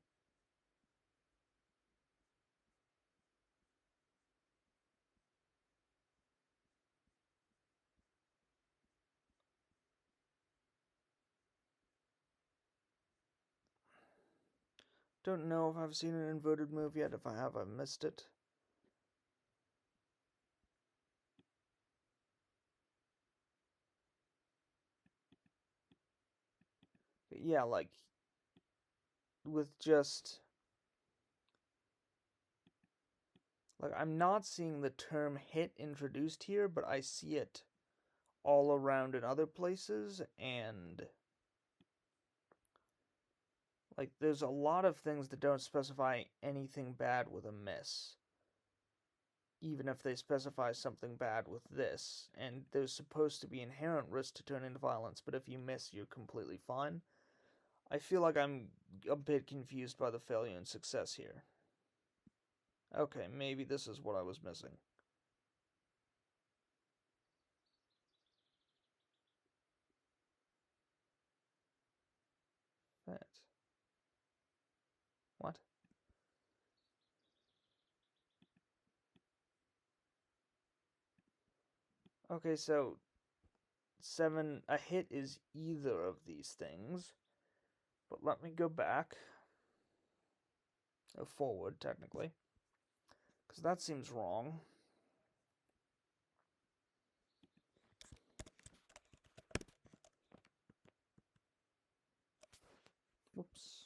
Don't know if I've seen an inverted move yet. If I have, I've missed it. But yeah, like, with just... Like, I'm not seeing the term hit introduced here, but I see it all around in other places, and... Like, there's a lot of things that don't specify anything bad with a miss. Even if they specify something bad with this. And there's supposed to be inherent risk to turn into violence, but if you miss, you're completely fine. I feel like I'm a bit confused by the failure and success here. Okay, maybe this is what I was missing. That. What? Okay, so 7, a hit is either of these things. But let me go back. Forward, technically. Because that seems wrong. Whoops.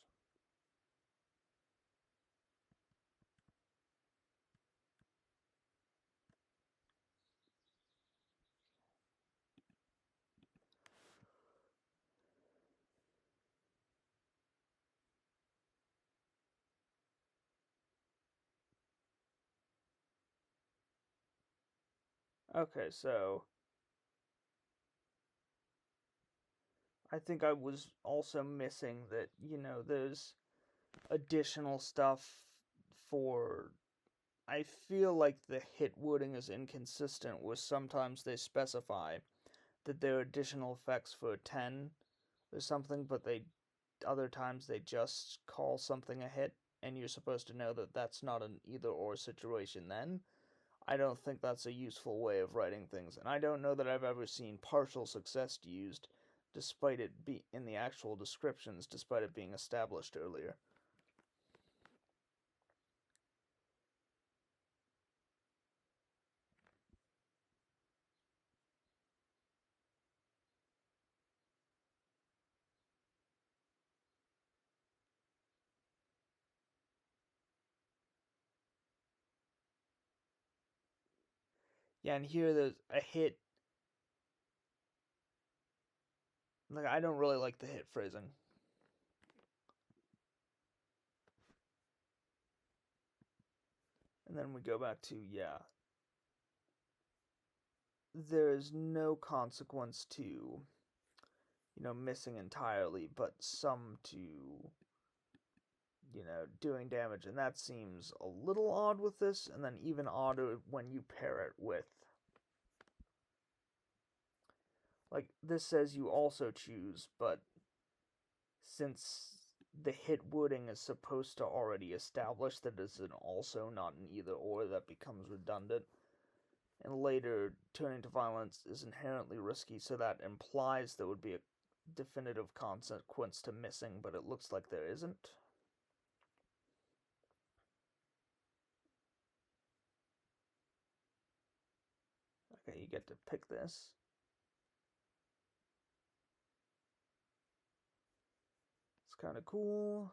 Okay, so I think I was also missing that, there's additional stuff for. I feel like the hit wording is inconsistent, where sometimes they specify that there are additional effects for a 10 or something, but other times they just call something a hit, and you're supposed to know that that's not an either or situation then. I don't think that's a useful way of writing things, and I don't know that I've ever seen partial success used despite it be in the actual descriptions, despite it being established earlier. Yeah, and here there's a hit. Like, I don't really like the hit phrasing. And then we go back to, yeah, there is no consequence to, missing entirely, but some to, doing damage. And that seems a little odd with this, and then even odder when you pair it with. Like, this says you also choose, but since the hit wording is supposed to already establish that it's an also, not an either or, that becomes redundant. And later, turning to violence is inherently risky, so that implies there would be a definitive consequence to missing, but it looks like there isn't. Okay, you get to pick this. It's kind of cool.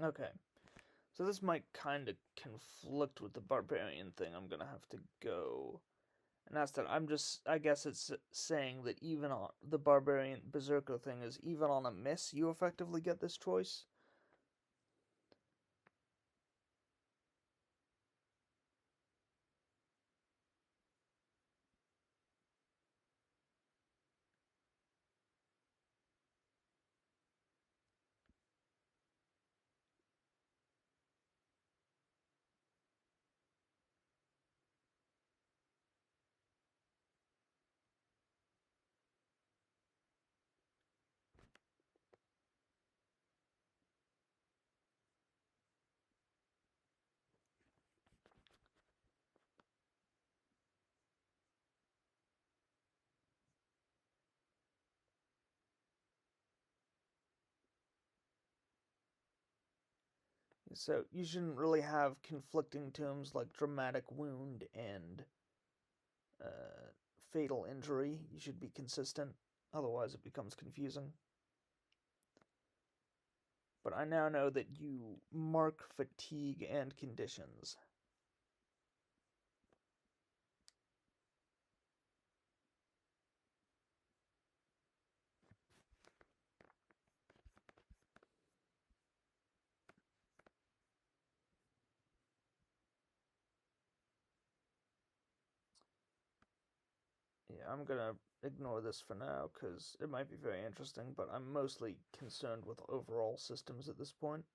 Okay. So this might kind of conflict with the barbarian thing. I'm gonna have to go. And that's that. I guess it's saying that even on the barbarian berserker thing is even on a miss, you effectively get this choice. So you shouldn't really have conflicting terms like dramatic wound and uh, fatal injury. You should be consistent, otherwise it becomes confusing. But I now know that you mark fatigue and conditions. I'm gonna ignore this for now because it might be very interesting, but I'm mostly concerned with overall systems at this point.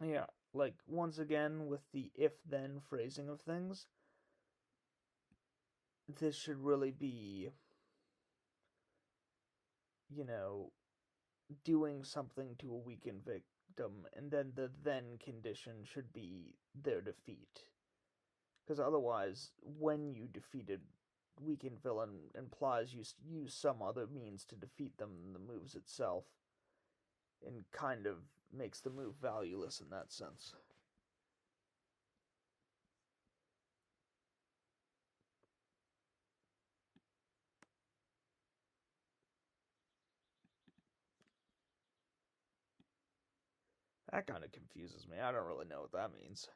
Yeah, like once again with the if then phrasing of things, this should really be, you know, doing something to a weakened victim, and then the then condition should be their defeat. Because otherwise, when you defeated weakened villain implies you use some other means to defeat them than the moves itself, and kind of makes the move valueless in that sense. That kind of confuses me. I don't really know what that means.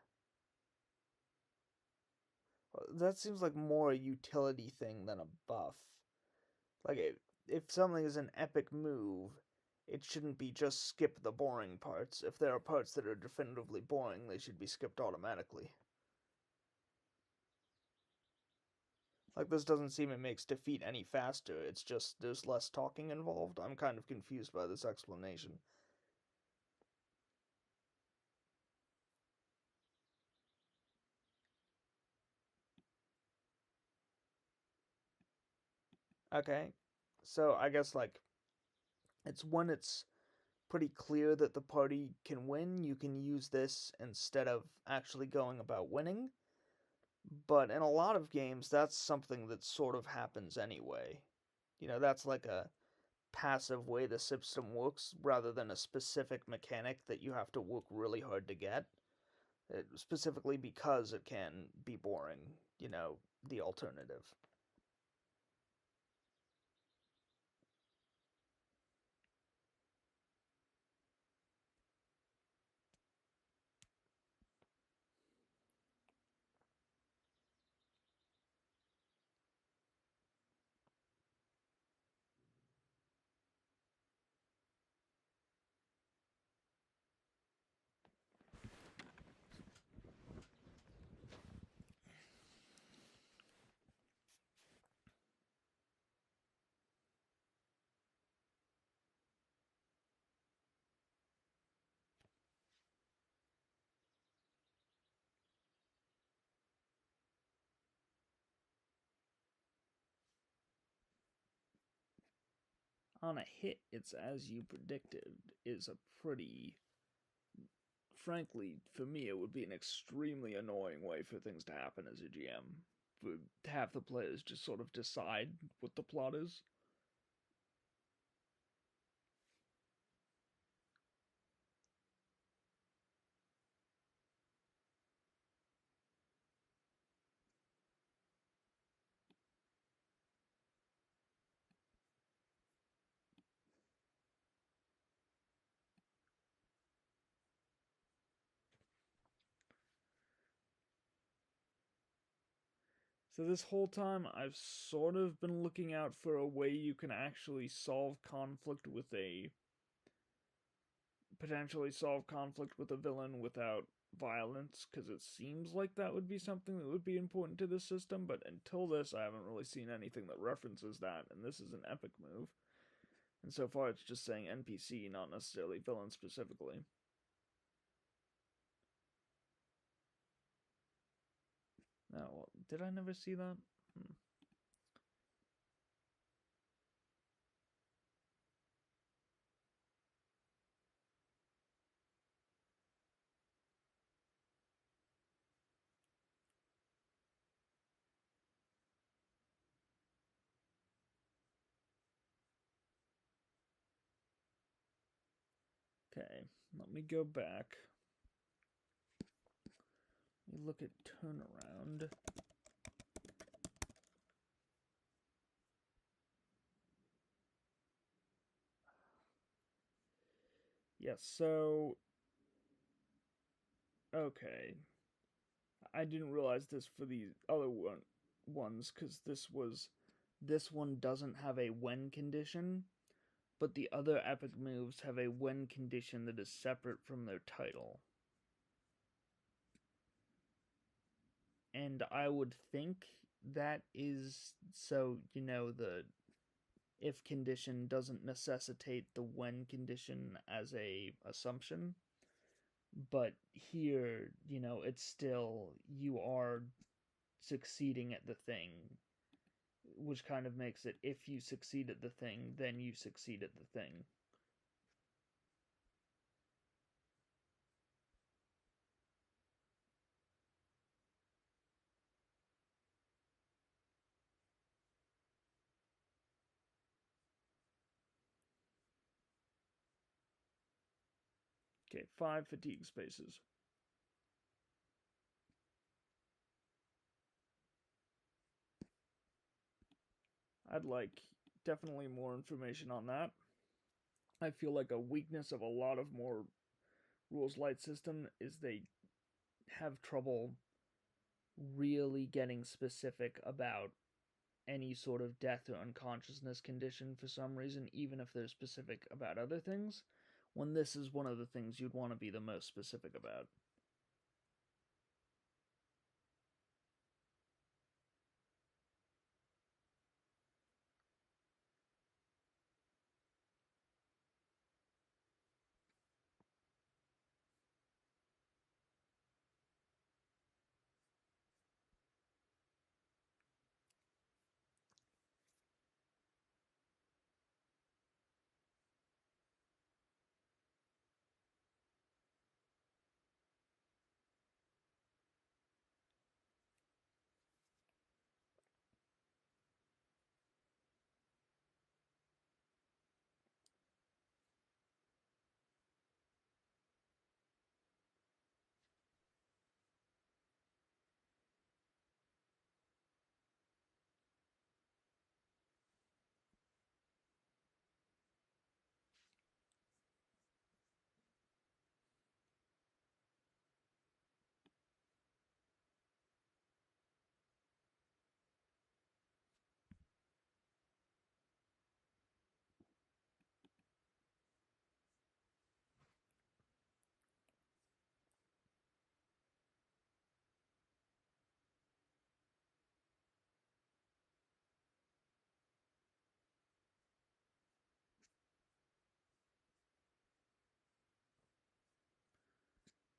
That seems like more a utility thing than a buff. Like, if something is an epic move, it shouldn't be just skip the boring parts. If there are parts that are definitively boring, they should be skipped automatically. Like, this doesn't seem it makes defeat any faster, it's just there's less talking involved. I'm kind of confused by this explanation. Okay, so I guess, like, it's when it's pretty clear that the party can win, you can use this instead of actually going about winning. But in a lot of games, that's something that sort of happens anyway. That's like a passive way the system works rather than a specific mechanic that you have to work really hard to get. Specifically because it can be boring, the alternative. On a hit, it's as you predicted, is a pretty. Frankly, for me, it would be an extremely annoying way for things to happen as a GM. To have the players just sort of decide what the plot is. So this whole time, I've sort of been looking out for a way you can actually potentially solve conflict with a villain without violence, because it seems like that would be something that would be important to this system, but until this, I haven't really seen anything that references that, and this is an epic move. And so far, it's just saying NPC, not necessarily villain specifically. No, did I never see that? Okay, let me go back. Let me look at turnaround. Yes, so okay. I didn't realize this for the other ones because this one doesn't have a when condition, but the other epic moves have a when condition that is separate from their title. And I would think that is so, the if condition doesn't necessitate the when condition as a assumption. But here, it's still you are succeeding at the thing, which kind of makes it if you succeed at the thing, then you succeed at the thing. Okay, 5 fatigue spaces. I'd like definitely more information on that. I feel like a weakness of a lot of more rules light system is they have trouble really getting specific about any sort of death or unconsciousness condition for some reason, even if they're specific about other things, when this is one of the things you'd want to be the most specific about.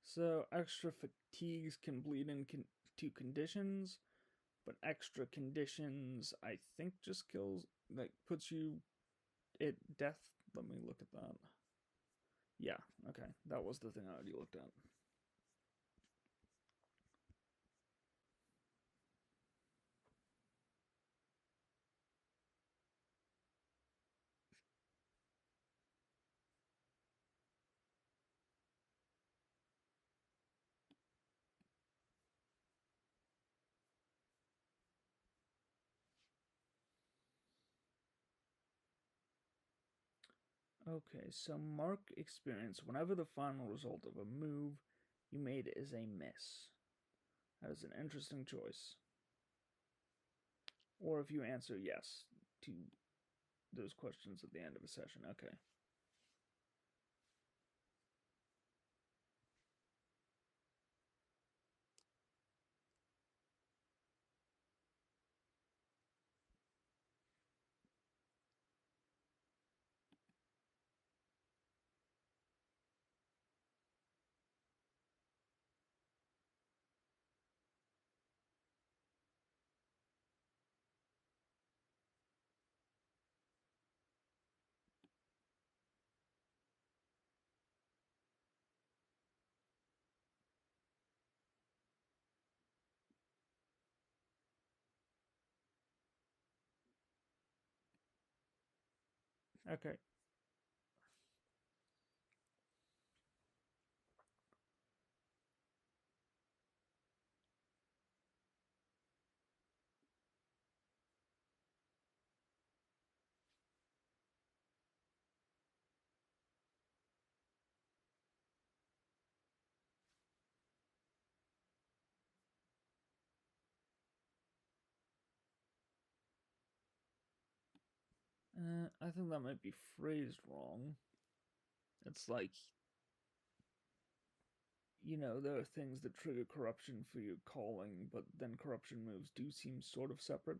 So extra fatigues can bleed into conditions, but extra conditions I think just kills, like, puts you at death. Let me look at that. Yeah, okay, that was the thing I already looked at. Okay, so mark experience whenever the final result of a move you made is a miss. That is an interesting choice. Or if you answer yes to those questions at the end of a session. Okay. Okay. I think that might be phrased wrong. It's like, there are things that trigger corruption for your calling, but then corruption moves do seem sort of separate.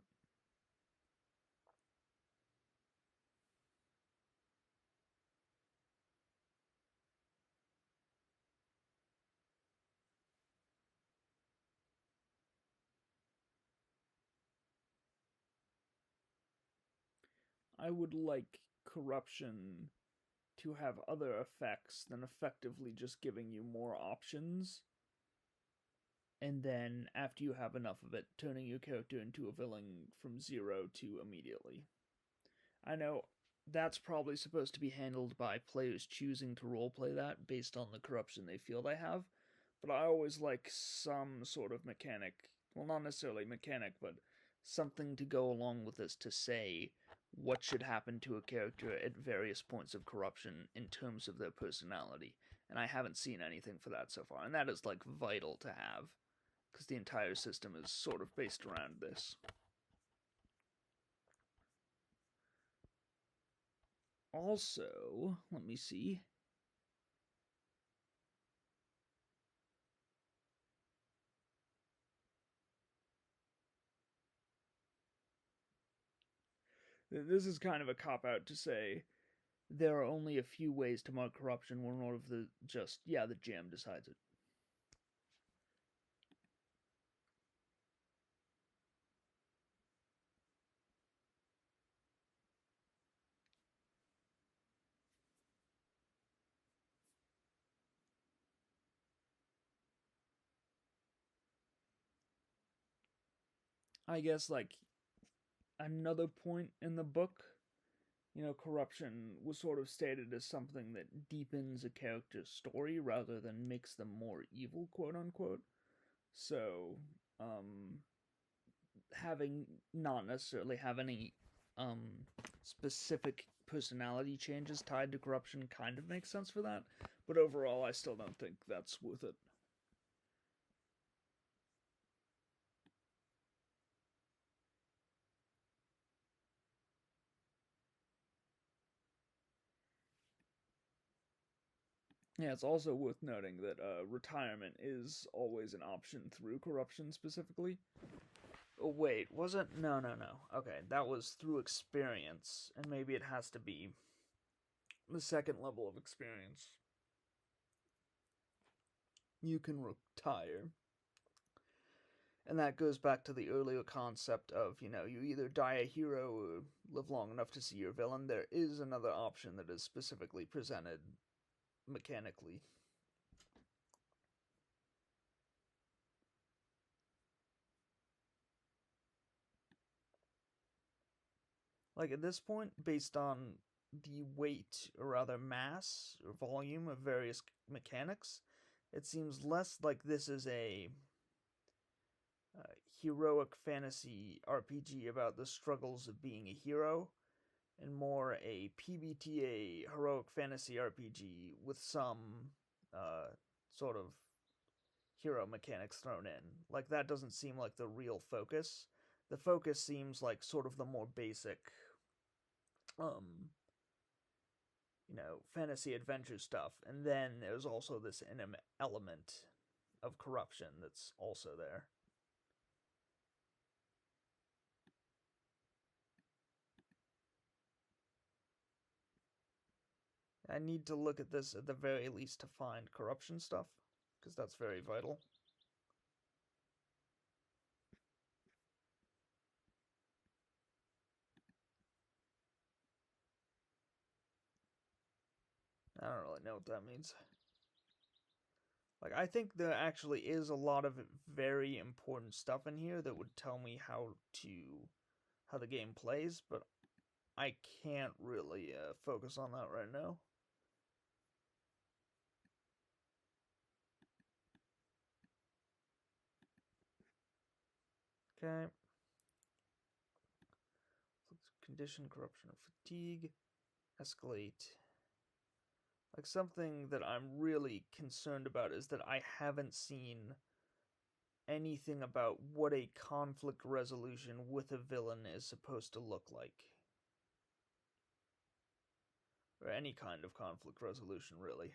I would like corruption to have other effects than effectively just giving you more options, and then after you have enough of it, turning your character into a villain from 0 to immediately. I know that's probably supposed to be handled by players choosing to roleplay that based on the corruption they feel they have, but I always like some sort of mechanic, well, not necessarily mechanic, but something to go along with this to say what should happen to a character at various points of corruption in terms of their personality. And I haven't seen anything for that so far, and that is like vital to have because the entire system is sort of based around this. Also, let me see. This is kind of a cop out to say there are only a few ways to mark corruption when one of the just, yeah, the GM decides it. I guess, like, another point in the book, corruption was sort of stated as something that deepens a character's story rather than makes them more evil, quote unquote. So, having not necessarily have any specific personality changes tied to corruption kind of makes sense for that, but overall, I still don't think that's worth it. Yeah, it's also worth noting that retirement is always an option through corruption specifically. Oh, wait, was it? No, no, no. Okay, that was through experience, and maybe it has to be the second level of experience. You can retire. And that goes back to the earlier concept of, you either die a hero or live long enough to see your villain. There is another option that is specifically presented mechanically. Like at this point, based on the weight, or rather mass, or volume of various mechanics, it seems less like this is a heroic fantasy RPG about the struggles of being a hero, and more a PBTA heroic fantasy RPG with some sort of hero mechanics thrown in. Like, that doesn't seem like the real focus. The focus seems like sort of the more basic, um, fantasy adventure stuff. And then there's also this element of corruption that's also there. I need to look at this at the very least to find corruption stuff, because that's very vital. I don't really know what that means. Like, I think there actually is a lot of very important stuff in here that would tell me how the game plays, but I can't really focus on that right now. Okay. Condition, corruption, or fatigue. Escalate. Like, something that I'm really concerned about is that I haven't seen anything about what a conflict resolution with a villain is supposed to look like. or any kind of conflict resolution, really.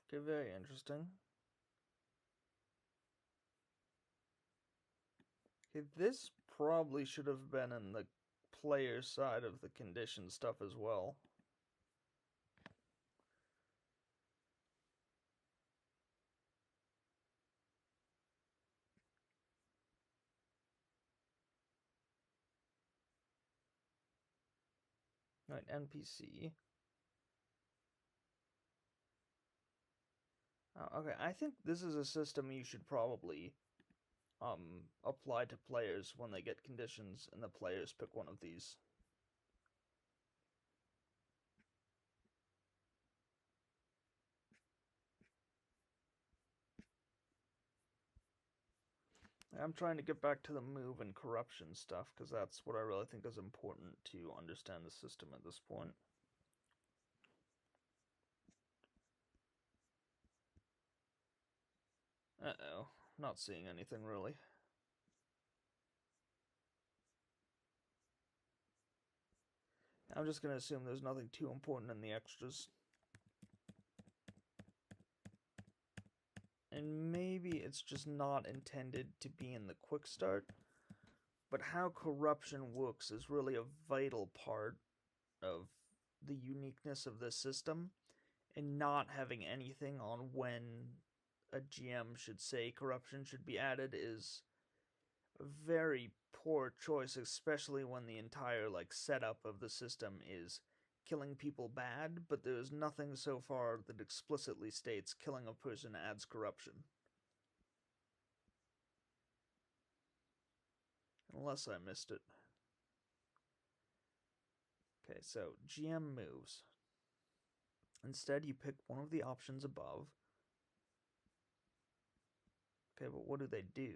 Okay, very interesting. Okay, this probably should have been in the player side of the condition stuff as well. Right, NPC. Okay, I think this is a system you should probably apply to players when they get conditions and the players pick one of these. I'm trying to get back to the move and corruption stuff because that's what I really think is important to understand the system at this point. Uh-oh, not seeing anything really. I'm just gonna assume there's nothing too important in the extras. And maybe it's just not intended to be in the quick start, but how corruption works is really a vital part of the uniqueness of this system, and not having anything on when a GM should say corruption should be added is a very poor choice, especially when the entire setup of the system is killing people bad, but there's nothing so far that explicitly states killing a person adds corruption. Unless I missed it. Okay, so GM moves. Instead, you pick one of the options above. Okay, but what do they do?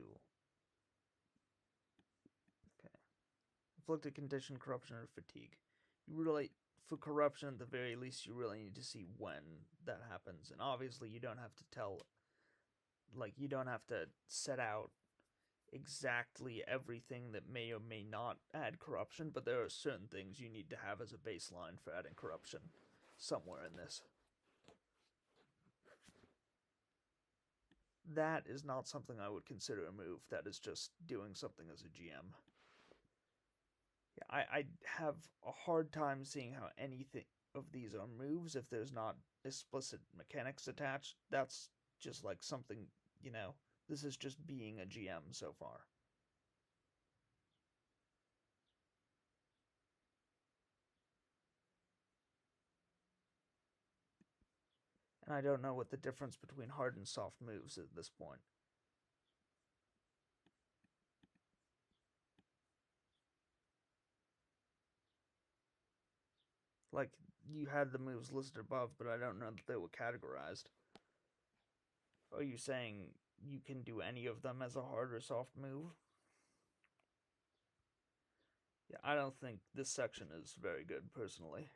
Okay. Inflicted condition, corruption, or fatigue. You really, for corruption at the very least, you really need to see when that happens. And obviously, you don't have to tell, you don't have to set out exactly everything that may or may not add corruption, but there are certain things you need to have as a baseline for adding corruption somewhere in this. That is not something I would consider a move. That is just doing something as a GM. Yeah, I have a hard time seeing how anything of these are moves if there's not explicit mechanics attached. That's just like something, this is just being a GM so far. And I don't know what the difference between hard and soft moves at this point. Like, you had the moves listed above, but I don't know that they were categorized. Are you saying you can do any of them as a hard or soft move? Yeah, I don't think this section is very good, personally.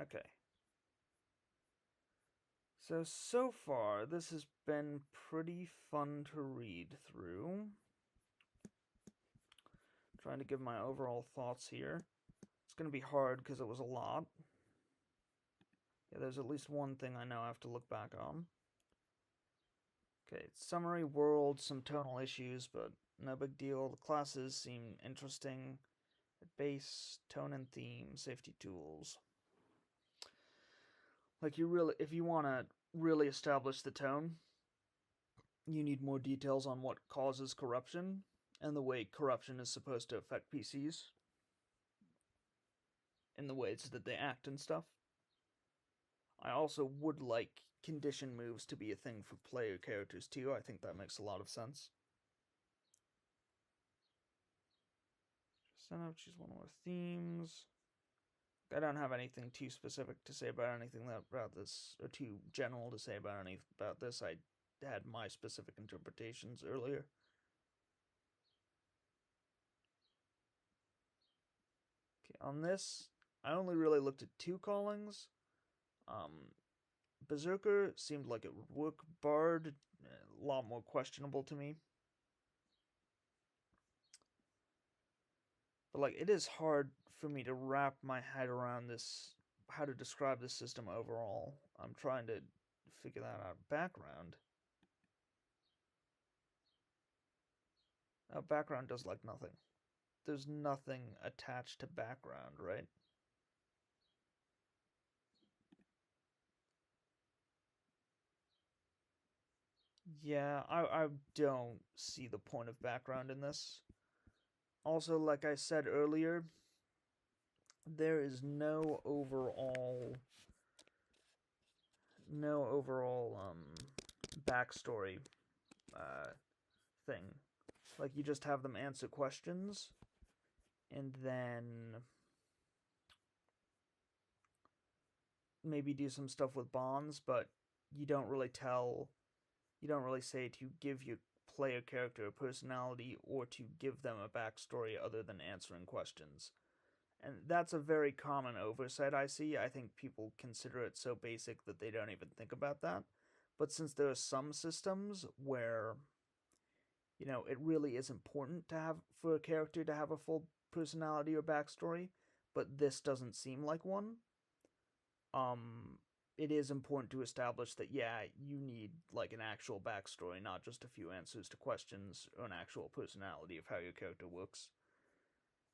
Okay. So far, this has been pretty fun to read through. Trying to give my overall thoughts here. It's going to be hard because it was a lot. Yeah, there's at least one thing I know I have to look back on. Okay, summary, world, some tonal issues, but no big deal. The classes seem interesting. At base, tone and theme, safety tools. Like, if you want to really establish the tone, you need more details on what causes corruption and the way corruption is supposed to affect PCs in the ways that they act and stuff. I also would like condition moves to be a thing for player characters too. I think that makes a lot of sense. Set up, choose one more themes. I don't have anything too specific to say about anything about this, or too general to say about anything about this. I had my specific interpretations earlier. Okay, on this, I only really looked at two callings. Berserker seemed like it would work. Bard, a lot more questionable to me. But like, it is hard for me to wrap my head around this, how to describe this system overall. I'm trying to figure that out. Background. Oh, background does like nothing. There's nothing attached to background, right? Yeah, I don't see the point of background in this. Also, like I said earlier, there is no overall backstory thing. Like, you just have them answer questions and then maybe do some stuff with bonds, but you don't really say to give your player character a personality or to give them a backstory other than answering questions. And that's a very common oversight I see. I think people consider it so basic that they don't even think about that. But since there are some systems where, it really is important to have for a character to have a full personality or backstory, but this doesn't seem like one, it is important to establish that, yeah, you need like an actual backstory, not just a few answers to questions or an actual personality of how your character works.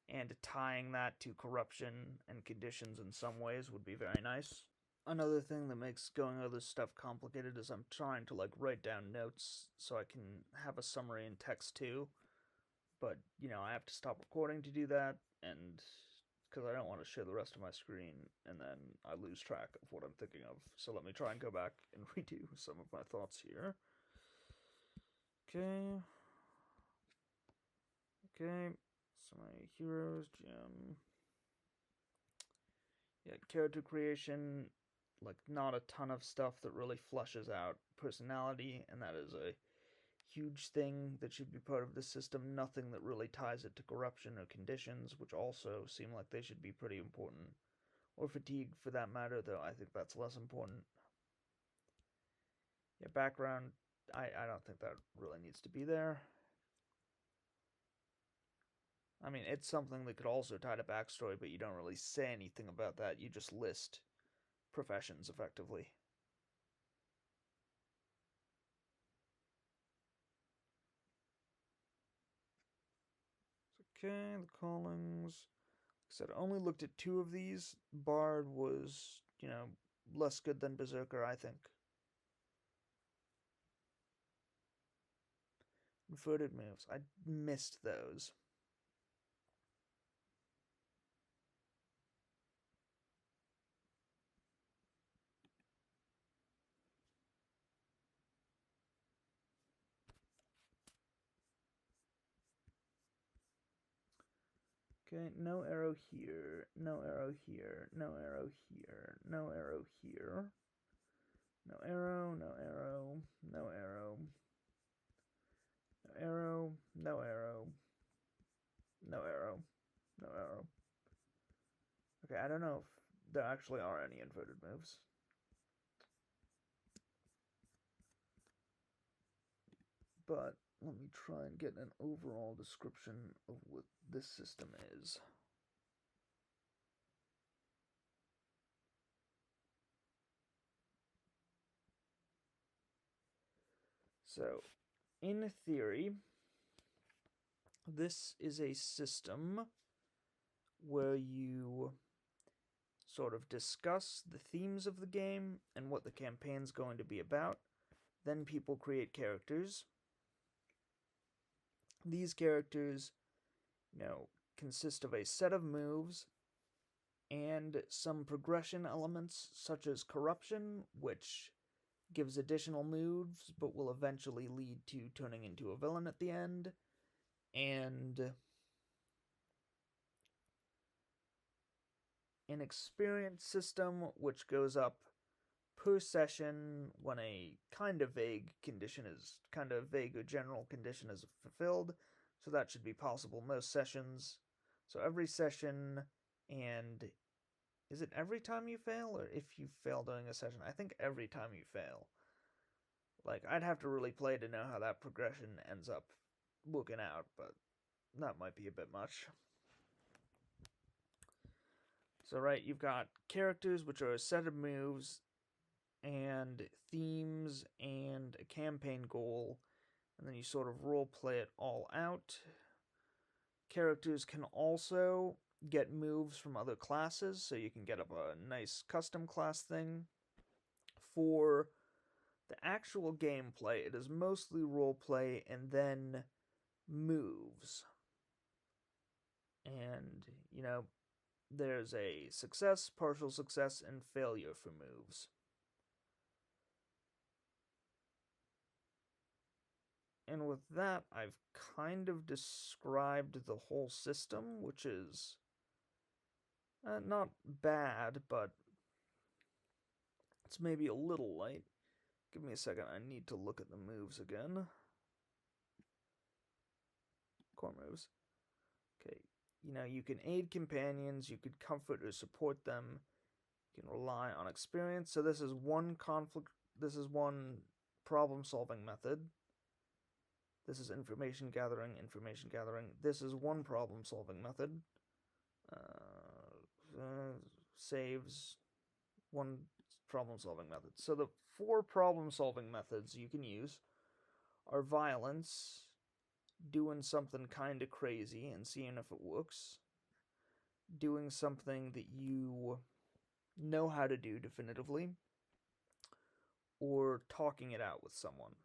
And tying that to corruption and conditions in some ways would be very nice. Another thing that makes going over this stuff complicated is I'm trying to like write down notes so I can have a summary in text too. But, I have to stop recording to do that, and because I don't want to share the rest of my screen and then I lose track of what I'm thinking of. So let me try and go back and redo some of my thoughts here. Okay. So my heroes, gem. Yeah, character creation, like not a ton of stuff that really fleshes out personality, and that is a huge thing that should be part of the system. Nothing that really ties it to corruption or conditions, which also seem like they should be pretty important. Or fatigue, for that matter, though I think that's less important. Yeah, background, I don't think that really needs to be there. I mean, it's something that could also tie to backstory, but you don't really say anything about that. You just list professions, effectively. Okay, the callings. Like I said, I only looked at two of these. Bard was, less good than Berserker, I think. Inverted moves. I missed those. Okay, no arrow here, no arrow here, no arrow here, no arrow here. No arrow, no arrow, no arrow. No arrow, no arrow. No arrow, no arrow. Okay, I don't know if there actually are any inverted moves. but let me try and get an overall description of what this system is. So, in theory, this is a system where you sort of discuss the themes of the game and what the campaign's going to be about. Then people create characters. These characters, consist of a set of moves and some progression elements, such as corruption, which gives additional moves but will eventually lead to turning into a villain at the end, and an experience system which goes up per session when a kind of vague or general condition is fulfilled. So that should be possible most sessions. So every session, and is it every time you fail, or if you fail during a session? I think every time you fail. Like, I'd have to really play to know how that progression ends up working out, but that might be a bit much. So, right, you've got characters, which are a set of moves, and themes, and a campaign goal, and then you sort of role play it all out. Characters can also get moves from other classes, so you can get up a nice custom class thing. For the actual gameplay, it is mostly roleplay and then moves. And, there's a success, partial success, and failure for moves. And with that, I've kind of described the whole system, which is not bad, but it's maybe a little light. Give me a second, I need to look at the moves again. Core moves. Okay, you can aid companions, you could comfort or support them, you can rely on experience. So this is one problem-solving method. This is information gathering. This is one problem-solving method. Saves, one problem-solving method. So the 4 problem-solving methods you can use are violence, doing something kind of crazy and seeing if it works, doing something that you know how to do definitively, or talking it out with someone.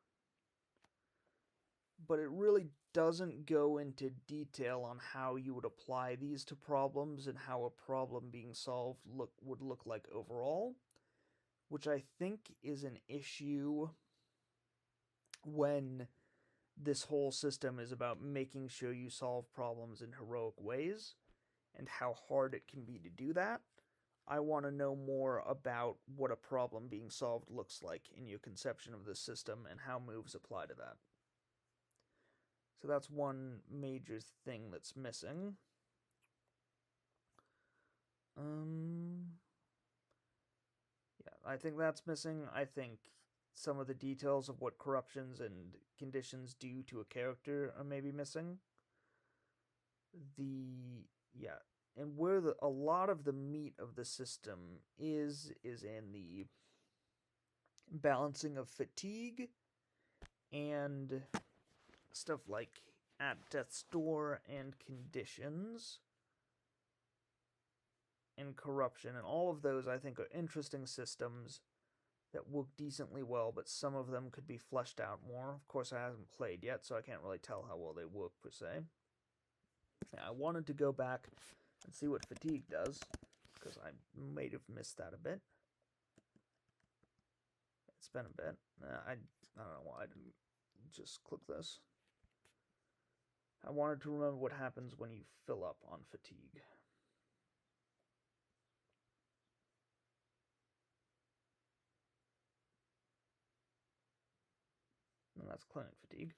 But it really doesn't go into detail on how you would apply these to problems and how a problem being solved would look like overall, which I think is an issue when this whole system is about making sure you solve problems in heroic ways and how hard it can be to do that. I want to know more about what a problem being solved looks like in your conception of this system and how moves apply to that. So that's one major thing that's missing. Yeah, I think that's missing. I think some of the details of what corruptions and conditions do to a character are maybe missing. And where a lot of the meat of the system is in the balancing of fatigue and stuff like at death's door and conditions and corruption, and all of those I think are interesting systems that work decently well, but some of them could be fleshed out more. Of course, I haven't played yet, so I can't really tell how well they work per se. I wanted to go back and see what fatigue does, because I might have missed that a bit. It's been a bit. I don't know why I didn't just click this. I wanted to remember what happens when you fill up on fatigue. And that's clinic fatigue.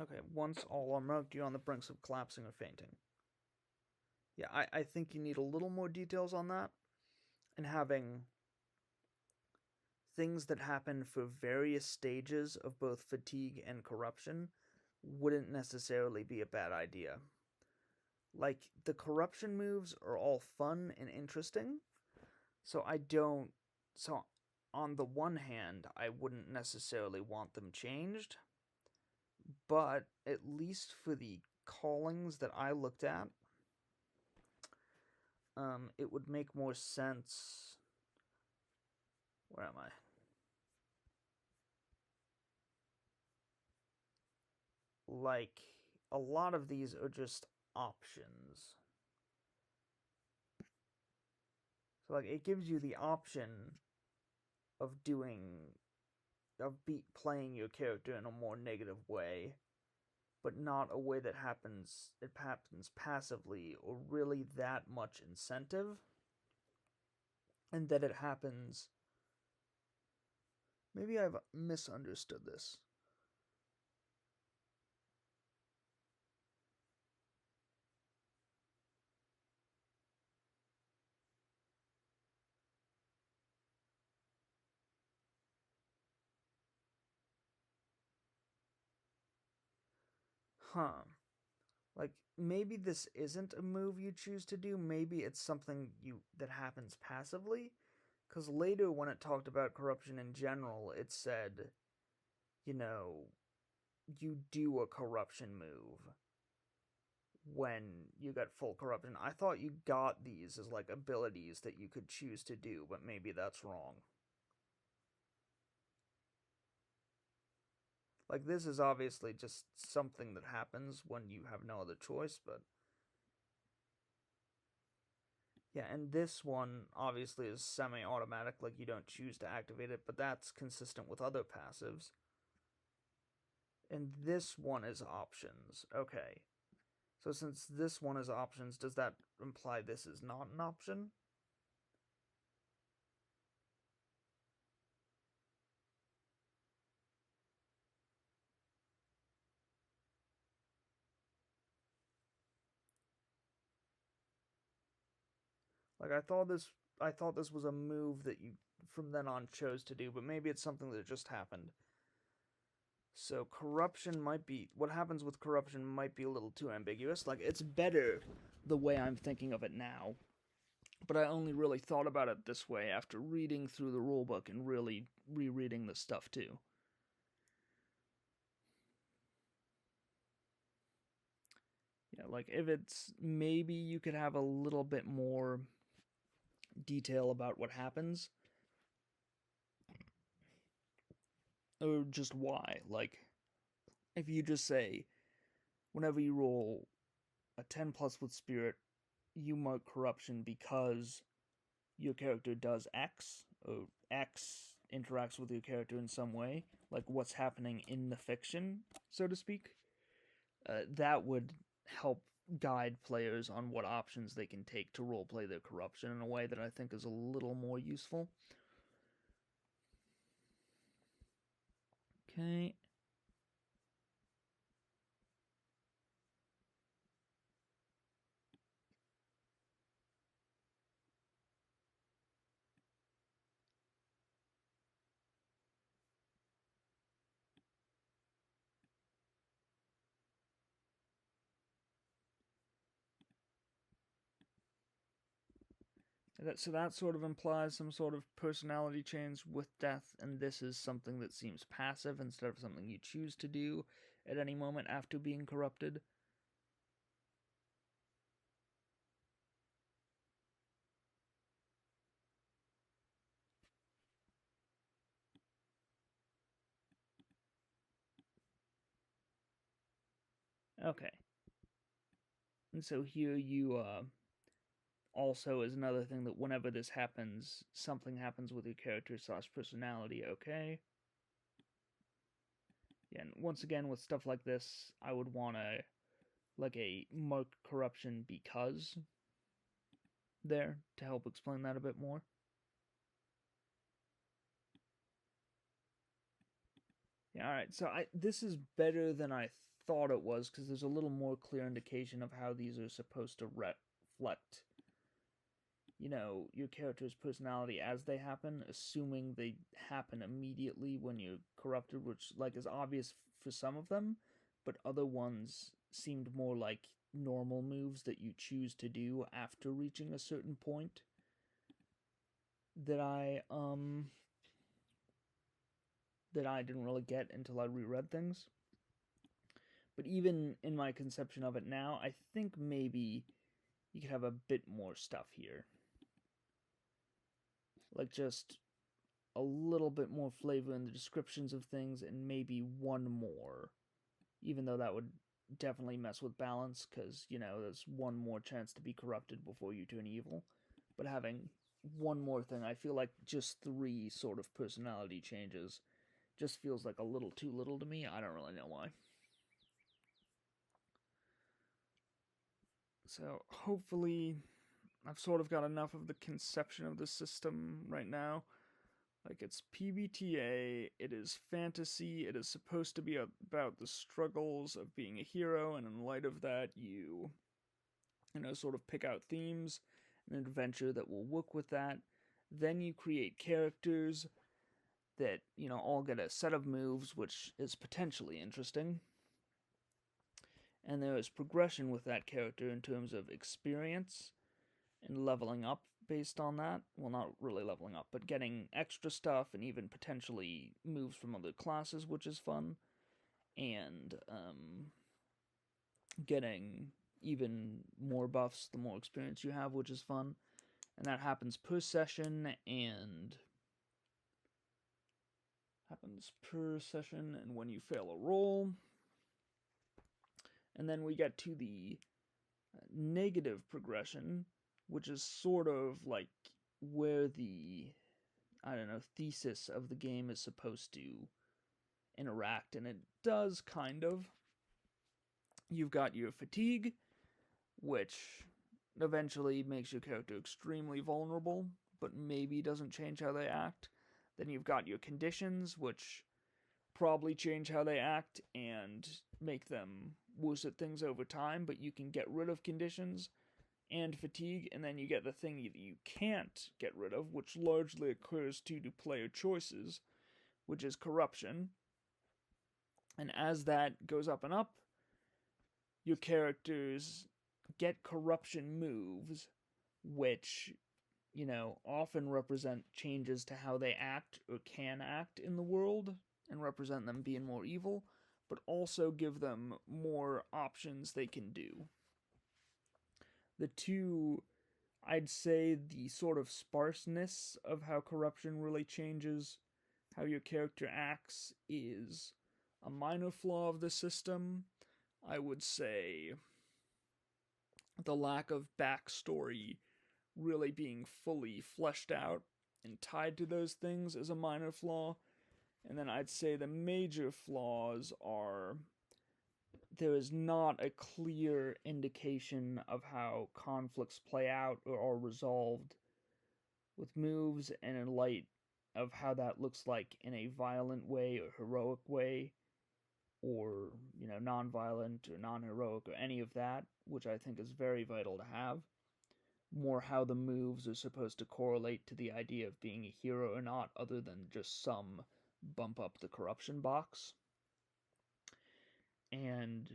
Okay, once all are marked, you're on the brinks of collapsing or fainting. Yeah, I think you need a little more details on that, and having things that happen for various stages of both fatigue and corruption wouldn't necessarily be a bad idea. Like, the corruption moves are all fun and interesting, so so on the one hand, I wouldn't necessarily want them changed, but at least for the callings that I looked at, it would make more sense. Where am I? Like, a lot of these are just options. So, like, it gives you the option of playing your character in a more negative way, but not a way that happens passively or really that much incentive, and that it happens. Maybe I've misunderstood this. Huh. Like, maybe this isn't a move you choose to do, maybe it's something that happens passively. Because later, when it talked about corruption in general, it said, you know, you do a corruption move when you got full corruption. I thought you got these as, like, abilities that you could choose to do, but maybe that's wrong. Like, this is obviously just something that happens when you have no other choice, but... Yeah, and this one obviously is semi-automatic, like you don't choose to activate it, but that's consistent with other passives. And this one is options. Okay. So since this one is options, does that imply this is not an option? Like, I thought this was a move that you from then on chose to do, but maybe it's something that just happened. So corruption might be what happens with corruption might be a little too ambiguous. Like, it's better the way I'm thinking of it now, but I only really thought about it this way after reading through the rulebook and really rereading the stuff too. Yeah, like, if it's maybe you could have a little bit more detail about what happens, or just why. Like, if you just say, whenever you roll a 10 plus with spirit, you mark corruption because your character does X, or X interacts with your character in some way, like what's happening in the fiction, so to speak, that would help guide players on what options they can take to roleplay their corruption in a way that I think is a little more useful. Okay. So that sort of implies some sort of personality change with death, and this is something that seems passive instead of something you choose to do at any moment after being corrupted. Okay. And so here you also is another thing that whenever this happens, something happens with your character / personality, okay? Yeah, and once again, with stuff like this, I would want a mark corruption because there to help explain that a bit more. Yeah, alright, so this is better than I thought it was, because there's a little more clear indication of how these are supposed to reflect, your character's personality as they happen, assuming they happen immediately when you're corrupted, which, is obvious for some of them, but other ones seemed more like normal moves that you choose to do after reaching a certain point that I didn't really get until I reread things. But even in my conception of it now, I think maybe you could have a bit more stuff here. Just a little bit more flavor in the descriptions of things, and maybe one more. Even though that would definitely mess with balance, because, there's one more chance to be corrupted before you turn evil. But having one more thing, I feel like just 3 sort of personality changes just feels like a little too little to me. I don't really know why. So hopefully I've sort of got enough of the conception of the system right now. It's PBTA, it is fantasy, it is supposed to be about the struggles of being a hero, and in light of that, you sort of pick out themes, an adventure that will work with that. Then you create characters that, all get a set of moves, which is potentially interesting. And there is progression with that character in terms of experience and leveling up based on that. Well, not really leveling up, but getting extra stuff and even potentially moves from other classes, which is fun. And getting even more buffs the more experience you have, which is fun. And that happens per session and when you fail a roll. And then we get to the negative progression, which is sort of like where the, thesis of the game is supposed to interact, and it does kind of. You've got your fatigue, which eventually makes your character extremely vulnerable, but maybe doesn't change how they act. Then you've got your conditions, which probably change how they act and make them worse at things over time, but you can get rid of conditions and fatigue, and then you get the thing that you can't get rid of, which largely occurs due to player choices, which is corruption. And as that goes up and up, your characters get corruption moves, which, often represent changes to how they act or can act in the world, and represent them being more evil, but also give them more options they can do. The two, I'd say the sort of sparseness of how corruption really changes how your character acts is a minor flaw of the system. I would say the lack of backstory really being fully fleshed out and tied to those things is a minor flaw. And then I'd say the major flaws are there is not a clear indication of how conflicts play out or are resolved with moves, and in light of how that looks like in a violent way or heroic way, or, non-violent or non-heroic or any of that, which I think is very vital to have. More how the moves are supposed to correlate to the idea of being a hero or not, other than just some bump up the corruption box. And,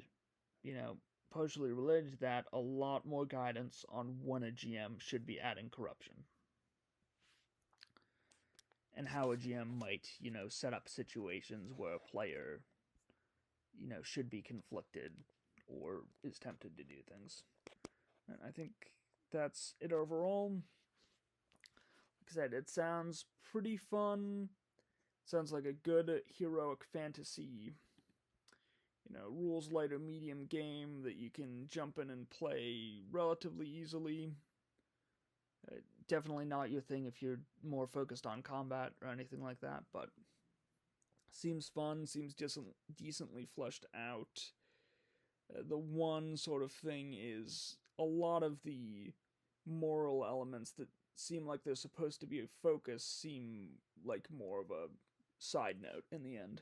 partially related to that, a lot more guidance on when a GM should be adding corruption. And how a GM might, set up situations where a player, should be conflicted or is tempted to do things. And I think that's it overall. Like I said, it sounds pretty fun. Sounds like a good heroic fantasy, rules light or medium game that you can jump in and play relatively easily. Definitely not your thing if you're more focused on combat or anything like that, but seems fun, seems decently fleshed out. The one sort of thing is a lot of the moral elements that seem like they're supposed to be a focus seem like more of a side note in the end.